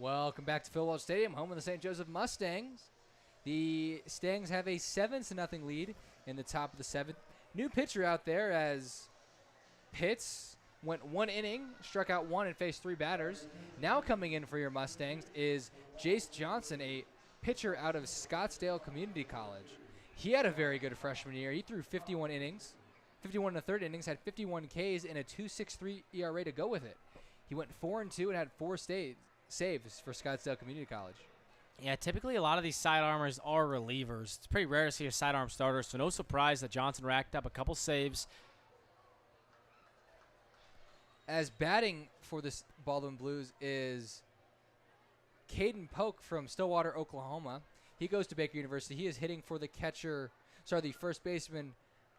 Welcome back to Phil Walsh Stadium, home of the St. Joesph Mustangs. The Stangs have a 7-0 lead in the top of the 7th. New pitcher out there as Pitts went 1 inning, struck out 1 and faced 3 batters. Now coming in for your Mustangs is Jace Johnson, a pitcher out of Scottsdale Community College. He had a very good freshman year. He threw 51 innings, 51 1/3 innings, had 51 Ks and a 2.63 ERA to go with it. He went 4-2 and had 4 saves for Scottsdale Community College. Yeah, typically a lot of these sidearmers are relievers. It's pretty rare to see a sidearm starter, so no surprise that Johnson racked up a couple saves. As batting for this Baldwin Blues is Caden Polk from Stillwater, Oklahoma. He goes to Baker University. He is hitting for the the first baseman,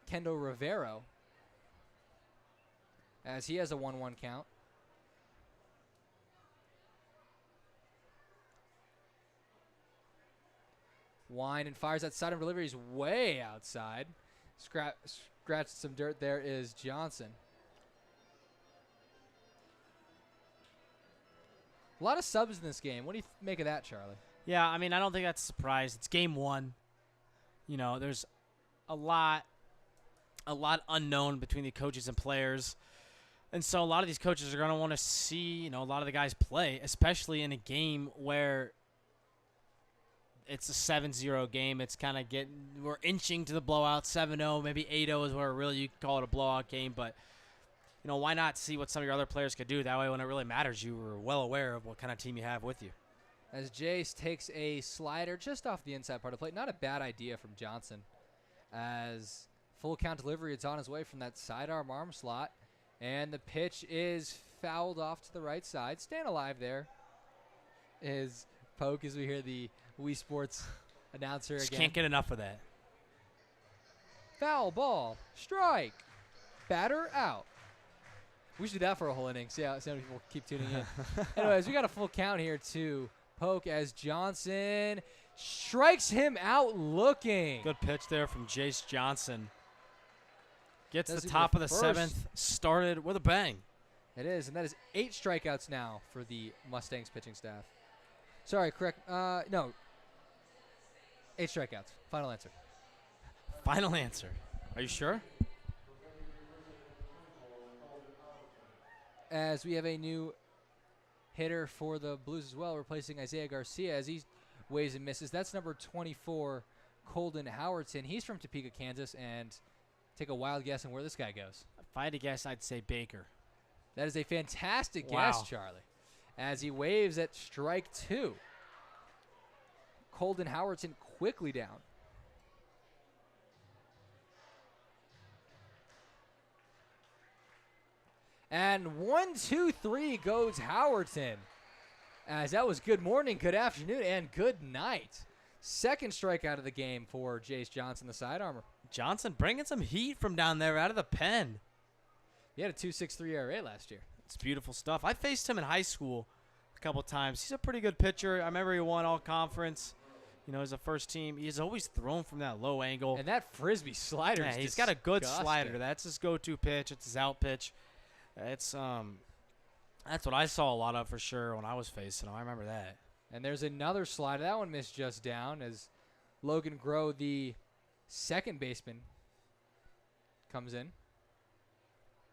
Kendall Rivero, as he has a 1-1 count. Wine and fires that sidearm delivery. He's way outside. Scratched some dirt there is Johnson. A lot of subs in this game. What do you make of that, Charlie? Yeah, I mean, I don't think that's a surprise. It's game 1. You know, there's a lot unknown between the coaches and players. And so a lot of these coaches are going to want to see, a lot of the guys play, especially in a game where it's a 7-0 game. It's kind of we're inching to the blowout. 7-0, maybe 8-0 is where really you can call it a blowout game. But, why not see what some of your other players could do? That way when it really matters, you are well aware of what kind of team you have with you. As Jace takes a slider just off the inside part of the plate. Not a bad idea from Johnson. As full count delivery, it's on his way from that sidearm arm slot. And the pitch is fouled off to the right side. Staying alive there is Poke as we hear the Wii Sports announcer Just again. can't get enough of that. Foul ball. Strike. Batter out. We should do that for a whole inning. See how many people keep tuning in. Anyways, we got a full count here to Poke as Johnson strikes him out looking. Good pitch there from Jace Johnson. Gets That's the top of the first. 7th, started with a bang. It is, and that is 8 strikeouts now for the Mustangs pitching staff. Sorry, correct. No. 8 strikeouts. Final answer. Final answer. Are you sure? As we have a new hitter for the Blues as well, replacing Isaiah Garcia as he weighs and misses. That's number 24, Colden Howardson. He's from Topeka, Kansas, and take a wild guess on where this guy goes. If I had to guess, I'd say Baker. That is a fantastic Wow. guess, Charlie. As he waves at strike 2. Colden Howardson quickly down. And 1, 2, 3 goes Howardson. As that was good morning, good afternoon, and good night. Second strikeout of the game for Jace Johnson, the sidearmer. Johnson bringing some heat from down there out of the pen. He had a 2.63 ERA last year. It's beautiful stuff. I faced him in high school a couple times. He's a pretty good pitcher. I remember he won all conference. As a first team. He's always thrown from that low angle. And that frisbee slider is he's got a good disgusting. slider. That's his go-to pitch. It's his out pitch. It's that's what I saw a lot of for sure when I was facing him. I remember that. And there's another slider. That one missed just down as Logan Groh, the second baseman, comes in.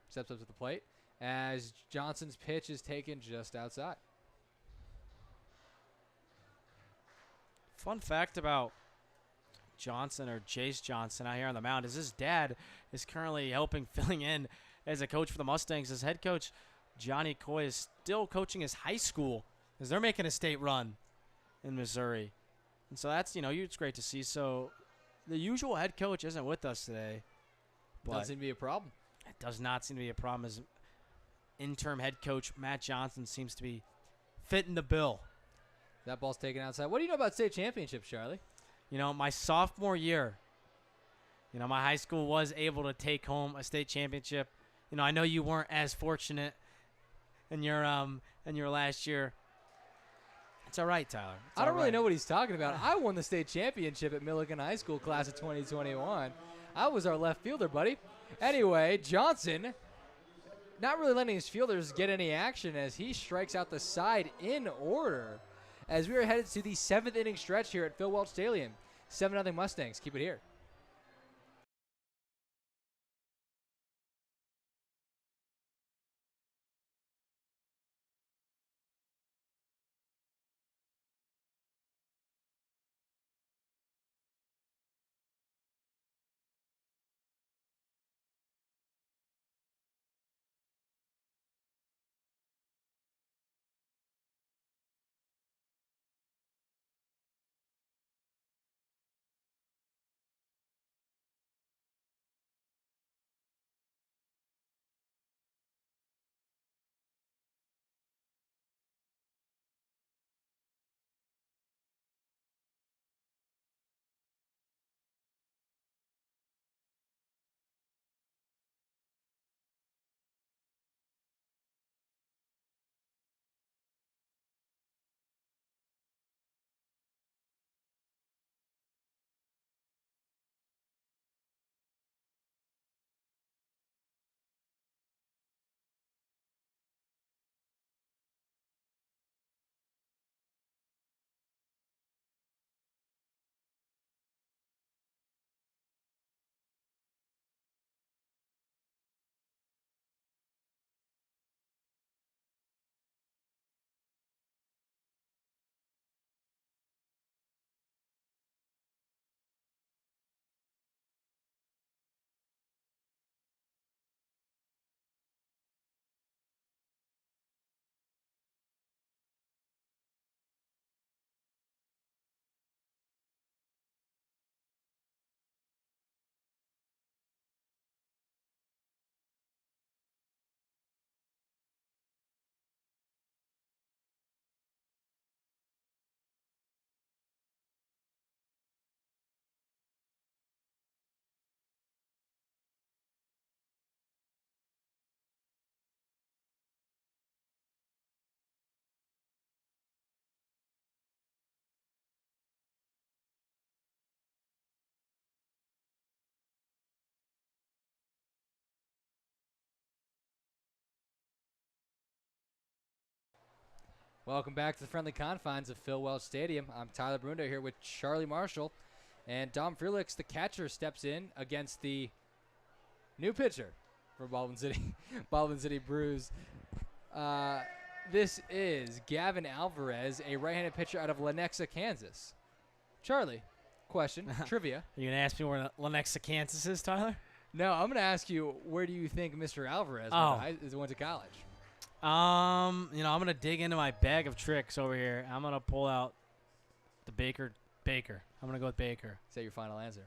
Steps up to the plate as Johnson's pitch is taken just outside. Fun fact about Johnson or Jace Johnson out here on the mound is his dad is currently filling in as a coach for the Mustangs. His head coach, Johnny Coy, is still coaching his high school as they're making a state run in Missouri. And so that's, it's great to see. So the usual head coach isn't with us today. Doesn't seem to be a problem. It does not seem to be a problem as interim head coach Matt Johnson seems to be fitting the bill. That ball's taken outside. What do you know about state championships, Charlie? My sophomore year, my high school was able to take home a state championship. I know you weren't as fortunate in your last year. It's all right, Tyler. I don't really know what he's talking about. I won the state championship at Milligan High School class of 2021. I was our left fielder, buddy. Anyway, Johnson not really letting his fielders get any action as he strikes out the side in order. As we are headed to the 7th inning stretch here at Phil Welch Stadium. 7-0 Mustangs. Keep it here. Welcome back to the friendly confines of Phil Welch Stadium. I'm Tyler Brundo here with Charlie Marshall. And Dom Felix, the catcher, steps in against the new pitcher for Baldwin City, Baldwin City Brews. This is Gavin Alvarez, a right-handed pitcher out of Lenexa, Kansas. Charlie, question, trivia. Are you going to ask me where Lenexa, Kansas is, Tyler? No, I'm going to ask you, where do you think Mr. Alvarez went to college? I'm gonna dig into my bag of tricks over here. I'm gonna pull out the Baker. I'm gonna go with Baker. Is that your final answer?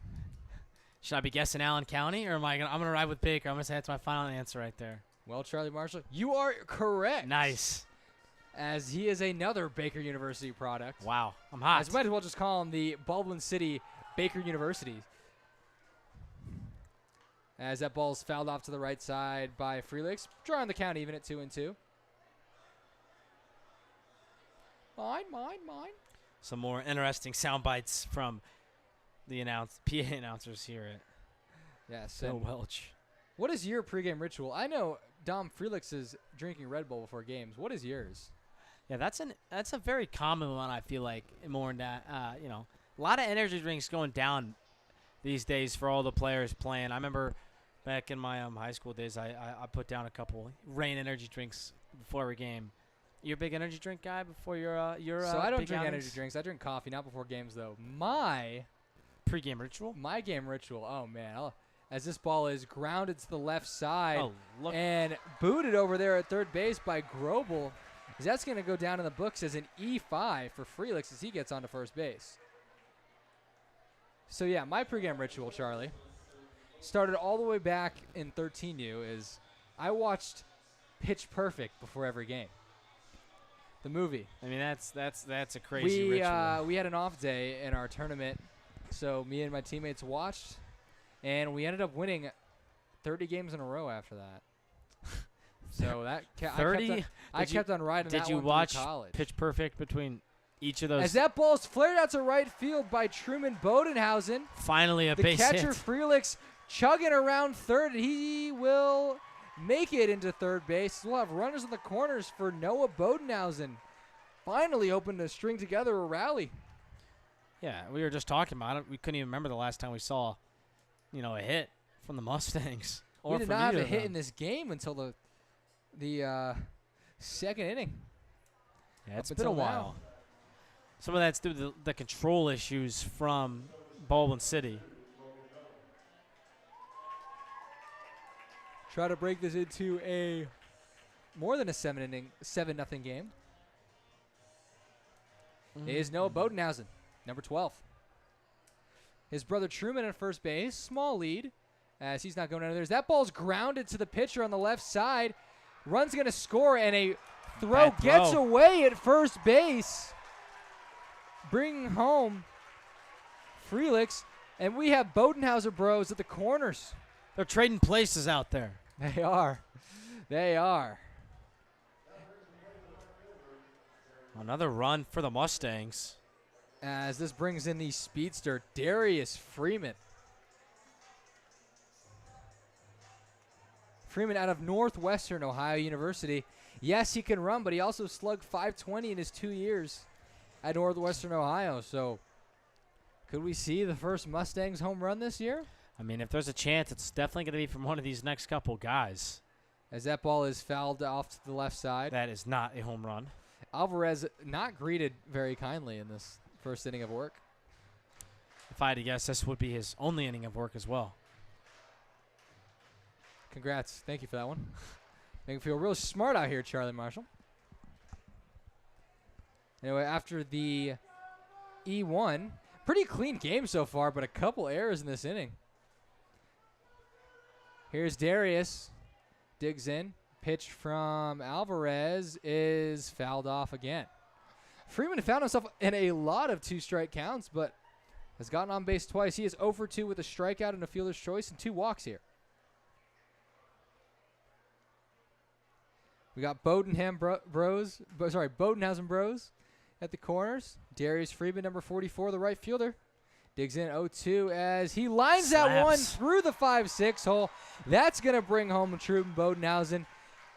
Should I be guessing Allen County, or I'm gonna ride with Baker? I'm gonna say that's my final answer right there. Well, Charlie Marshall, you are correct. Nice. As he is another Baker University product. Wow, I'm hot. As we might as well just call him the Baldwin City Baker University. As that ball's fouled off to the right side by Felix, drawing the count even at 2-2. Mine. Some more interesting sound bites from the PA announcers here at Phil Welch. What is your pregame ritual? I know Dom Felix is drinking Red Bull before games. What is yours? Yeah, that's a very common one. I feel like more than that. A lot of energy drinks going down these days for all the players playing. I remember back in my high school days, I put down a couple Reign energy drinks before every game. You a big energy drink guy before your So I don't big drink outings? energy drinks. I drink coffee, not before games though. My Pre-game ritual? My game ritual. Oh man! As this ball is grounded to the left side and booted over there at third base by Grobel. That's going to go down in the books as an E5 for Felix as he gets onto first base. So yeah, my pregame ritual, Charlie, started all the way back in 13U. Is I watched Pitch Perfect before every game. The movie. I mean, that's a crazy ritual. We had an off day in our tournament, so me and my teammates watched, and we ended up winning 30 games in a row after that. So that 30. I kept on riding that one through college. Did you watch Pitch Perfect between each of those? As that ball's flared out to right field by Truman Bodenhausen. Finally a the base catcher hit. Felix chugging around third. He will make it into third base. We'll have runners in the corners for Noah Bodenhausen. Finally open to string together a rally. Yeah, we were just talking about it. We couldn't even remember the last time we saw, a hit from the Mustangs. We did not have a hit in this game until the second inning. Yeah, it's been a while. Some of that's due to the control issues from Baldwin City. Try to break this into a more than a 7-0 game. Is Noah Bodenhausen, number 12. His brother Truman at first base, small lead, as he's not going under there. That ball's grounded to the pitcher on the left side. Run's going to score, and a throw gets away at first base, bringing home Frelix, and we have Bodenhauser bros at the corners. They're trading places out there. They are. They are. Another run for the Mustangs. As this brings in the speedster, Darius Freeman. Freeman out of Northwestern Ohio University. Yes, he can run, but he also slugged .520 in his 2 years at Northwestern Ohio. So could we see the first Mustangs home run this year? I mean, if there's a chance, it's definitely going to be from one of these next couple guys. As that ball is fouled off to the left side. That is not a home run. Alvarez not greeted very kindly in this first inning of work. If I had to guess, this would be his only inning of work as well. Congrats. Thank you for that one. Make me feel real smart out here, Charlie Marshall. Anyway, after the E1, pretty clean game so far, but a couple errors in this inning. Here's Darius. Digs in. Pitch from Alvarez is fouled off again. Freeman found himself in a lot of two-strike counts, but has gotten on base twice. He is 0 for 2 with a strikeout and a fielder's choice and 2 walks here. We got Bodenhausen bros at the corners. Darius Freeman, number 44, the right fielder. Digs in 0-2 as he lines that one through the 5-6 hole. That's going to bring home Truman Bodenhausen.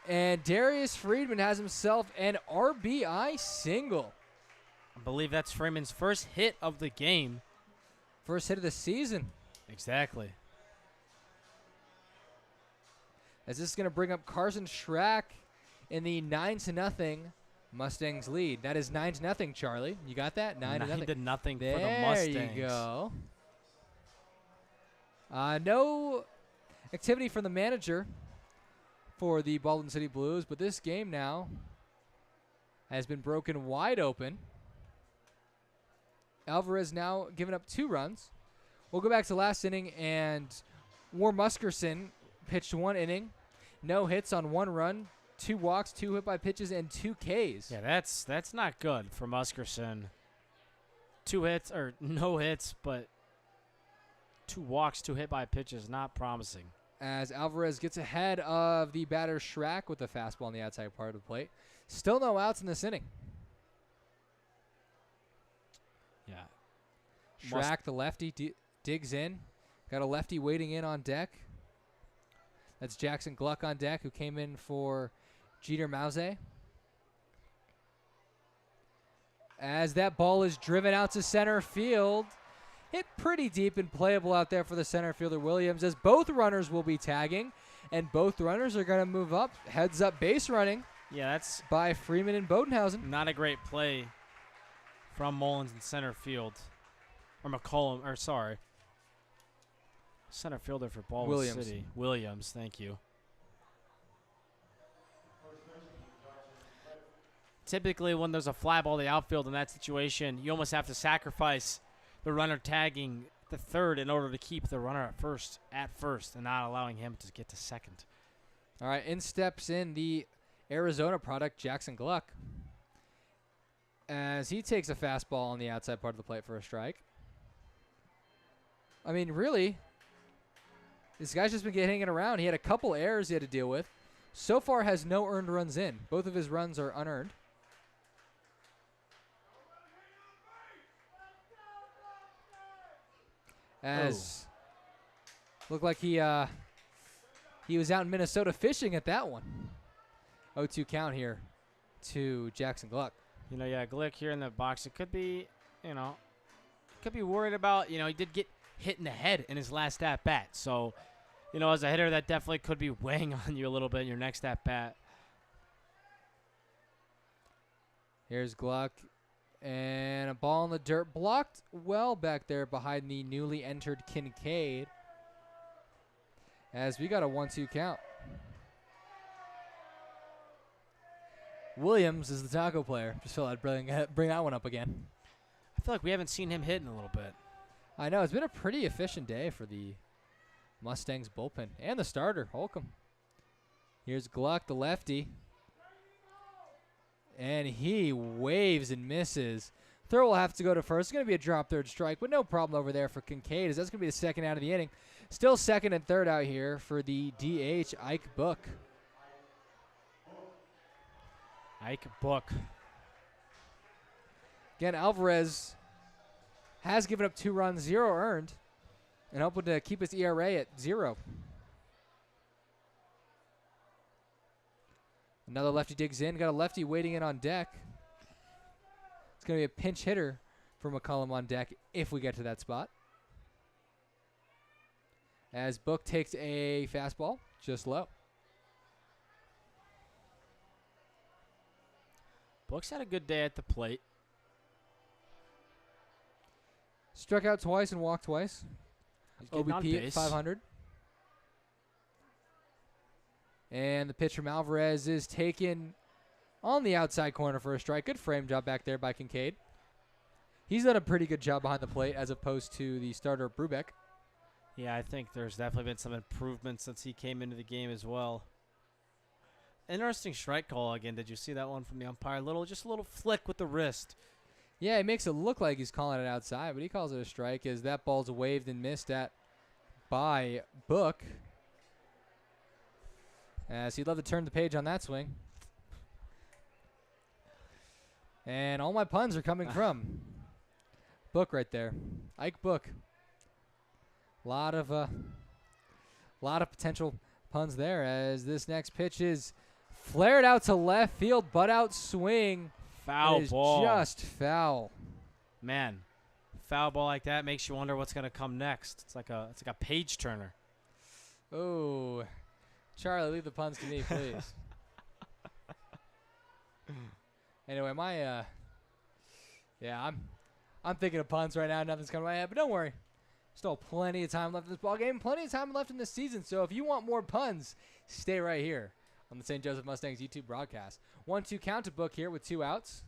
And Darius Freeman has himself an RBI single. I believe that's Freeman's first hit of the game. First hit of the season. Exactly. As this is going to bring up Carson Schrack in the 9-0 Mustangs lead. That is 9-0, Charlie. You got that? 9-0. He did nothing for the Mustangs. Mustangs. There you go. No activity from the manager for the Baldwin City Blues, but this game now has been broken wide open. Alvarez now giving up 2 runs. We'll go back to last inning, and Warren Muskerson pitched 1 inning. No hits on 1 run, 2 walks, 2 hit by pitches, and 2 Ks. Yeah, that's not good for Muskerson. 2 hits, or no hits, but 2 walks, 2 hit by pitches, not promising. As Alvarez gets ahead of the batter Schrack with the fastball on the outside part of the plate. Still no outs in this inning. Yeah. Schrack, the lefty, digs in. Got a lefty waiting in on deck. That's Jackson Gluck on deck, who came in for Jeter Mause. As that ball is driven out to center field. Hit pretty deep and playable out there for the center fielder Williams, as both runners will be tagging, and both runners are going to move up. Heads up base running. Yeah, that's by Freeman and Bodenhausen. Not a great play from Mullins in center field. Or McCollum, or sorry. Center fielder for Baldwin City. Williams, thank you. Typically, when there's a fly ball to the outfield in that situation, you almost have to sacrifice the runner tagging the third in order to keep the runner at first and not allowing him to get to second. All right, in steps in the Arizona product, Jackson Gluck, as he takes a fastball on the outside part of the plate for a strike. I mean, really, this guy's just been getting it around. He had a couple errors he had to deal with. So far has no earned runs in. Both of his runs are unearned. As looked like he He was out in Minnesota fishing at that one. 0-2 count here to Jackson Gluck. You know, yeah, Glick here in the box. It could be, could be worried about, he did get hit in the head in his last at-bat. So, as a hitter, that definitely could be weighing on you a little bit in your next at-bat. Here's Gluck. And a ball in the dirt. Blocked well back there behind the newly entered Kincaid. As we got a 1-2 count. Williams is the taco player. Just feel I'd bring that one up again. I feel like we haven't seen him hit in a little bit. I know. It's been a pretty efficient day for the Mustangs bullpen. And the starter, Holcomb. Here's Gluck, the lefty. And he waves and misses. Throw will have to go to first. It's going to be a drop third strike, but no problem over there for Kincaid, as that's going to be the second out of the inning. Still second and third out here for the DH, Ike Book. Ike Book. Again, Alvarez has given up 2 runs, 0 earned, and hoping to keep his ERA at 0. Another lefty digs in. Got a lefty waiting in on deck. It's going to be a pinch hitter for McCollum on deck if we get to that spot. As Book takes a fastball just low. Book's had a good day at the plate. Struck out twice and walked twice. He's getting on OBP at base. 500. And the pitch from Alvarez is taken on the outside corner for a strike. Good frame job back there by Kincaid. He's done a pretty good job behind the plate as opposed to the starter, Brubeck. Yeah, I think there's definitely been some improvement since he came into the game as well. Interesting strike call again. Did you see that one from the umpire? Just a little flick with the wrist. Yeah, it makes it look like he's calling it outside, but he calls it a strike as that ball's waved and missed at by Book. As he'd love to turn the page on that swing. And all my puns are coming from Book right there. Ike Book. Lot of potential puns there as this next pitch is flared out to left field, butt out swing. Foul ball. Just foul. Man, foul ball like that makes you wonder what's going to come next. It's like a page turner. Oh, Charlie, leave the puns to me, please. Anyway, I'm thinking of puns right now. Nothing's coming to my head, but don't worry. Still plenty of time left in this ball game. Plenty of time left in this season. So if you want more puns, stay right here on the St. Joseph Mustangs YouTube broadcast. 1-2 count to Book here with 2 outs.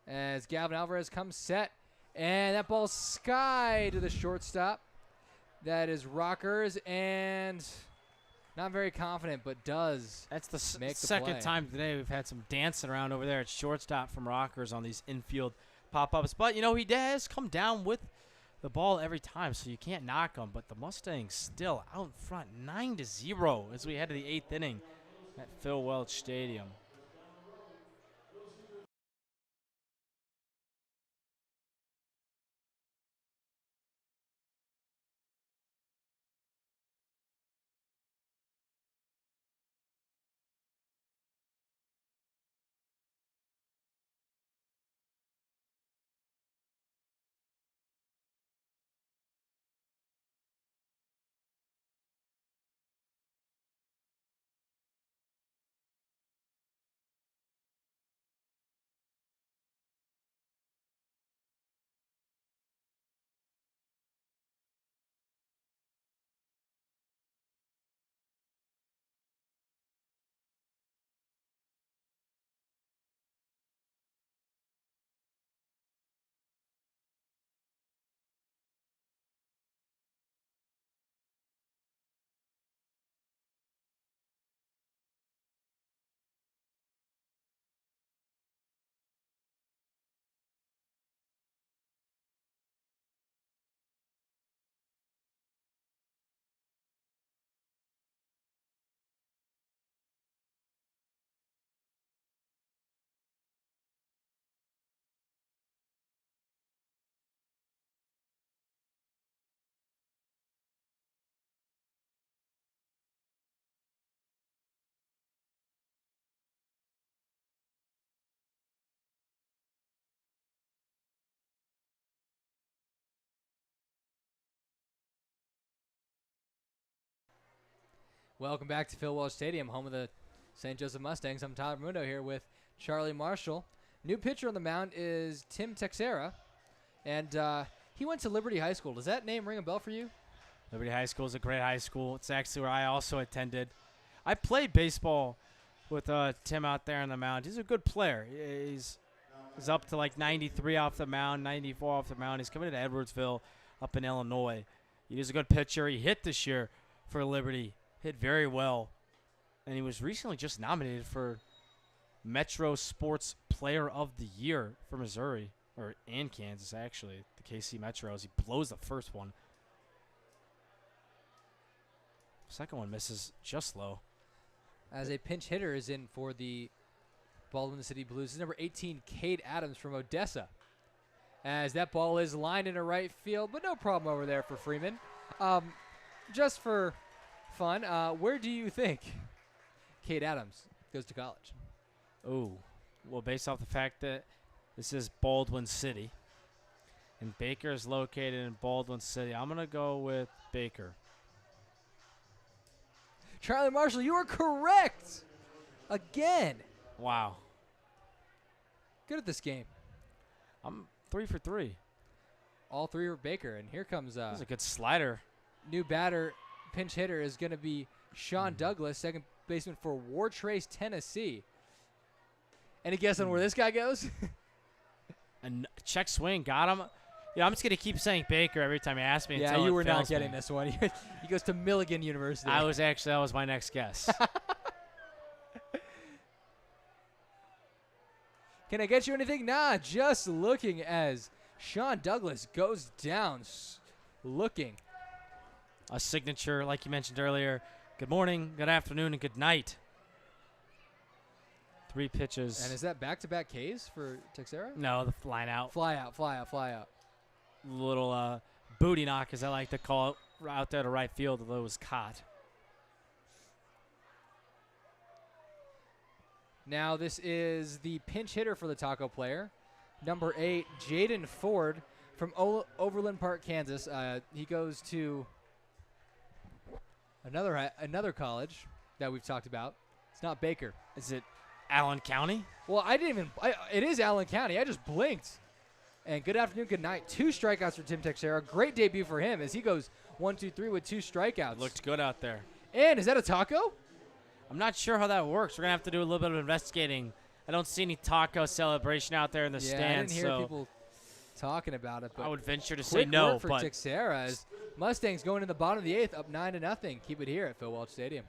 As Galvin Alvarez comes set. And that ball's sky to the shortstop. That is Rockers. And not very confident, but does. That's the make the second play. time today we've had some dancing around over there at shortstop from Rockers on these infield pop-ups. But, he does come down with the ball every time, so you can't knock him. But the Mustangs still out in front, 9-0 as we head to the 8th inning at Phil Welch Stadium. Welcome back to Phil Walsh Stadium, home of the St. Joseph Mustangs. I'm Tyler Mundo here with Charlie Marshall. New pitcher on the mound is Tim Texera, and he went to Liberty High School. Does that name ring a bell for you? Liberty High School is a great high school. It's actually where I also attended. I played baseball with Tim out there on the mound. He's a good player. He's up to like 93 off the mound, 94 off the mound. He's coming to Edwardsville up in Illinois. He's a good pitcher. He hit this year for Liberty. Hit very well. And he was recently just nominated for Metro Sports Player of the Year for Missouri, and Kansas, actually. The KC Metros. He blows the first one. Second one misses just low. As a pinch hitter is in for the Baldwin City Blues. This is number 18, Cade Adams from Odessa. As that ball is lined into right field, but no problem over there for Freeman. Just for fun, where do you think Cade Adams goes to college? Oh, well, based off the fact that this is Baldwin City, and Baker is located in Baldwin City, I'm going to go with Baker. Charlie Marshall, you are correct again. Wow. Good at this game. I'm 3 for 3. All three are Baker, and here comes That's a good slider. new batter. Pinch hitter is going to be Sean Douglas, second baseman for War Trace, Tennessee. Any guess on where this guy goes? And check swing, got him. Yeah, I'm just going to keep saying Baker every time you ask me. Yeah, until you it were not fails getting me. this one. He goes to Milligan University. That was my next guess. Can I get you anything? Nah, just looking as Sean Douglas goes down, looking. A signature, like you mentioned earlier. Good morning, good afternoon, and good night. 3 pitches. And is that back-to-back Ks for Texera? No, the line out. Fly out, fly out, fly out. Little booty knock, as I like to call it, out there to right field, although it was caught. Now this is the pinch hitter for the Taco player, number 8, Jaden Ford from Overland Park, Kansas. He goes to another college that we've talked about. It's not Baker. Is it Allen County? Well, it is Allen County. I just blinked. And good afternoon, good night. 2 strikeouts for Tim Texera. Great debut for him as he goes 1, 2, 3 with 2 strikeouts. Looked good out there. And is that a taco? I'm not sure how that works. We're going to have to do a little bit of investigating. I don't see any taco celebration out there in the stands. I didn't hear people talking about it. But I would venture to say quick no. work for Texera as Mustangs going in the bottom of the 8th, up 9-0. Keep it here at Phil Walsh Stadium.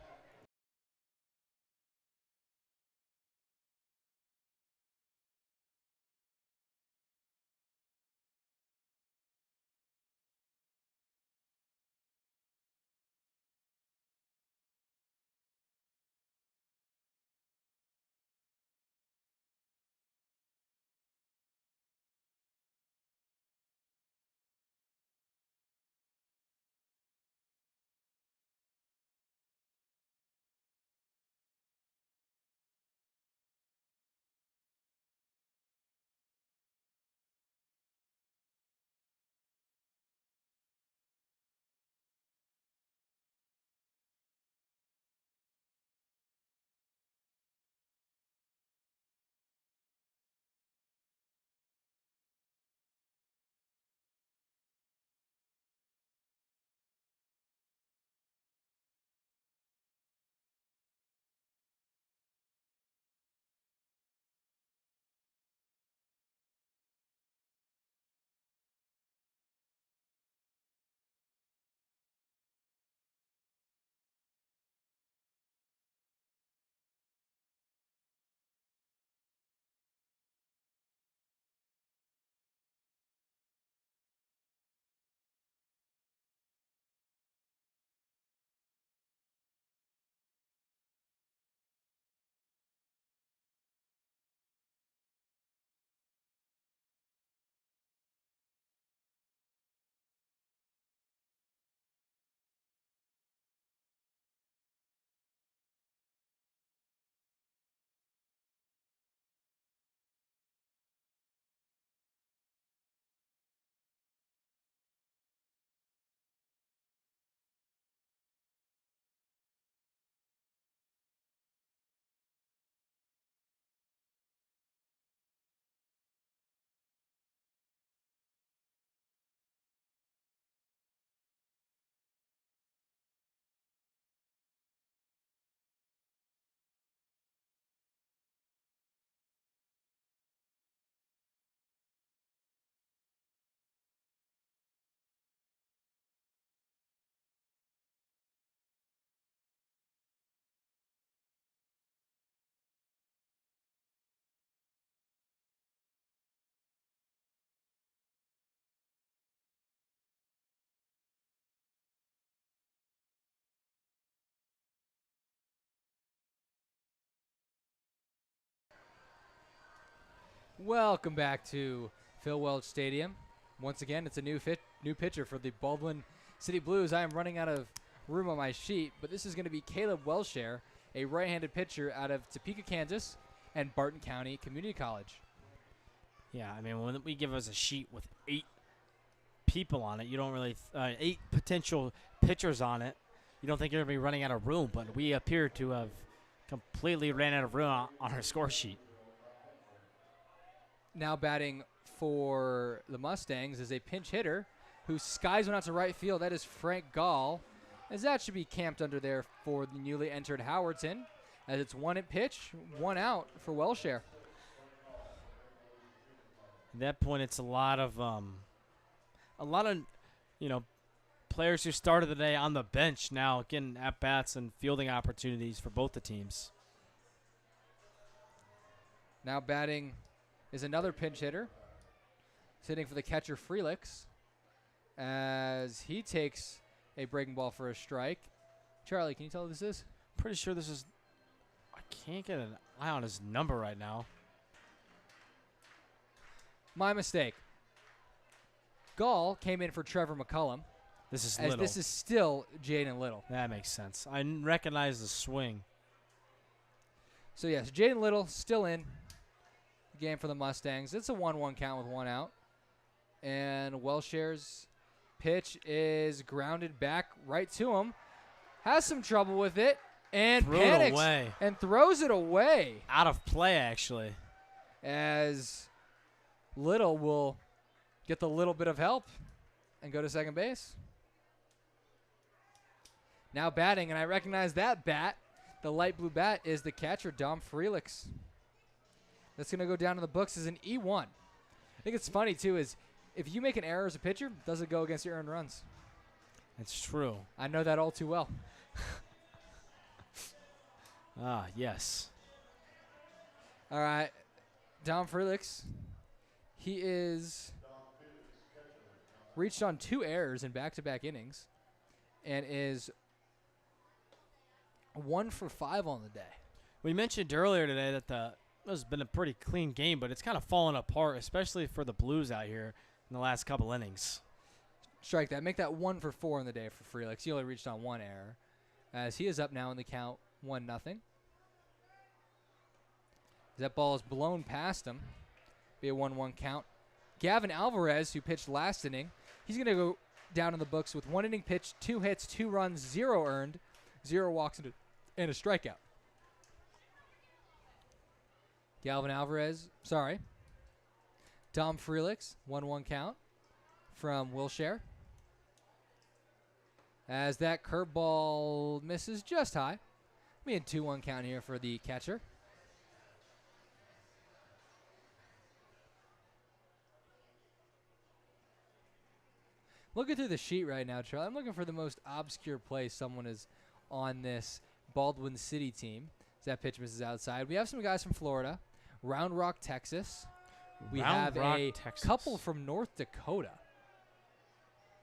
Welcome back to Phil Welch Stadium. Once again, it's a new pitcher for the Baldwin City Blues. I am running out of room on my sheet, but this is going to be Caleb Welshare, a right-handed pitcher out of Topeka, Kansas, and Barton County Community College. Yeah, I mean, when we give us a sheet with 8 people on it, you don't really 8 potential pitchers on it. You don't think you're going to be running out of room, but we appear to have completely ran out of room on our score sheet. Now batting for the Mustangs is a pinch hitter who skies one out to right field. That is Frank Gall, as that should be camped under there for the newly entered Howardton, as it's 1 pitch, 1 out for Welshare. At that point, it's a lot of players who started the day on the bench now getting at bats and fielding opportunities for both the teams. Now batting is another pinch hitter, sitting for the catcher Freelix, as he takes a breaking ball for a strike. Charlie, can you tell who this is? Pretty sure this is. I can't get an eye on his number right now. My mistake. Gall came in for Trevor McCullum. This is as Little. This is still Jaden Little. That makes sense. I recognize the swing. So yes, Jaden Little still in the game for the Mustangs. It's a 1-1 count with 1 out. And Welshare's pitch is grounded back right to him. Has some trouble with it and panics and throws it away. Out of play, actually. As Little will get the little bit of help and go to second base. Now batting, and I recognize that bat. The light blue bat is the catcher, Dom Freelix. That's going to go down in the books as an E1. I think it's funny, too, is if you make an error as a pitcher, does it go against your earned runs? It's true. I know that all too well. Yes. All right. Dom Freelix, he is reached on 2 errors in back-to-back innings and is 1 for 5 on the day. We mentioned earlier today that this has been a pretty clean game, but it's kind of fallen apart, especially for the Blues out here in the last couple innings. Strike that. Make that 1 for 4 on the day for Freelix. He only reached on 1 error, as he is up now in the count 1-0. That ball is blown past him. Be a 1-1 count. Gavin Alvarez, who pitched last inning, he's going to go down in the books with 1 inning pitched, 2 hits, 2 runs, 0 earned, 0 walks, and a strikeout. Dom Freelix, 1-1 count from Welshare. As that curveball misses just high. Be a 2-1 count here for the catcher. Looking through the sheet right now, Charlie, I'm looking for the most obscure place someone is on this Baldwin City team. That pitch misses outside. We have some guys from Florida, Round Rock, Texas. We have a couple from North Dakota.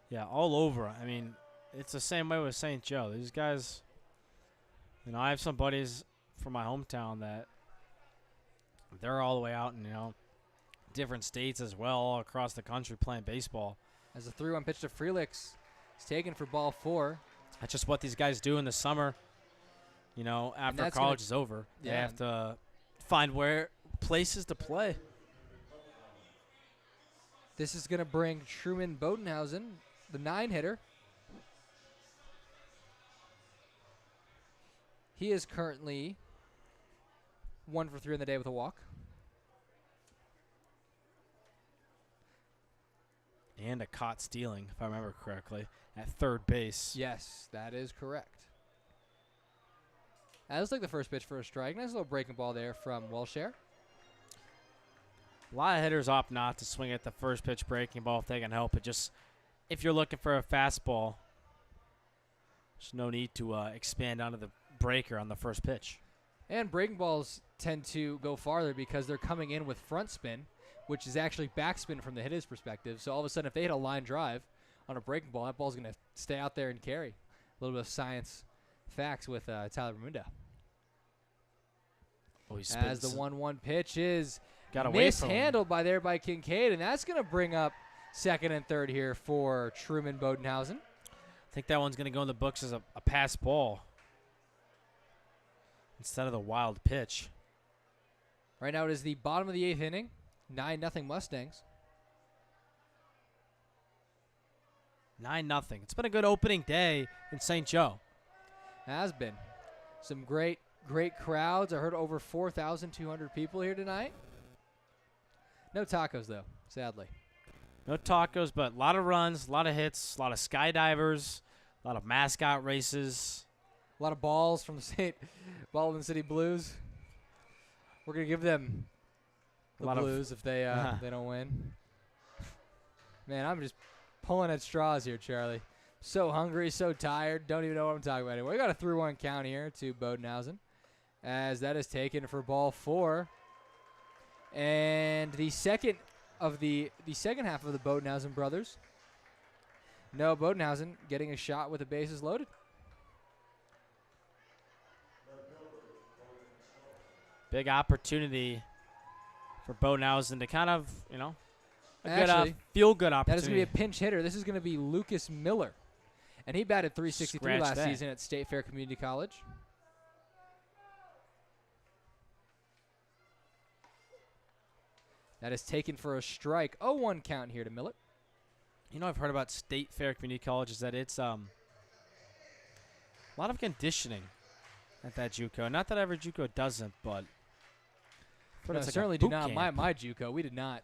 Yeah, all over. I mean, it's the same way with St. Joe. These guys, I have some buddies from my hometown that they're all the way out in, different states as well, all across the country playing baseball. As a 3-1 pitch to Freelix is taken for ball 4. That's just what these guys do in the summer. After college is over, they have to find places to play. This is going to bring Truman Bodenhausen, the 9-hitter. He is currently 1 for 3 on the day with a walk. And a caught stealing, if I remember correctly, at third base. Yes, that is correct. That was like the first pitch for a strike. Nice little breaking ball there from Welshare. A lot of hitters opt not to swing at the first pitch breaking ball if they can help it. Just if you're looking for a fastball, there's no need to expand onto the breaker on the first pitch. And breaking balls tend to go farther because they're coming in with front spin, which is actually backspin from the hitter's perspective. So all of a sudden, if they hit a line drive on a breaking ball, that ball's going to stay out there and carry. A little bit of science facts with Tyler Raimundo. Oh, as the 1-1 pitch is got away from him. Mishandled by Kincaid, and that's going to bring up second and third here for Truman Bodenhausen. I think that one's going to go in the books as a pass ball instead of the wild pitch. Right now it is the bottom of the 8th inning. 9-0 Mustangs. 9-0. It's been a good opening day in St. Joe. Has been. Some great crowds. I heard over 4,200 people here tonight. No tacos, though, sadly. No tacos, but a lot of runs, a lot of hits, a lot of skydivers, a lot of mascot races. A lot of balls from the St. Baldwin City Blues. We're going to give them the Blues if they they don't win. Man, I'm just pulling at straws here, Charlie. So hungry, so tired. Don't even know what I'm talking about anymore. We got a 3-1 count here to Bodenhausen, as that is taken for ball 4. And the second half of the Bodenhausen brothers. No, Bodenhausen getting a shot with the bases loaded. Big opportunity for Bodenhausen to kind of, Actually, feel-good opportunity. That is going to be a pinch hitter. This is going to be Lucas Miller. And he batted .363 last season at State Fair Community College. That is taken for a strike. 0-1 count here to Miller. I've heard about State Fair Community College is that it's a lot of conditioning at that JUCO. Not that every JUCO doesn't, but no, it's certainly like do not. My JUCO, we did not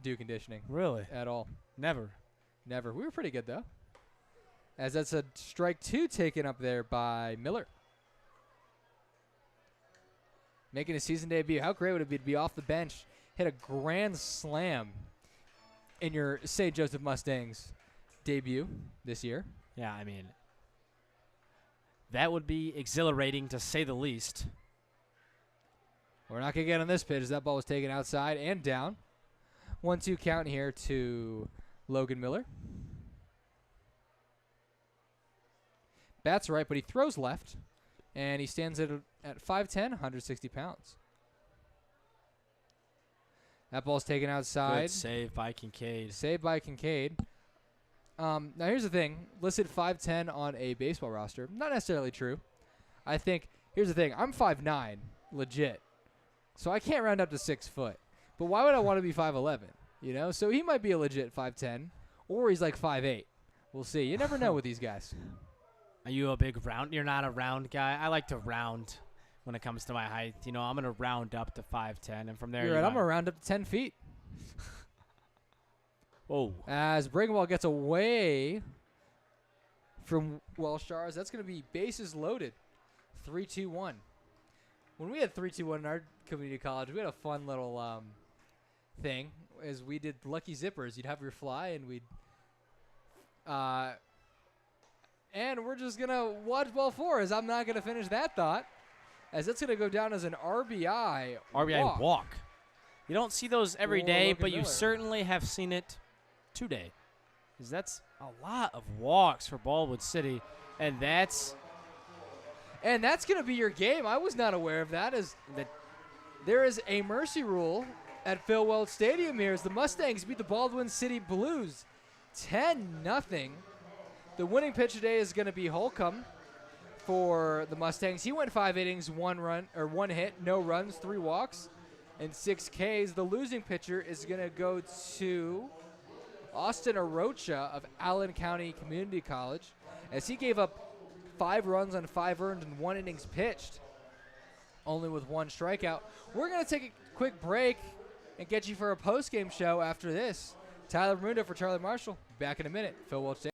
do conditioning. Really? At all. Never. We were pretty good, though. As that's a strike 2 taken up there by Miller. Making a season debut. How great would it be to be off the bench, hit a grand slam in your St. Joesph Mustangs debut this year? Yeah, that would be exhilarating to say the least. We're not going to get on this pitch as that ball was taken outside and down. 1-2 count here to Logan Miller. Bats right, but he throws left, and he stands at 5'10", 160 pounds. That ball's taken outside. Good save by Kincaid. Now, here's the thing. Listed 5'10" on a baseball roster. Not necessarily true. I think, here's the thing. I'm 5'9", legit. So I can't round up to 6 foot. But why would I want to be 5'11"? So he might be a legit 5'10", or he's like 5'8". We'll see. You never know with these guys. Are you a big round? You're not a round guy. I like to round when it comes to my height. I'm going to round up to 5'10", and from there You're right. I'm going to round up to 10 feet. Whoa. As breaking ball gets away from Welshars, that's going to be bases loaded. 3-2-1. When we had 3-2-1 in our community college, we had a fun little thing. As we did lucky zippers. You'd have your fly, and we'd and we're just going to watch ball 4, as I'm not going to finish that thought, as it's going to go down as an RBI walk. You don't see those every day, but you Miller. certainly have seen it today. Because that's a lot of walks for Baldwin City, and that's going to be your game. I was not aware of that. There is a mercy rule at Phil Welch Stadium here as the Mustangs beat the Baldwin City Blues 10-0. The winning pitch today is going to be Holcomb for the Mustangs. He went 5 innings, 1 hit, no runs, 3 walks, and 6 Ks. The losing pitcher is going to go to Austin Arocha of Allen County Community College, as he gave up 5 runs on 5 earned and 1 innings pitched, only with 1 strikeout. We're going to take a quick break and get you for a post-game show after this. Tyler Bermuda for Charlie Marshall. Back in a minute. Phil Welch.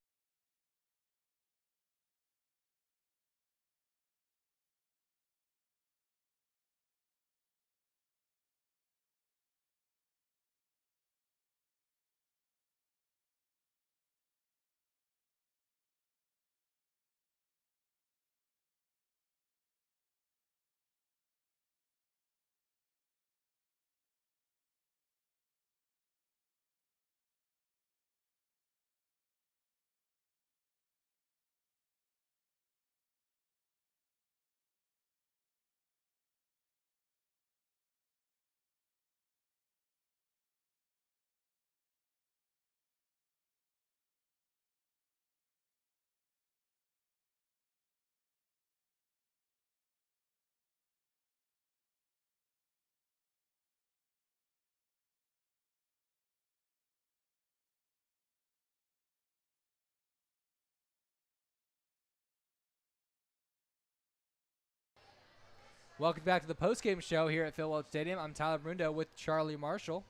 Welcome back to the postgame show here at Phil Welch Stadium. I'm Tyler Brundo with Charlie Marshall.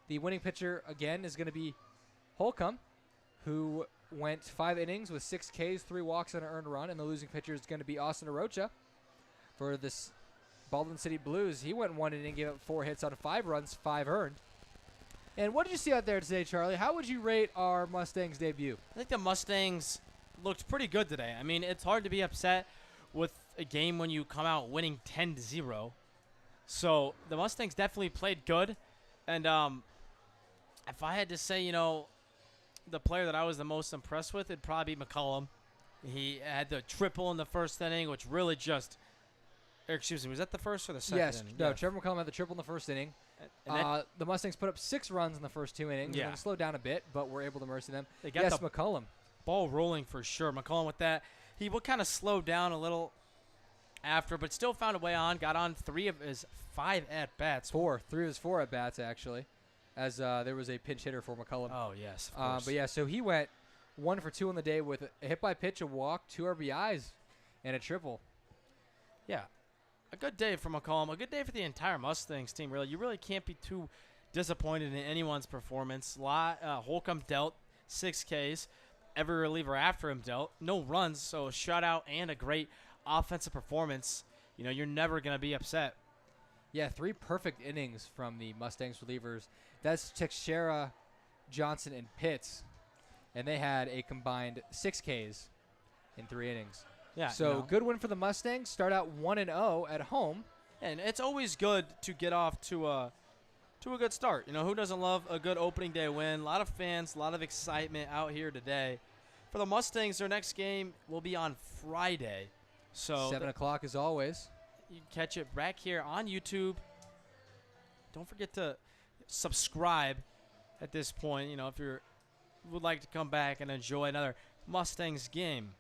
The winning pitcher, again, is going to be Holcomb, who went 5 innings with 6 Ks, 3 walks, and an earned run. And the losing pitcher is going to be Austin Arocha for this Baldwin City Blues. He went 1 inning, gave up 4 hits on 5 runs, 5 earned. And what did you see out there today, Charlie? How would you rate our Mustangs debut? I think the Mustangs looked pretty good today. I mean, it's hard to be upset with a game when you come out winning 10-0. So the Mustangs definitely played good. And if I had to say, the player that I was the most impressed with, it'd probably be McCullum. He had the triple in the first inning, which really just – excuse me, was that the first or the second inning? No, Trevor McCullum had the triple in the first inning. The Mustangs put up 6 runs in the first 2 innings. Yeah. And slowed down a bit, but were able to mercy them. They got the McCullum. Ball rolling for sure. McCullum with that. He will kind of slow down a little after, but still found a way on. Got on 3 of his 5 at-bats. 3 of his 4 at-bats, actually, as there was a pinch hitter for McCullum. Oh, yes, of course. But, yeah, so he went 1 for 2 on the day with a hit by pitch, a walk, 2 RBIs, and a triple. Yeah, a good day for McCullum. A good day for the entire Mustangs team, really. You really can't be too disappointed in anyone's performance. Holcomb dealt 6 Ks. Every reliever after him dealt. No runs, so a shutout and a great offensive performance. You're never going to be upset. Yeah, 3 perfect innings from the Mustangs relievers. That's Teixeira, Johnson, and Pitts. And they had a combined 6 Ks in 3 innings. Yeah. So good win for the Mustangs. Start out 1-0 at home. And it's always good to get off to a good start. Who doesn't love a good opening day win? A lot of fans, a lot of excitement out here today. For the Mustangs, their next game will be on Friday. So 7 o'clock as always. You can catch it back here on YouTube. Don't forget to subscribe at this point, if you would like to come back and enjoy another Mustangs game.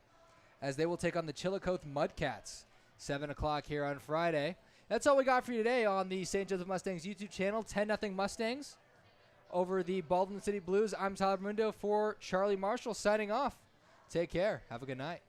As they will take on the Chillicothe Mudcats. 7 o'clock here on Friday. That's all we got for you today on the St. Joseph Mustangs YouTube channel. 10-0 Mustangs over the Baldwin City Blues. I'm Tyler Mundo for Charlie Marshall signing off. Take care. Have a good night.